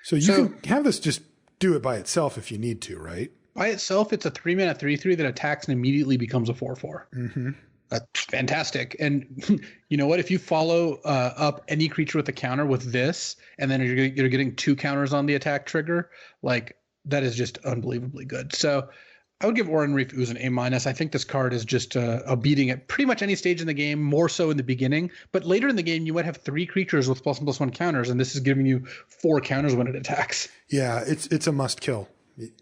So you can have this just do it by itself if you need to, right? By itself, it's a 3-mana 3/3 that attacks and immediately becomes a 4/4. Mm-hmm. That's fantastic. And you know what? If you follow up any creature with a counter with this, and then you're getting 2 counters on the attack trigger, like that is just unbelievably good. So I would give Oran Reef Ooze an A-. I think this card is just a beating at pretty much any stage in the game, more so in the beginning. But later in the game, you might have 3 creatures with +1/+1 counters, and this is giving you 4 counters when it attacks. Yeah, it's a must kill.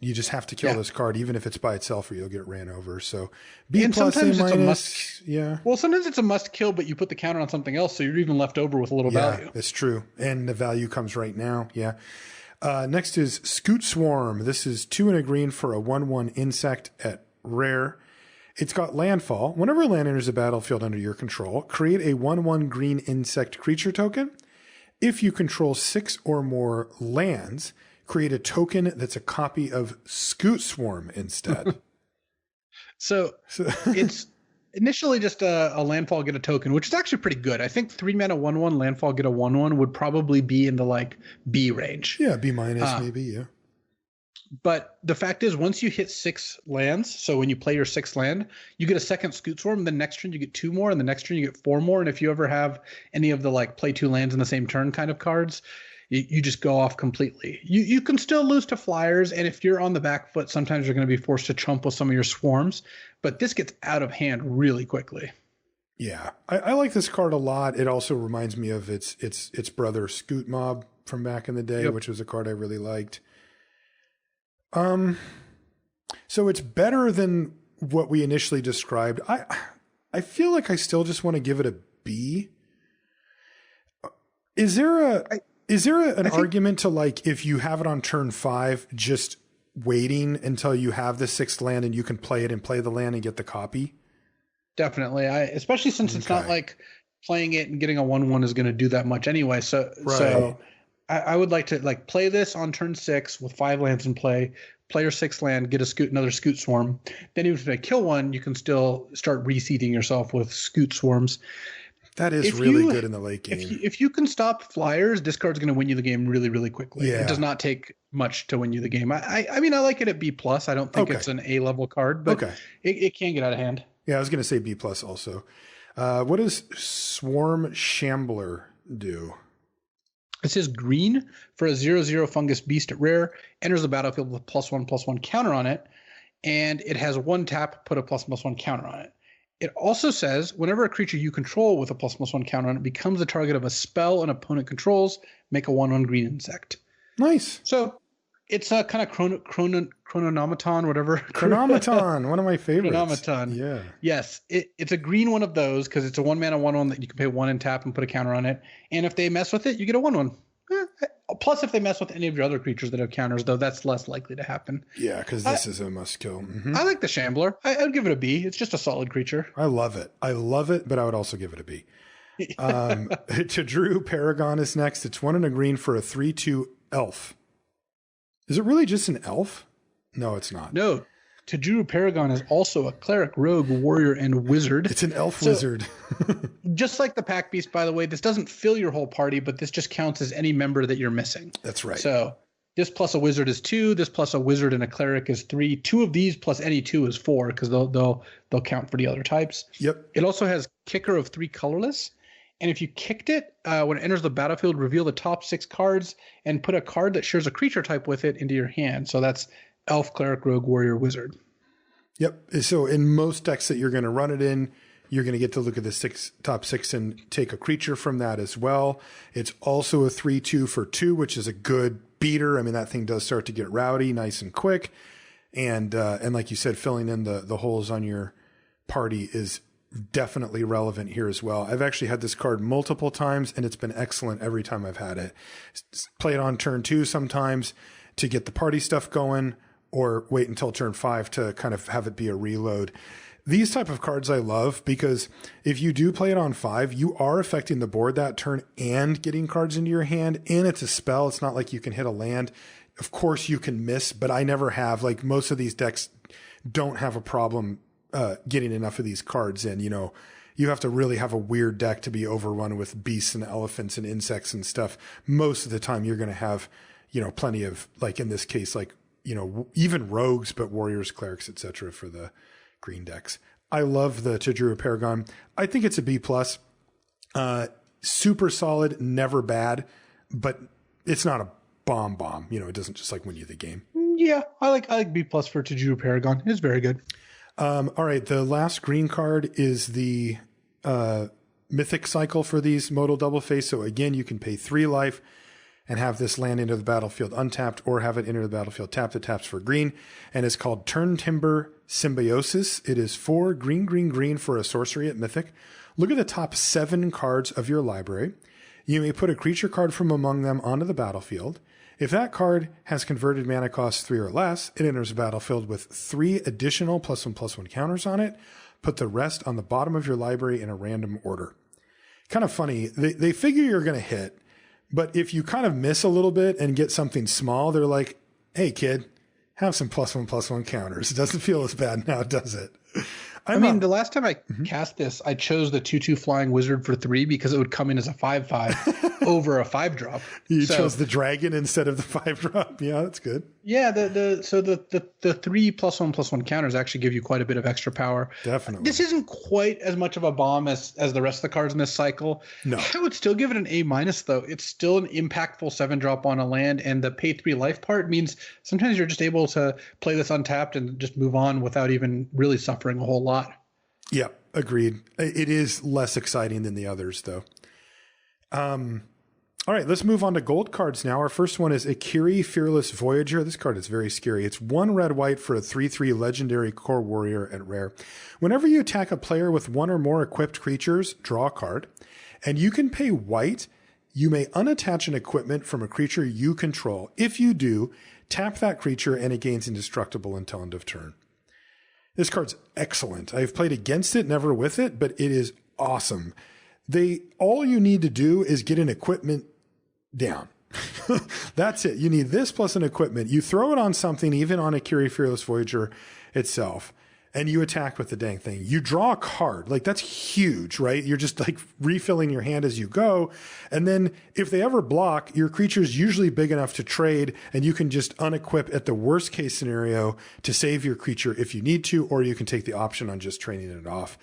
You just have to kill this card, even if it's by itself, or you'll get ran over. So B+, sometimes A-. it's a must. Yeah. Well, sometimes it's a must kill, but you put the counter on something else, so you're even left over with a little value. Yeah, it's true. And the value comes right now. Yeah. Next is Scoot Swarm. This is 2 and a green for a 1/1 insect at rare. It's got landfall. Whenever a land enters the battlefield under your control, create a 1/1 green insect creature token. If you control 6 or more lands, create a token that's a copy of Scoot Swarm instead. So it's initially just a landfall, get a token, which is actually pretty good. I think 3-mana 1/1 landfall, get a 1/1 would probably be in the like B range. Yeah, B- maybe, yeah. But the fact is, once you hit 6 lands, so when you play your 6th land, you get a second Scoot Swarm. The next turn you get 2 more, and the next turn you get 4 more. And if you ever have any of the like play 2 lands in the same turn kind of cards, you just go off completely. You can still lose to flyers, and if you're on the back foot, sometimes you're going to be forced to chump with some of your swarms. But this gets out of hand really quickly. Yeah, I like this card a lot. It also reminds me of its brother Scoot Mob from back in the day, which was a card I really liked. So it's better than what we initially described. I feel like I still just want to give it a B. Is there an argument to like, if you have it on turn 5, just waiting until you have the 6th land and you can play it and play the land and get the copy? Definitely. Especially since it's not like playing it and getting a 1/1 is going to do that much anyway. So I would like to like play this on turn 6 with 5 lands in play your 6th land, get another Scoot Swarm. Then even if I kill one, you can still start reseeding yourself with Scoot Swarms. That is really good in the late game. If you can stop flyers, this card's going to win you the game really, really quickly. Yeah. It does not take much to win you the game. I mean, I like it at B+. I don't think it's an A-level card, but it can get out of hand. Yeah, I was going to say B+ also. What does Swarm Shambler do? It says green for a 0/0 fungus beast at rare, enters the battlefield with +1/+1 counter on it. and it has 1 tap, put a ++1 counter on it. It also says whenever a creature you control with a ++1 counter on it becomes the target of a spell an opponent controls, make a 1/1 green insect. Nice. So it's a kind of chronomaton, whatever. Chronomaton, one of my favorites. Chronomaton. Yeah. Yes, it's a green one of those because it's a 1-mana 1/1 that you can pay 1 and tap and put a counter on it. And if they mess with it, you get a 1/1. Plus, if they mess with any of your other creatures that have counters, though, that's less likely to happen. Yeah, because this is a must kill. Mm-hmm. I like the Shambler. I would give it a B. It's just a solid creature. I love it. But I would also give it a B. To Drew, Paragon is next. It's 1 and a green for a 3/2 elf. Is it really just an elf? No, it's not. No. Tajuru Paragon is also a cleric, rogue, warrior, and wizard. It's an elf wizard. Just like the Pack Beast, by the way, this doesn't fill your whole party, but this just counts as any member that you're missing. That's right. So this plus a wizard is 2. This plus a wizard and a cleric is 3. 2 of these plus any 2 is 4 because they'll count for the other types. Yep. It also has kicker of 3 colorless. And if you kicked it, when it enters the battlefield, reveal the top 6 cards and put a card that shares a creature type with it into your hand. So that's elf, cleric, rogue, warrior, wizard. Yep. So in most decks that you're going to run it in, you're going to get to look at the top 6 and take a creature from that as well. It's also a 3/2 for 2, which is a good beater. I mean, that thing does start to get rowdy, nice and quick. And like you said, filling in the holes on your party is definitely relevant here as well. I've actually had this card multiple times, and it's been excellent every time I've had it. Play it on turn 2 sometimes to get the party stuff going, or wait until turn 5 to kind of have it be a reload. These type of cards I love because if you do play it on 5, you are affecting the board that turn and getting cards into your hand, and it's a spell. It's not like you can hit a land. Of course you can miss, but I never have. Like most of these decks don't have a problem getting enough of these cards in. You know, you have to really have a weird deck to be overrun with beasts and elephants and insects and stuff. Most of the time you're going to have, plenty of, like in this case, like, even rogues, but warriors, clerics, etc. for the green decks. I love the Tajuru Paragon. I think it's a B+. Super solid, never bad, but it's not a bomb. It doesn't just like win you the game. Yeah, I like B+ for Tajuru Paragon. It's very good. All right, the last green card is the Mythic cycle for these modal double face. So again, you can pay 3 life and have this land into the battlefield untapped, or have it enter the battlefield tapped. It taps for green, and it's called Turn Timber Symbiosis. It is 4 green for a sorcery at Mythic. Look at the top 7 cards of your library. You may put a creature card from among them onto the battlefield. If that card has converted mana cost 3 or less, it enters the battlefield with 3 additional +1/+1 counters on it. Put the rest on the bottom of your library in a random order. Kind of funny. They figure you're going to hit, but if you kind of miss a little bit and get something small, they're like, hey, kid, have some +1/+1 counters. It doesn't feel as bad now, does it? The last time I cast this, I chose the 2/2 flying wizard for 3 because it would come in as a 5/5 over a 5-drop. You chose the dragon instead of the 5-drop. Yeah, that's good. Yeah, the 3 +1/+1 counters actually give you quite a bit of extra power. Definitely. This isn't quite as much of a bomb as the rest of the cards in this cycle. No. I would still give it an A- though. It's still an impactful 7-drop on a land, and the pay 3 life part means sometimes you're just able to play this untapped and just move on without even really suffering a whole lot. Yeah, agreed. It is less exciting than the others, though. All right, let's move on to gold cards now. Our first one is Akiri, Fearless Voyager. This card is very scary. It's 1 red-white for a 3/3 legendary core warrior at rare. Whenever you attack a player with 1 or more equipped creatures, draw a card, and you can pay white. You may unattach an equipment from a creature you control. If you do, tap that creature and it gains indestructible until end of turn. This card's excellent. I've played against it, never with it, but it is awesome. All you need to do is get an equipment down. That's it. You need this plus an equipment. You throw it on something, even on Akiri Fearless Voyager itself, and you attack with the dang thing. You draw a card. Like, that's huge, right? You're just like refilling your hand as you go. And then if they ever block, your creature's usually big enough to trade, and you can just unequip at the worst case scenario to save your creature if you need to, or you can take the option on just trading it off.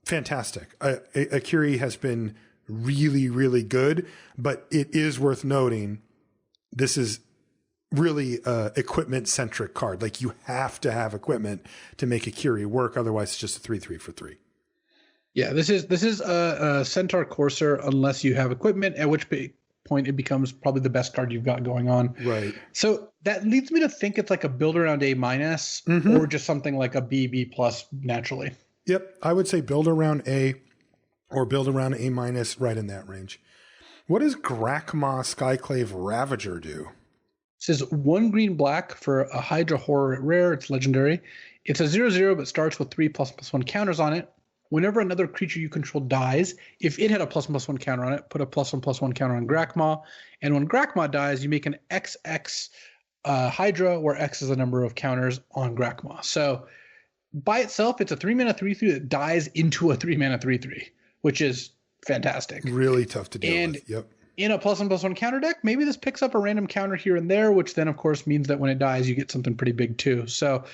Fantastic. Akiri has been really, really good, but it is worth noting this is really equipment-centric card. Like, you have to have equipment to make a Curie work. Otherwise, it's just a 3/3 for 3. Yeah, this is a Centaur Courser unless you have equipment, at which point it becomes probably the best card you've got going on. Right. So that leads me to think it's like a build around A-, or just something like a B plus naturally. Yep. I would say build around A or build around A-, right in that range. What does Grakma Skyclave Ravager do? This is 1 green-black for a Hydra Horror at rare. It's legendary. It's a 0/0, but starts with 3++1 counters on it. Whenever another creature you control dies, if it had a ++1 counter on it, put a +1/+1 counter on Grakma. And when Grakma dies, you make an XX Hydra, where X is the number of counters on Grakma. So by itself, it's a 3-mana 3/3 that dies into a 3-mana 3/3, which is fantastic. Really tough to deal with. Yep. In a +1/+1 counter deck, maybe this picks up a random counter here and there, which then, of course, means that when it dies, you get something pretty big too. So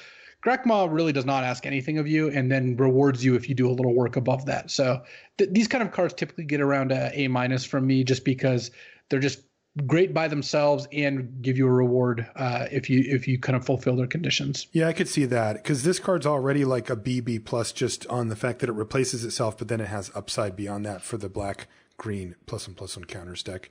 Grakma really does not ask anything of you and then rewards you if you do a little work above that. So these kind of cards typically get around a A- from me just because they're just great by themselves and give you a reward if you kind of fulfill their conditions. Yeah, I could see that because this card's already like a BB plus just on the fact that it replaces itself, but then it has upside beyond that for the black-green +1/+1 counters deck.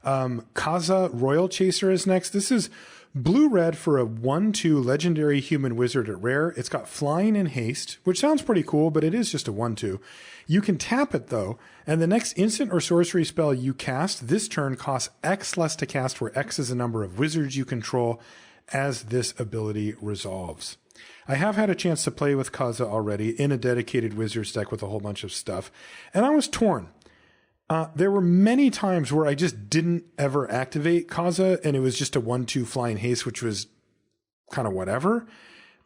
Kaza Royal Chaser is next. This is blue-red for a 1/2 legendary human wizard at rare. It's got flying and haste, which sounds pretty cool, but it is just a 1/2. You can tap it, though, and the next instant or sorcery spell you cast this turn costs X less to cast, where X is the number of wizards you control as this ability resolves. I have had a chance to play with Kaza already in a dedicated wizards deck with a whole bunch of stuff, and I was torn. There were many times where I just didn't ever activate Kaza, and it was just a 1/2 flying haste, which was kind of whatever.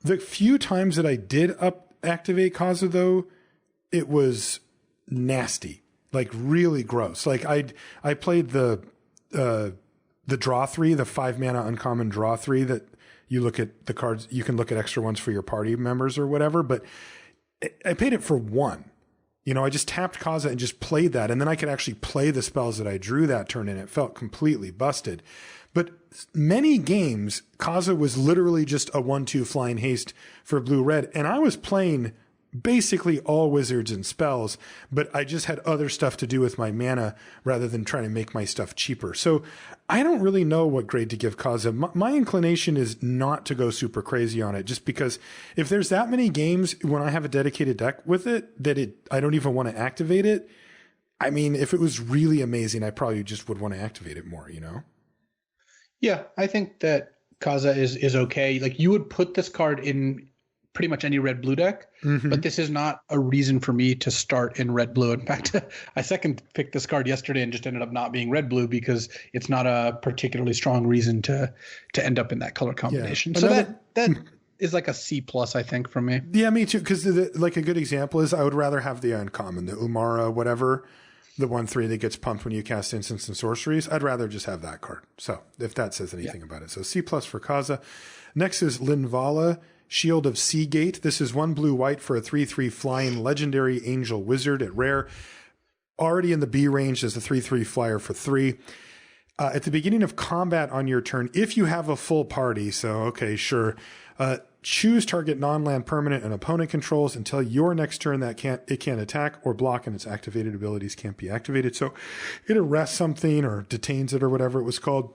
The few times that I did activate Kaza, though, it was nasty, like really gross. Like I played the draw 3, the 5-mana uncommon draw 3 that you look at the cards, you can look at extra ones for your party members or whatever, but I paid it for 1. You know, I just tapped Kaza and just played that. And then I could actually play the spells that I drew that turn, and it felt completely busted. But many games, Kaza was literally just a 1/2 flying haste for blue-red. And I was playing basically all wizards and spells, but I just had other stuff to do with my mana rather than trying to make my stuff cheaper. So I don't really know what grade to give Kaza. My inclination is not to go super crazy on it, just because if there's that many games when I have a dedicated deck with it that I don't even want to activate it. I mean, if it was really amazing, I probably just would want to activate it more, you know? Yeah, I think that Kaza is okay. Like, you would put this card in pretty much any red-blue deck, but this is not a reason for me to start in red-blue. In fact, I second picked this card yesterday and just ended up not being red-blue because it's not a particularly strong reason to end up in that color combination. Yeah. So that is like a C+, I think, from me. Yeah, me too, because like a good example is I would rather have the uncommon, the Umara whatever, the 1/3 that gets pumped when you cast instants and sorceries. I'd rather just have that card. So if that says anything about it. So C+ for Kaza. Next is Linvala, Shield of Seagate. This is 1 blue-white for a 3/3 flying legendary angel wizard at rare. Already in the B range as a 3/3 flyer for 3. At the beginning of combat on your turn, if you have a full party, so okay, sure, choose target non-land permanent an opponent controls until your next turn it can't attack or block, and its activated abilities can't be activated. So it arrests something or detains it or whatever it was called.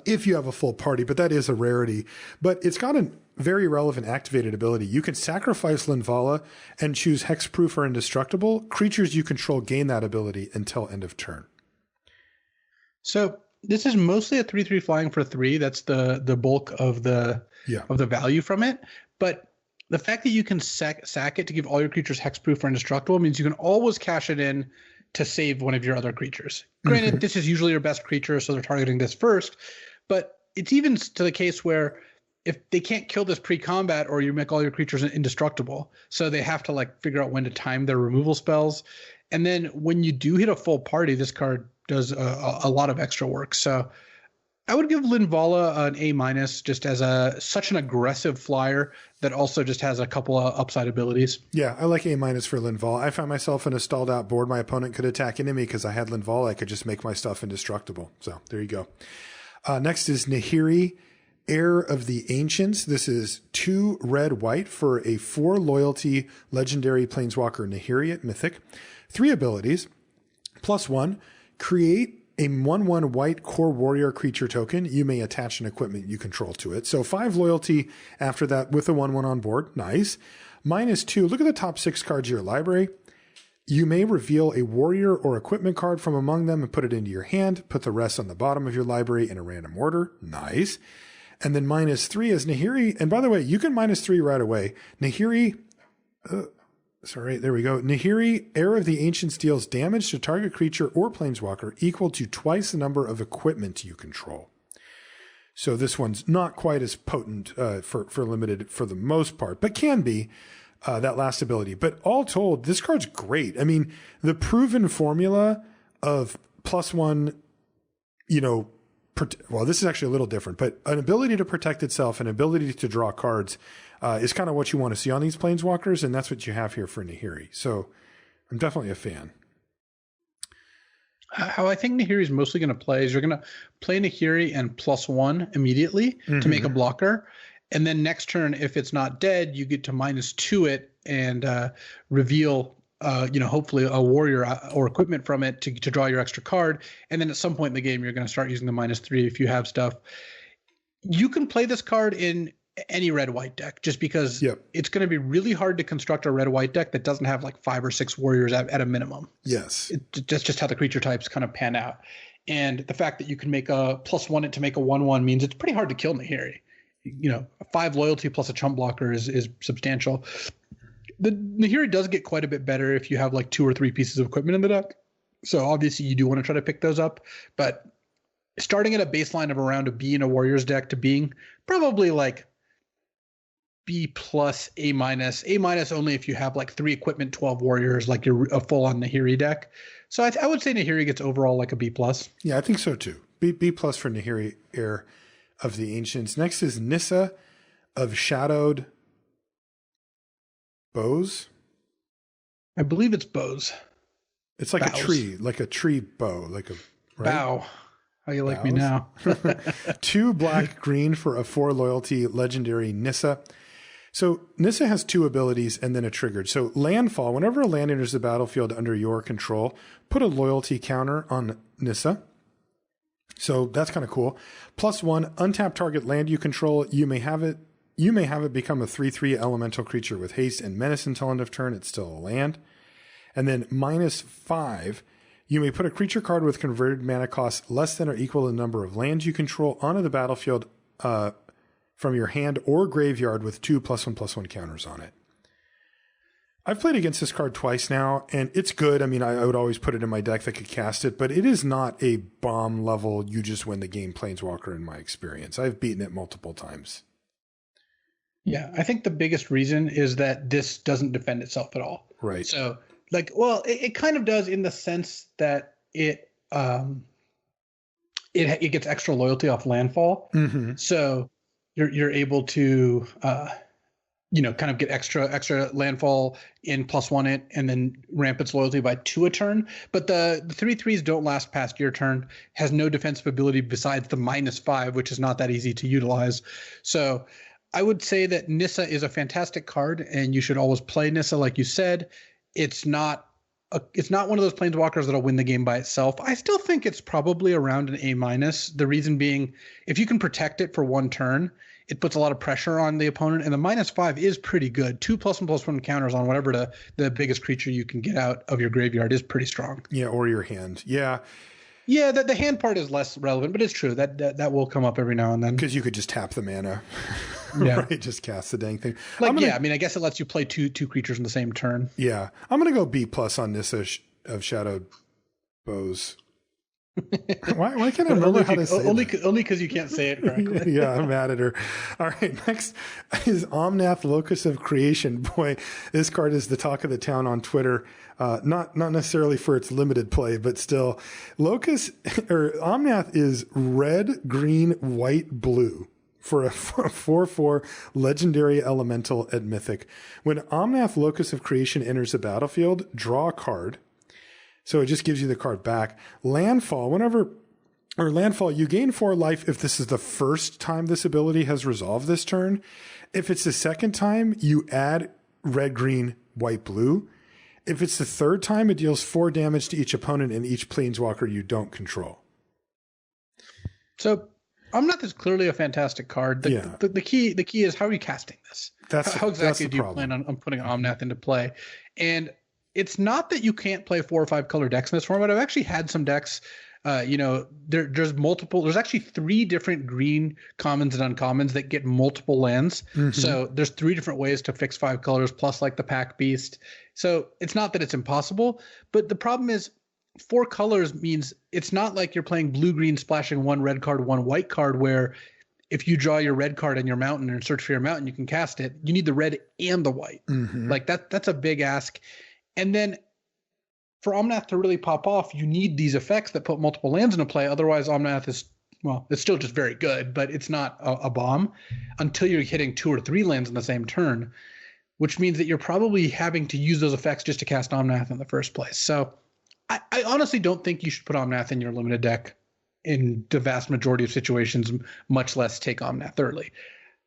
If you have a full party, but that is a rarity. But it's got a very relevant activated ability. You can sacrifice Linvala and choose hexproof or indestructible. Creatures you control gain that ability until end of turn. So this is mostly a 3/3 flying for 3. That's the bulk of the value from it. But the fact that you can sack it to give all your creatures hexproof or indestructible means you can always cash it in to save one of your other creatures. Granted, this is usually your best creature, so they're targeting this first. But it's even to the case where if they can't kill this pre-combat, or you make all your creatures indestructible, so they have to like figure out when to time their removal spells. And then when you do hit a full party, this card does a lot of extra work. So I would give Linvala an A- just as such an aggressive flyer that also just has a couple of upside abilities. Yeah, I like A- for Linvala. I found myself in a stalled out board. My opponent could attack into me because I had Linvala. I could just make my stuff indestructible. So there you go. Next is Nahiri, Heir of the Ancients. This is 2 red-white for a 4 loyalty legendary planeswalker Nahiri at Mythic. 3 abilities. +1, create a 1/1 white core warrior creature token. You may attach an equipment you control to it. So 5 loyalty after that with a 1/1 on board. Nice. -2, look at the top 6 cards of your library. You may reveal a warrior or equipment card from among them and put it into your hand. Put the rest on the bottom of your library in a random order. Nice. And then -3 is Nahiri. And by the way, you can -3 right away. Nahiri, there we go. Nahiri, Heir of the Ancients, deals damage to target creature or planeswalker equal to twice the number of equipment you control. So this one's not quite as potent for limited for the most part, but can be that last ability. But all told, this card's great. I mean, the proven formula of +1, well, this is actually a little different, but an ability to protect itself, an ability to draw cards is kind of what you want to see on these planeswalkers, and that's what you have here for Nahiri. So I'm definitely a fan. How I think Nahiri is mostly going to play is you're going to play Nahiri and +1 immediately to make a blocker. And then next turn, if it's not dead, you get to -2 it and reveal hopefully a warrior or equipment from it to draw your extra card. And then at some point in the game, you're going to start using the -3 if you have stuff. You can play this card in any red-white deck just because it's going to be really hard to construct a red-white deck that doesn't have like 5 or 6 warriors at a minimum. Yes. That's just how the creature types kind of pan out. And the fact that you can make a +1 it to make a 1/1 means it's pretty hard to kill Nahiri. A 5 loyalty plus a chump blocker is substantial. The Nahiri does get quite a bit better if you have like 2 or 3 pieces of equipment in the deck. So obviously you do want to try to pick those up, but starting at a baseline of around a B in a Warriors deck to being probably like B+, A-, only if you have like 3 equipment, 12 warriors, like you're a full-on Nahiri deck. So I would say Nahiri gets overall like a B+. Yeah, I think so too. B+ for Nahiri, Heir of the Ancients. Next is Nissa of Shadowed Bows. I believe it's bows. It's like a tree bow, like a bow. How you like me now? 2 black-green for a 4 loyalty legendary Nissa. So Nissa has 2 abilities and then a triggered. So landfall, whenever a land enters the battlefield under your control, put a loyalty counter on Nissa. So that's kind of cool. +1, untap target land you control. You may have it become a 3/3 elemental creature with haste and menace until end of turn. It's still a land. And then -5, you may put a creature card with converted mana cost less than or equal to the number of lands you control onto the battlefield from your hand or graveyard with 2 +1/+1 counters on it. I've played against this card twice now, and it's good. I mean, I would always put it in my deck that could cast it, but it is not a bomb level, you just win the game planeswalker in my experience. I've beaten it multiple times. Yeah, I think the biggest reason is that this doesn't defend itself at all. Right. So, it kind of does in the sense that it gets extra loyalty off landfall. Mm-hmm. So you're able to kind of get extra landfall in +1 it and then ramp its loyalty by 2 a turn. But the 3/3s don't last past your turn, has no defensive ability besides the -5, which is not that easy to utilize. So I would say that Nissa is a fantastic card and you should always play Nissa like you said. It's not one of those planeswalkers that'll win the game by itself. I still think it's probably around an A-. The reason being, if you can protect it for 1 turn, it puts a lot of pressure on the opponent, and the -5 is pretty good. 2 +1/+1 counters on whatever the biggest creature you can get out of your graveyard is pretty strong. Yeah, or your hand. Yeah. Yeah, the hand part is less relevant, but it's true that will come up every now and then. Because you could just tap the mana. Yeah. Right, just cast the dang thing. I mean, I guess it lets you play two creatures in the same turn. Yeah. I'm going to go B+ on Nissa of Shadowed Bows. Why can't I remember how to say that? Only because you can't say it correctly. Yeah, I'm mad at her. All right, next is Omnath, Locus of Creation. Boy, this card is the talk of the town on Twitter. Not necessarily for its limited play, but still. Omnath is red, green, white, blue for a 4/4 legendary elemental at Mythic. When Omnath, Locus of Creation enters the battlefield, draw a card. So it just gives you the card back. Landfall, whenever or landfall, you gain 4 life if this is the first time this ability has resolved this turn. If it's the second time, you add red, green, white, blue. If it's the third time, it deals 4 damage to each opponent and each planeswalker you don't control. So Omnath is clearly a fantastic card. The key is, how are you casting this? How exactly do you plan on putting Omnath into play? And it's not that you can't play 4 or 5 color decks in this format. I've actually had some decks. There's multiple. There's actually 3 different green commons and uncommons that get multiple lands. Mm-hmm. So there's 3 different ways to fix 5 colors, plus like the Pack Beast. So it's not that it's impossible, but the problem is 4 colors means it's not like you're playing blue green splashing 1 red card, 1 white card, where if you draw your red card in your mountain and search for your mountain, you can cast it. You need the red and the white. Mm-hmm. Like that's a big ask. And then for Omnath to really pop off, you need these effects that put multiple lands into play. Otherwise, Omnath is, well, it's still just very good, but it's not a bomb until you're hitting 2 or 3 lands in the same turn, which means that you're probably having to use those effects just to cast Omnath in the first place. So I honestly don't think you should put Omnath in your limited deck in the vast majority of situations, much less take Omnath early.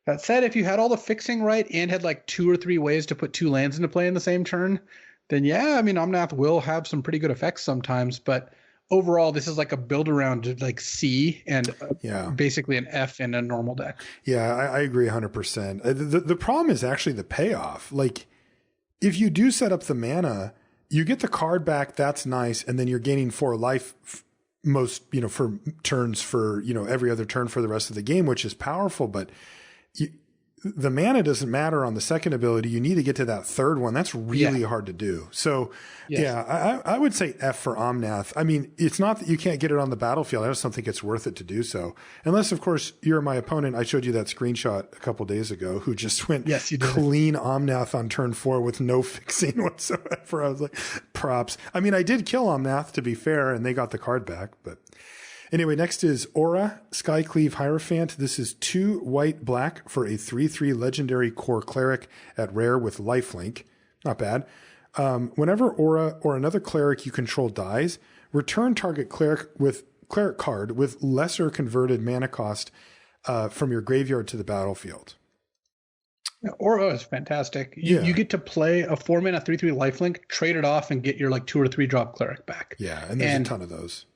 That said, if you had all the fixing right and had like 2 or 3 ways to put 2 lands into play in the same turn, then yeah, I mean, Omnath will have some pretty good effects sometimes, but overall, this is like a build around like C and basically an F in a normal deck. Yeah, I agree 100%. The problem is actually the payoff. Like, if you do set up the mana, you get the card back, that's nice, and then you're gaining 4 life for turns for, every other turn for the rest of the game, which is powerful, but the mana doesn't matter on the second ability. You need to get to that third one. That's really hard to do. So, I would say F for Omnath. I mean, it's not that you can't get it on the battlefield. I just don't think it's worth it to do so. Unless, of course, you're my opponent. I showed you that screenshot a couple days ago who just went clean Omnath on turn 4 with no fixing whatsoever. I was like, props. I mean, I did kill Omnath, to be fair, and they got the card back, but... Anyway, next is Aura, Skycleave Hierophant. This is 2 white black for a 3/3 legendary core cleric at rare with lifelink. Not bad. Whenever Aura or another cleric you control dies, return target cleric card with lesser converted mana cost from your graveyard to the battlefield. Aura is fantastic. You get to play a 4-mana 3/3 lifelink, trade it off, and get your like 2 or 3 drop cleric back. Yeah, and there's a ton of those.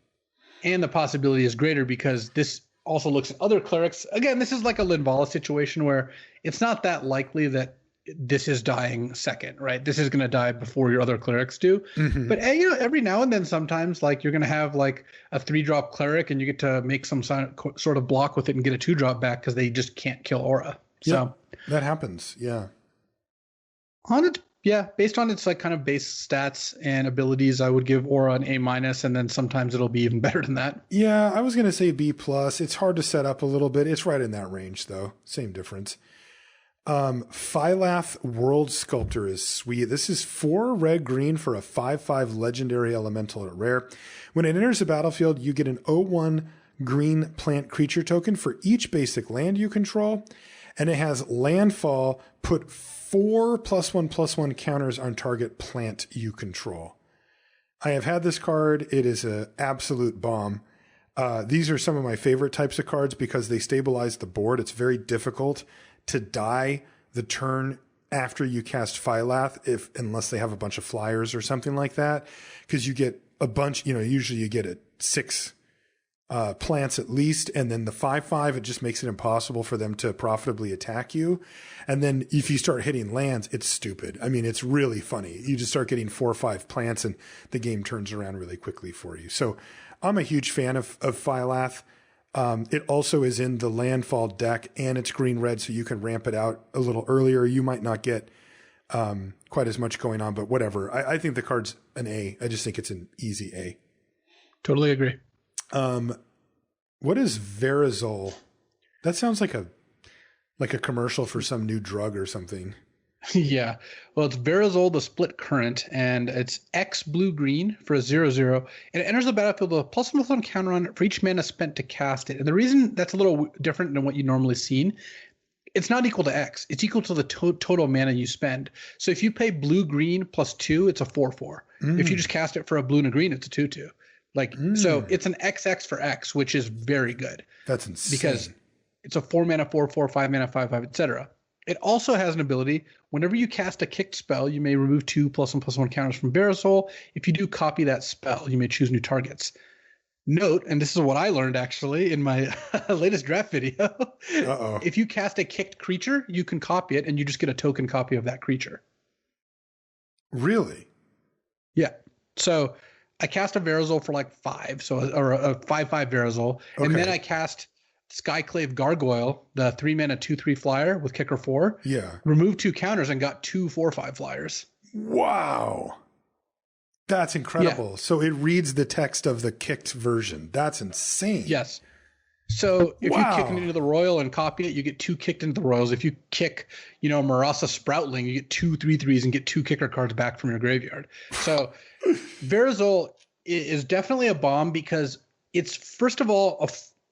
And the possibility is greater because this also looks at other clerics. Again, this is like a Linvala situation where it's not that likely that this is dying second, right? This is going to die before your other clerics do. Mm-hmm. But every now and then, sometimes like you're going to have like a 3-drop cleric and you get to make some sort of block with it and get a 2-drop back because they just can't kill Aura. So that happens. Yeah. Based on its like kind of base stats and abilities, I would give Aura an A-, and then sometimes it'll be even better than that. Yeah, I was going to say B+. It's hard to set up a little bit. It's right in that range, though. Same difference. Phylath World Sculptor is sweet. This is 4 red-green for a 5/5 legendary elemental at rare. When it enters the battlefield, you get an 0/1 green plant creature token for each basic land you control, and it has landfall, put 4 +1/+1 counters on target plant you control. I have had this card. It is an absolute bomb. These are some of my favorite types of cards because they stabilize the board. It's very difficult to die the turn after you cast Phylath, unless they have a bunch of flyers or something like that, because you get a bunch, usually you get 6 plants at least, and then the 5/5, it just makes it impossible for them to profitably attack you. And then if you start hitting lands, it's stupid. I mean, it's really funny. You just start getting 4 or 5 plants and the game turns around really quickly for you. So I'm a huge fan of Phylath. It also is in the landfall deck and it's green-red, so you can ramp it out a little earlier. You might not get quite as much going on, but whatever. I think the card's an A. I just think it's an easy A. Totally agree. What is Verazol? That sounds like a commercial for some new drug or something. Yeah. Well, it's Verazol, the Split Current, and it's X blue-green for a 0/0. And it enters the battlefield with a +1/+1 counter on it for each mana spent to cast it. And the reason that's a little different than what you normally seen, it's not equal to X. It's equal to the total mana you spend. So if you pay blue-green +2, it's a 4/4. If you just cast it for a blue and a green, it's a 2/2. So it's an XX for X, which is very good. That's insane. Because it's a 4 mana 4/4, 5 mana 5/5, etc. It also has an ability. Whenever you cast a kicked spell, you may remove 2+1/+1 counters from Barrel. If you do copy that spell, you may choose new targets. Note, and this is what I learned actually in my latest draft video. If you cast a kicked creature, you can copy it, and you just get a token copy of that creature. Really? Yeah. So I cast a Verazol for like 5, or a 5/5 Verazol, and then I cast Skyclave Gargoyle, the 3 mana 2/3 flyer with kicker 4. Yeah. Removed 2 counters and got 2 4/5 flyers. Wow. That's incredible. Yeah. So it reads the text of the kicked version. That's insane. Yes. So if you kick it into the Royal and copy it, you get 2 kicked into the Royals. If you kick, Marasa Sproutling, you get 2 3/3s and get 2 kicker cards back from your graveyard. So Verazol is definitely a bomb because it's, first of all, a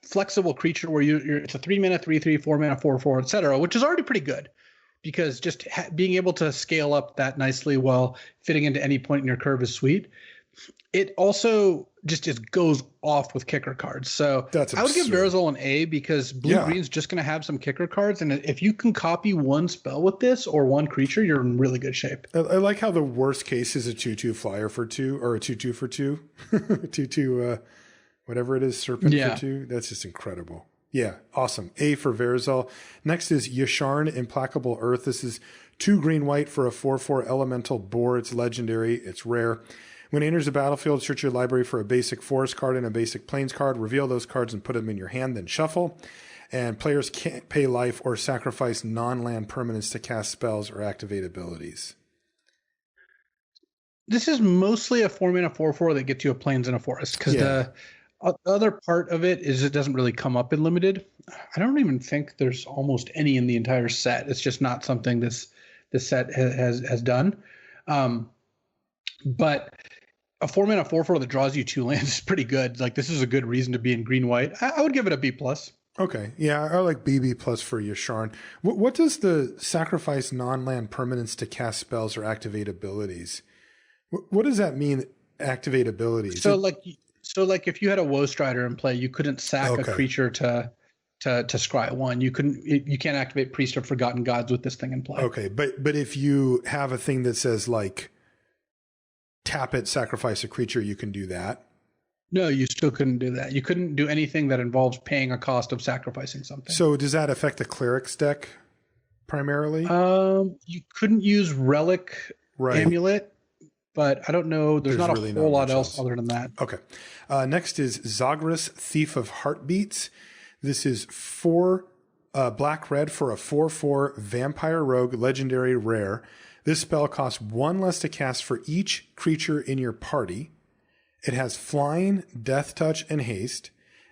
flexible creature where it's a 3 mana 3/3, 4 mana 4/4, etc., which is already pretty good because just being able to scale up that nicely while fitting into any point in your curve is sweet. It also just goes off with kicker cards. So I would give Verazol an A because blue-green's just going to have some kicker cards. And if you can copy one spell with this or one creature, you're in really good shape. I like how the worst case is a 2/2 flyer for 2 or a 2/2 for 2. 2/2, whatever it is, serpent for 2. That's just incredible. Yeah, awesome. A for Verazol. Next is Yasharn, Implacable Earth. This is 2 green-white for a 4/4 elemental boar. It's legendary. It's rare. When it enters the battlefield, search your library for a basic forest card and a basic plains card. Reveal those cards and put them in your hand, then shuffle. And players can't pay life or sacrifice non-land permanents to cast spells or activate abilities. This is mostly a 4 mana 4/4 that gets you a plains and a forest because the other part of it is it doesn't really come up in limited. I don't even think there's almost any in the entire set. It's just not something this set has done. But a 4 mana 4/4 that draws you 2 lands is pretty good. Like, this is a good reason to be in green-white. I would give it a B+. Okay. Yeah, I like BB+ for Yasharn. What does the sacrifice non-land permanents to cast spells or activate abilities? What does that mean, activate abilities? So like if you had a Woe Strider in play, you couldn't sack a creature to scry 1. You can't activate Priest of Forgotten Gods with this thing in play. Okay, but if you have a thing that says like tap it, sacrifice a creature, you can do that. No, you still couldn't do that. You couldn't do anything that involves paying a cost of sacrificing something. So does that affect the Cleric's deck primarily? You couldn't use Relic Amulet, but I don't know. There's not really a whole lot else other than that. Okay. Next is Zagras, Thief of Heartbeats. This is 4 black-red for a 4/4 Vampire Rogue, legendary rare. This spell costs 1 less to cast for each creature in your party. It has flying, death touch, and haste.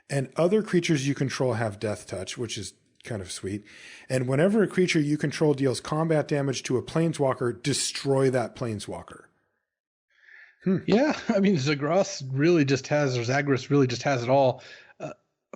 And other creatures you control have death touch, which is kind of sweet. And whenever a creature you control deals combat damage to a planeswalker, destroy that planeswalker. Yeah, I mean, Zagras really just has it all.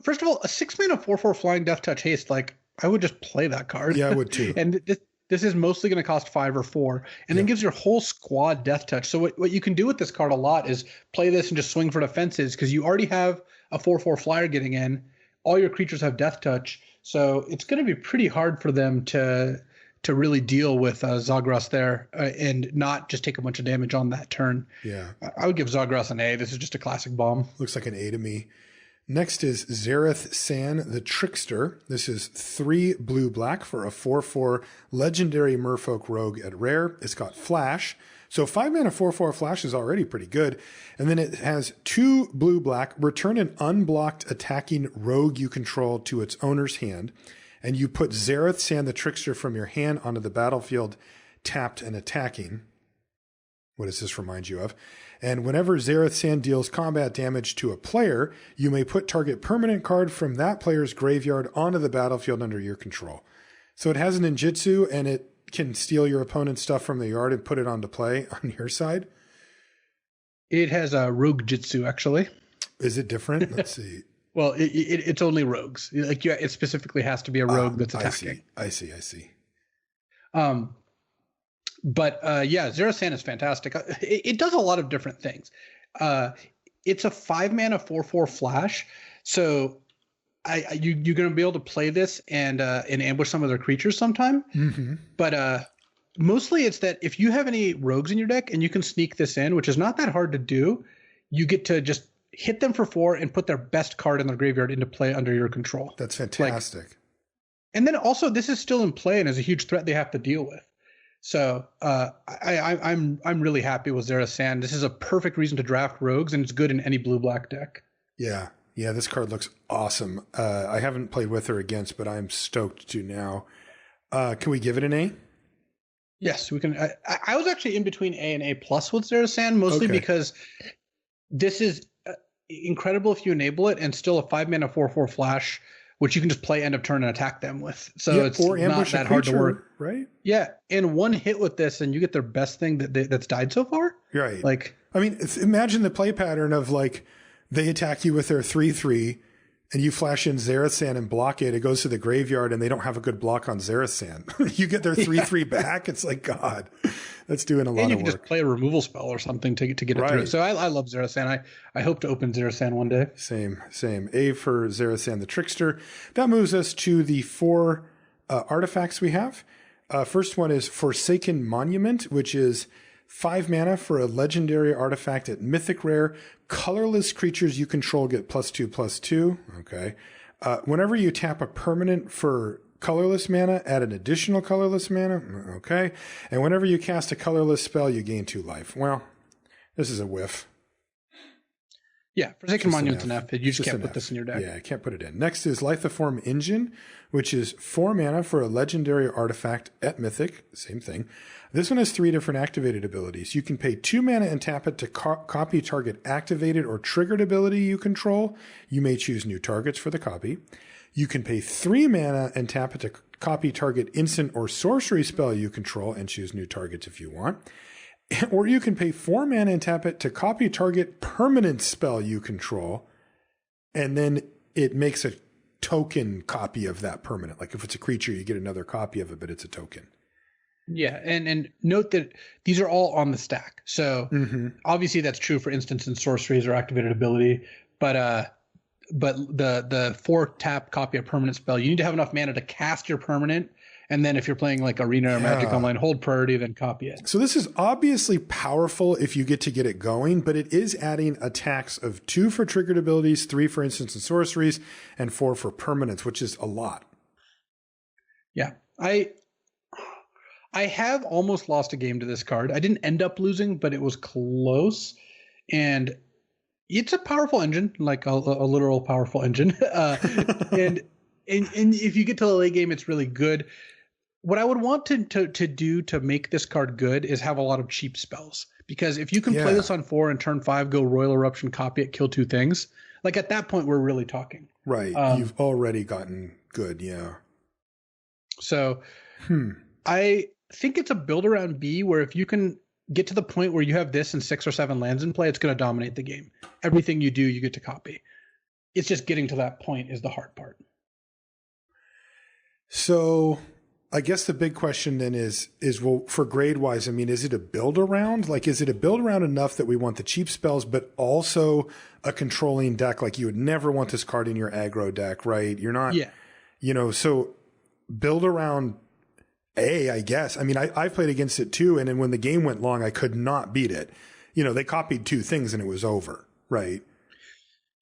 First of all, a 6 mana 4/4 flying, death touch, haste, like, I would just play that card. Yeah, I would too. And this is mostly going to cost 5 or 4, and then gives your whole squad death touch. So what you can do with this card a lot is play this and just swing for defenses because you already have a 4/4 flyer getting in. All your creatures have death touch, so it's going to be pretty hard for them to really deal with Zagras there and not just take a bunch of damage on that turn. Yeah, I would give Zagras an A. This is just a classic bomb. Looks like an A to me. Next is Zareth San the Trickster. This is 3 blue-black for a 4/4 legendary Merfolk Rogue at rare. It's got Flash. So 5 mana 4/4 Flash is already pretty good. And then it has 2 blue-black. Return an unblocked attacking rogue you control to its owner's hand. And you put Zareth San the Trickster from your hand onto the battlefield, tapped and attacking. What does this remind you of? And whenever Zareth San deals combat damage to a player, you may put target permanent card from that player's graveyard onto the battlefield under your control. So it has an ninjutsu, and it can steal your opponent's stuff from the yard and put it onto play on your side. It has a rogue jutsu, actually. Is it different? Let's see. Well, it's only rogues. Like, yeah, it specifically has to be a rogue that's attacking. I see. But Zareth San is fantastic. It does a lot of different things. it's a 5-mana 4/4 flash. So you're going to be able to play this and ambush some of their creatures sometime. Mm-hmm. But mostly it's that if you have any rogues in your deck and you can sneak this in, which is not that hard to do, you get to just hit them for 4 and put their best card in their graveyard into play under your control. That's fantastic. And then also this is still in play and is a huge threat they have to deal with. So I'm really happy with Zera Sand. This is a perfect reason to draft rogues, and it's good in any blue-black deck. Yeah, this card looks awesome. I haven't played with or against, but I'm stoked to now. Can we give it an A? Yes, we can. I was actually in between A and A+ with Zera Sand, mostly because this is incredible if you enable it, and still a 5-mana 4/4 flash, which you can just play end of turn and attack them with. So it's not that hard to work. Right? Yeah, and one hit with this and you get their best thing that's died so far. Right. Like, I mean, imagine the play pattern of like they attack you with their 3/3 and you flash in Zerasan and block it. It goes to the graveyard and they don't have a good block on Zerasan. You get their 3/3 back. It's like, God, that's doing a lot of work. And you can just play a removal spell or something to get it through. So I love Zerasan. I hope to open Zerasan one day. Same. A for Zerasan the Trickster. That moves us to the 4 artifacts we have. First one is Forsaken Monument, which is 5 mana for a legendary artifact at Mythic rare. Colorless creatures you control get +2/+2. Okay. Whenever you tap a permanent for colorless mana, add an additional colorless mana. Okay. And whenever you cast a colorless spell, you gain 2 life. Well, this is a whiff. Yeah, Forsaken Monument's an F. You just can't put this in your deck. Yeah, I can't put it in. Next is Lithoform Engine, which is 4 mana for a legendary artifact at Mythic. Same thing. This one has 3 different activated abilities. You can pay 2 mana and tap it to copy target activated or triggered ability you control. You may choose new targets for the copy. You can pay 3 mana and tap it to copy target instant or sorcery spell you control and choose new targets if you want. Or you can pay 4 mana and tap it to copy target permanent spell you control, and then it makes a token copy of that permanent. Like if it's a creature, you get another copy of it, but it's a token. Yeah, and note that these are all on the stack. So obviously that's true for instants and sorceries or activated ability, but the 4-tap copy of permanent spell, you need to have enough mana to cast your permanent. And then if you're playing like Arena or Magic Online, hold priority, then copy it. So this is obviously powerful if you get to get it going, but it is adding a tax of 2 for triggered abilities, 3 for instants and sorceries, and 4 for permanents, which is a lot. Yeah. I have almost lost a game to this card. I didn't end up losing, but it was close. And it's a powerful engine, like a literal powerful engine. And if you get to the late game, it's really good. What I would want to do to make this card good is have a lot of cheap spells. Because if you can play this on 4 and turn 5, go Royal Eruption, copy it, kill 2 things, like at that point, we're really talking. Right. You've already gotten good, yeah. So I think it's a build around B where if you can get to the point where you have this and 6 or 7 lands in play, it's going to dominate the game. Everything you do, you get to copy. It's just getting to that point is the hard part. So I guess the big question then is well, for grade wise, I mean, is it a build around? Like, is it a build around enough that we want the cheap spells, but also a controlling deck? Like you would never want this card in your aggro deck, right? You're not, so build around A, I guess. I mean, I've played against it too. And then when the game went long, I could not beat it. They copied 2 things and it was over, right?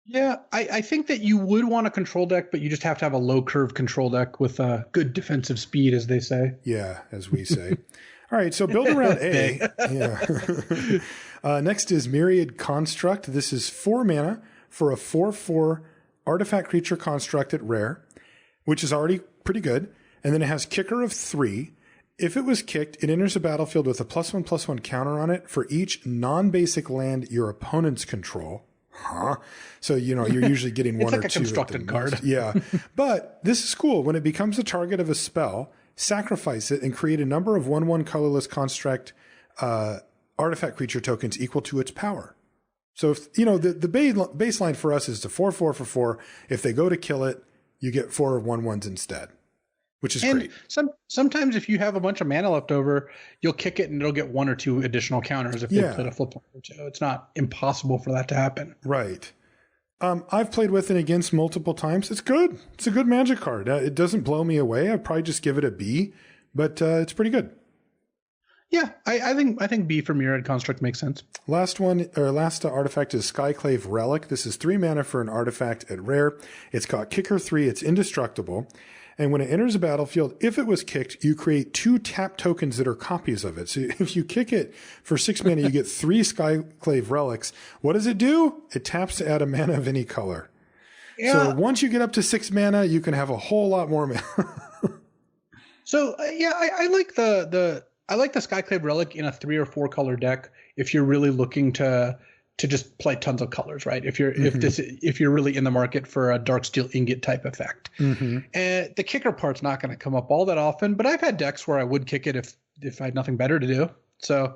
Yeah, I think that you would want a control deck, but you just have to have a low curve control deck with good defensive speed, as they say. Yeah, as we say. All right, so build around A. Next is Myriad Construct. This is 4 mana for a 4/4 artifact creature construct at rare, which is already pretty good. And then it has kicker of 3. If it was kicked, it enters the battlefield with a +1/+1 counter on it for each non-basic land your opponents control. So, you're usually getting one like or 2. It's like a constructed card. Yeah. But this is cool. When it becomes the target of a spell, sacrifice it and create a number of 1/1 colorless construct artifact creature tokens equal to its power. So, if the baseline for us is to 4/4 for 4. If they go to kill it, you get 4 of 1/1s instead. which is and great. Sometimes if you have a bunch of mana left over, you'll kick it and it'll get 1 or 2 additional counters if they played a flip one or two. It's not impossible for that to happen. Right. I've played with and against multiple times. It's good. It's a good Magic card. It doesn't blow me away. I'd probably just give it a B, but it's pretty good. Yeah, I think B for Myriad Construct makes sense. Last artifact is Skyclave Relic. This is 3 mana for an artifact at rare. It's got Kicker 3. It's indestructible. And when it enters a battlefield, if it was kicked, you create 2 tap tokens that are copies of it. So if you kick it for 6 mana, you get 3 Skyclave Relics. What does it do? It taps to add a mana of any color. Yeah. So once you get up to 6 mana, you can have a whole lot more mana. So I like the Skyclave Relic in a 3 or 4 color deck if you're really looking to just play tons of colors, right? If you're really in the market for a Darksteel Ingot type effect. And the kicker part's not going to come up all that often, but I've had decks where I would kick it if I had nothing better to do. So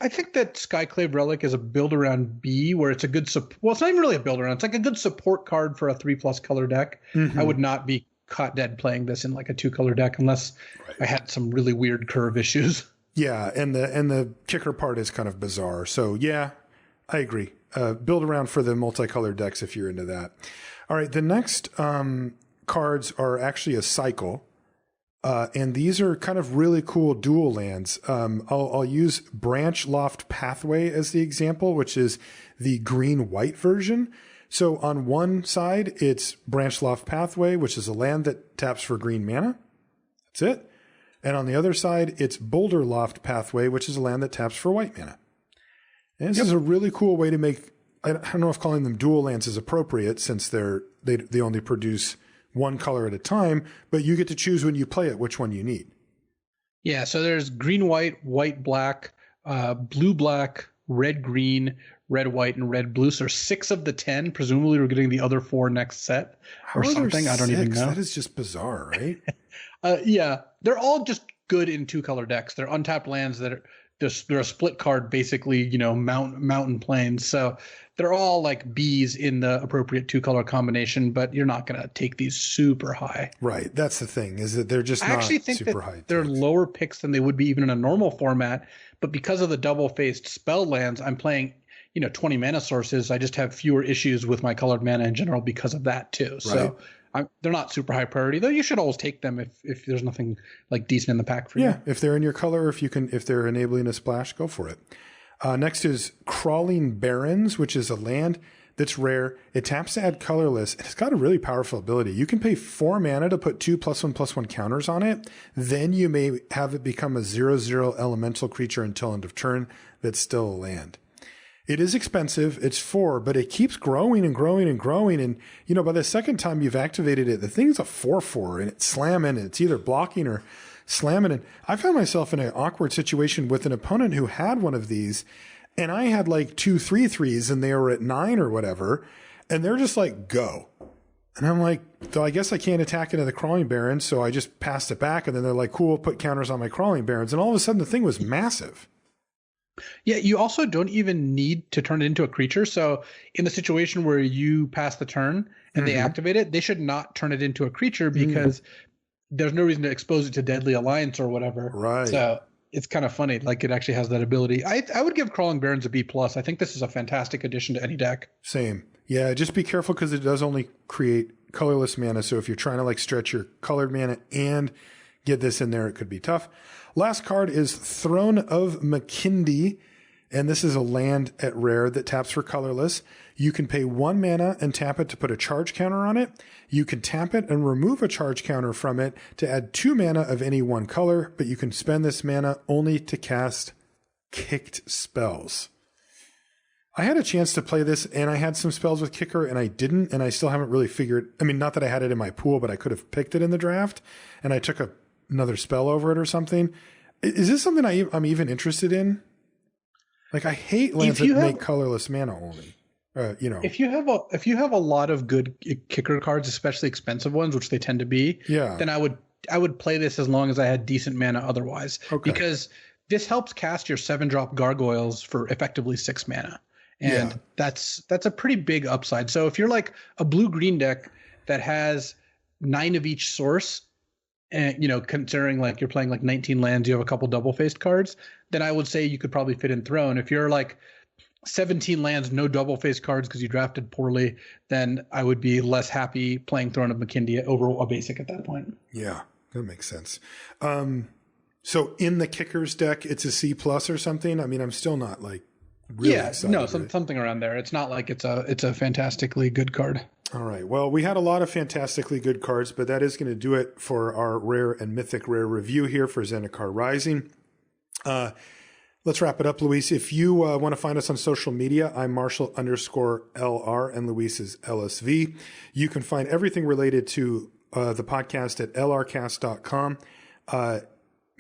I think that Skyclave Relic is a build around B where it's a good well, it's not even really a build around. It's like a good support card for a 3+ color deck. I would not be caught dead playing this in like a 2 color deck unless I had some really weird curve issues. Yeah, and the kicker part is kind of bizarre. So yeah, I agree. Build around for the multicolored decks if you're into that. All right, the next cards are actually a cycle. And these are kind of really cool dual lands. I'll use Branch Loft Pathway as the example, which is the green-white version. So on one side, it's Branch Loft Pathway, which is a land that taps for green mana. That's it. And on the other side, it's Boulder Loft Pathway, which is a land that taps for white mana. And this is a really cool way to make, I don't know if calling them dual lands is appropriate since they only produce one color at a time, but you get to choose when you play it which one you need. Yeah, so there's green, white, white, black, blue, black, red, green, red, white, and red, blue. So 6 of the 10. Presumably we're getting the other 4 next set or something. I don't even know. That is just bizarre, right? Yeah, they're all just good in 2-color decks. They're untapped lands that are they're a split card, basically, mountain plains. So they're all like Bs in the appropriate 2-color combination, but you're not going to take these super high. Right. That's the thing, is that they're just not super high. They're lower picks than they would be even in a normal format. But because of the double-faced spell lands, I'm playing, 20 mana sources. I just have fewer issues with my colored mana in general because of that too. Right. So they're not super high priority, though. You should always take them if there's nothing like decent in the pack for you. Yeah, if they're in your color, if they're enabling a splash, go for it. Next is Crawling Barrens, which is a land that's rare. It taps to add colorless. It's got a really powerful ability. You can pay 4 mana to put 2 +1/+1 counters on it. Then you may have it become a 0/0 elemental creature until end of turn that's still a land. It is expensive. It's 4, but it keeps growing and growing and growing. And, by the second time you've activated it, the thing's a 4/4 and it's slamming and it's either blocking or slamming. And I found myself in an awkward situation with an opponent who had one of these, and I had like 2 3/3s and they were at 9 or whatever. And they're just like, go. And I'm like, so I guess I can't attack into the Crawling Barrens. So I just passed it back. And then they're like, cool, put counters on my Crawling Barrens. And all of a sudden the thing was massive. Yeah, you also don't even need to turn it into a creature. So in the situation where you pass the turn and they activate it, they should not turn it into a creature because there's no reason to expose it to Deadly Alliance or whatever. Right. So it's kind of funny. Like, it actually has that ability. I would give Crawling Barrens a B+. I think this is a fantastic addition to any deck. Same. Yeah, just be careful because it does only create colorless mana. So if you're trying to stretch your colored mana and get this in there, it could be tough. Last card is Throne of Makindi, and this is a land at rare that taps for colorless. You can pay 1 mana and tap it to put a charge counter on it. You can tap it and remove a charge counter from it to add 2 mana of any one color, but you can spend this mana only to cast kicked spells. I had a chance to play this, and I had some spells with Kicker, and I didn't, and I still haven't really figured... not that I had it in my pool, but I could have picked it in the draft, and I took another spell over it or something. Is this something I'm even interested in? I hate lands that make colorless mana only. If you have a lot of good kicker cards, especially expensive ones, which they tend to be, then I would play this as long as I had decent mana otherwise. Okay. Because this helps cast your 7-drop gargoyles for effectively 6 mana. And that's a pretty big upside. So if you're like a blue-green deck that has 9 of each source, and considering like you're playing like 19 lands, you have a couple double faced cards, then I would say you could probably fit in Throne. If you're like 17 lands, no double faced cards because you drafted poorly, then I would be less happy playing Throne of Makindi over a basic at that point. Yeah, that makes sense. So in the Kickers deck, it's a C+ or something. I mean, I'm still not like really excited. No, something around there. It's not like it's a fantastically good card. All right. Well, we had a lot of fantastically good cards, but that is going to do it for our rare and mythic rare review here for Zendikar Rising. Let's wrap it up, Luis. If you want to find us on social media, I'm Marshall_LR and Luis is LSV. You can find everything related to the podcast at lrcast.com.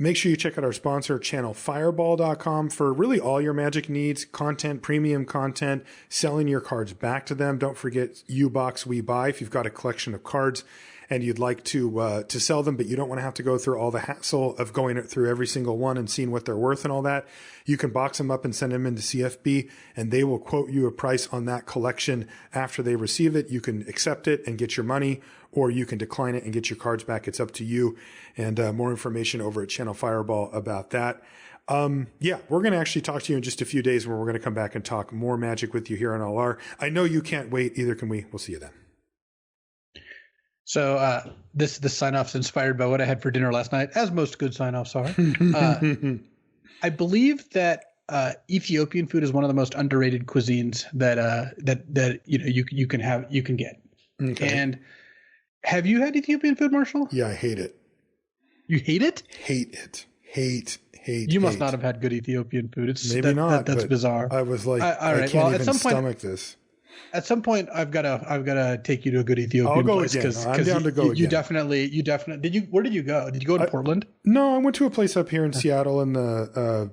Make sure you check out our sponsor, channelfireball.com, for really all your Magic needs, content, premium content, selling your cards back to them. Don't forget U-Box We Buy if you've got a collection of cards and you'd like to sell them, but you don't want to have to go through all the hassle of going through every single one and seeing what they're worth and all that. You can box them up and send them into CFB, and they will quote you a price on that collection after they receive it. You can accept it and get your money, or you can decline it and get your cards back. It's up to you. And more information over at Channel Fireball about that. We're going to actually talk to you in just a few days where we're going to come back and talk more Magic with you here on LR. I know you can't wait. Either can we. We'll see you then. So this sign-off is inspired by what I had for dinner last night, as most good sign-offs are. I believe that Ethiopian food is one of the most underrated cuisines that you can get. Okay. And have you had Ethiopian food, Marshall? Yeah, I hate it. You hate it? Hate it. Hate. You must not have had good Ethiopian food. That's bizarre. I was like, I can't even stomach this. At some point, I've got to take you to a good Ethiopian place. I'm down to go again. You definitely. Where did you go? Did you go to Portland? No, I went to a place up here in Seattle, and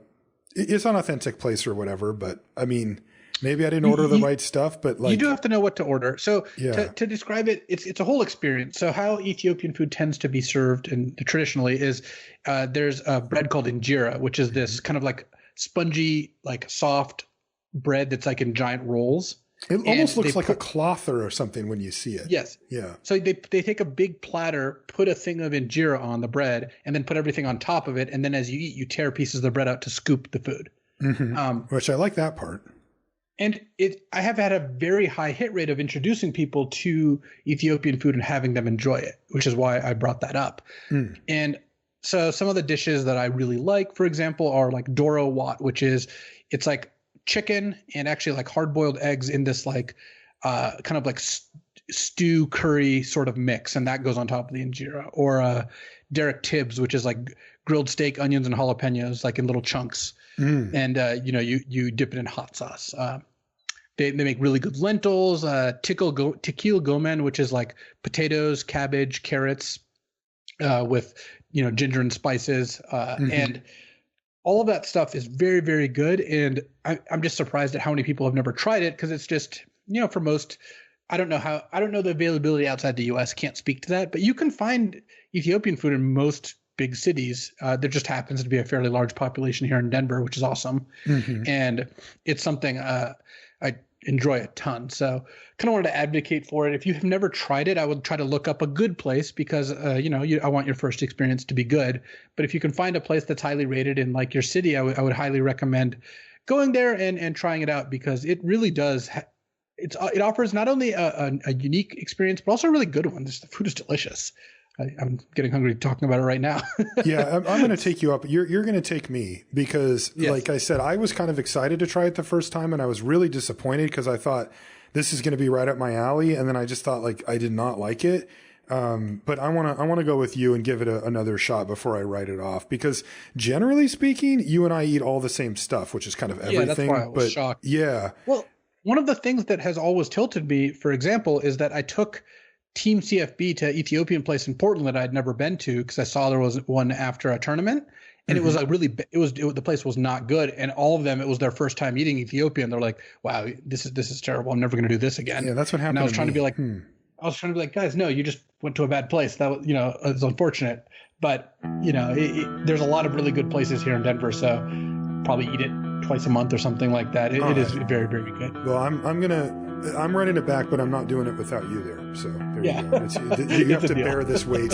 it's an authentic place or whatever. But I mean, maybe I didn't order the right stuff. But like, you do have to know what to order. So to describe it, it's a whole experience. So how Ethiopian food tends to be served and traditionally is there's a bread called injera, which is this kind of like spongy, like soft bread that's like in giant rolls. It almost looks like a clother or something when you see it. Yes. Yeah. So they take a big platter, put a thing of injera on the bread, and then put everything on top of it. And then as you eat, you tear pieces of the bread out to scoop the food. Mm-hmm. Which I like that part. And I have had a very high hit rate of introducing people to Ethiopian food and having them enjoy it, which is why I brought that up. Mm. And so some of the dishes that I really like, for example, are like Doro Wat, which is it's like chicken and actually like hard-boiled eggs in this like kind of like stew curry sort of mix, and that goes on top of the injera. Or Derek Tibbs, which is like grilled steak, onions, and jalapenos like in little chunks, and you dip it in hot sauce. They make really good lentils. Tikil gomen, which is like potatoes, cabbage, carrots with ginger and spices, and all of that stuff is very, very good. And I'm just surprised at how many people have never tried it, because it's just, for most, I don't know the availability outside the US, can't speak to that, but you can find Ethiopian food in most big cities. There just happens to be a fairly large population here in Denver, which is awesome. Mm-hmm. And it's something I enjoy a ton. So kind of wanted to advocate for it. If you have never tried it, I would try to look up a good place, because, I want your first experience to be good. But if you can find a place that's highly rated in like your city, I would highly recommend going there and trying it out, because it really does. It offers not only a unique experience, but also a really good one. The food is delicious. I'm getting hungry talking about it right now. Yeah, I'm going to take you up. You're going to take me, because like I said, I was kind of excited to try it the first time, and I was really disappointed because I thought this is going to be right up my alley. And then I just thought like I did not like it. But I want to go with you and give it another shot before I write it off, because generally speaking, you and I eat all the same stuff, which is kind of everything. Yeah, that's why I was shocked. Yeah. Well, one of the things that has always tilted me, for example, is that I took Team CFB to Ethiopian place in Portland that I'd never been to, because I saw there was one after a tournament, and it was like the place was not good, and all of them, it was their first time eating Ethiopian. They're like, wow, this is terrible. I'm never going to do this again. Yeah, that's what happened. And I was trying to be like, guys, no, you just went to a bad place. That was, it's unfortunate, but there's a lot of really good places here in Denver, so probably eat it twice a month or something like that. It is very, very good. Well, I'm gonna I'm running it back, but I'm not doing it without you there. So there Yeah. you go. You have to bear this weight.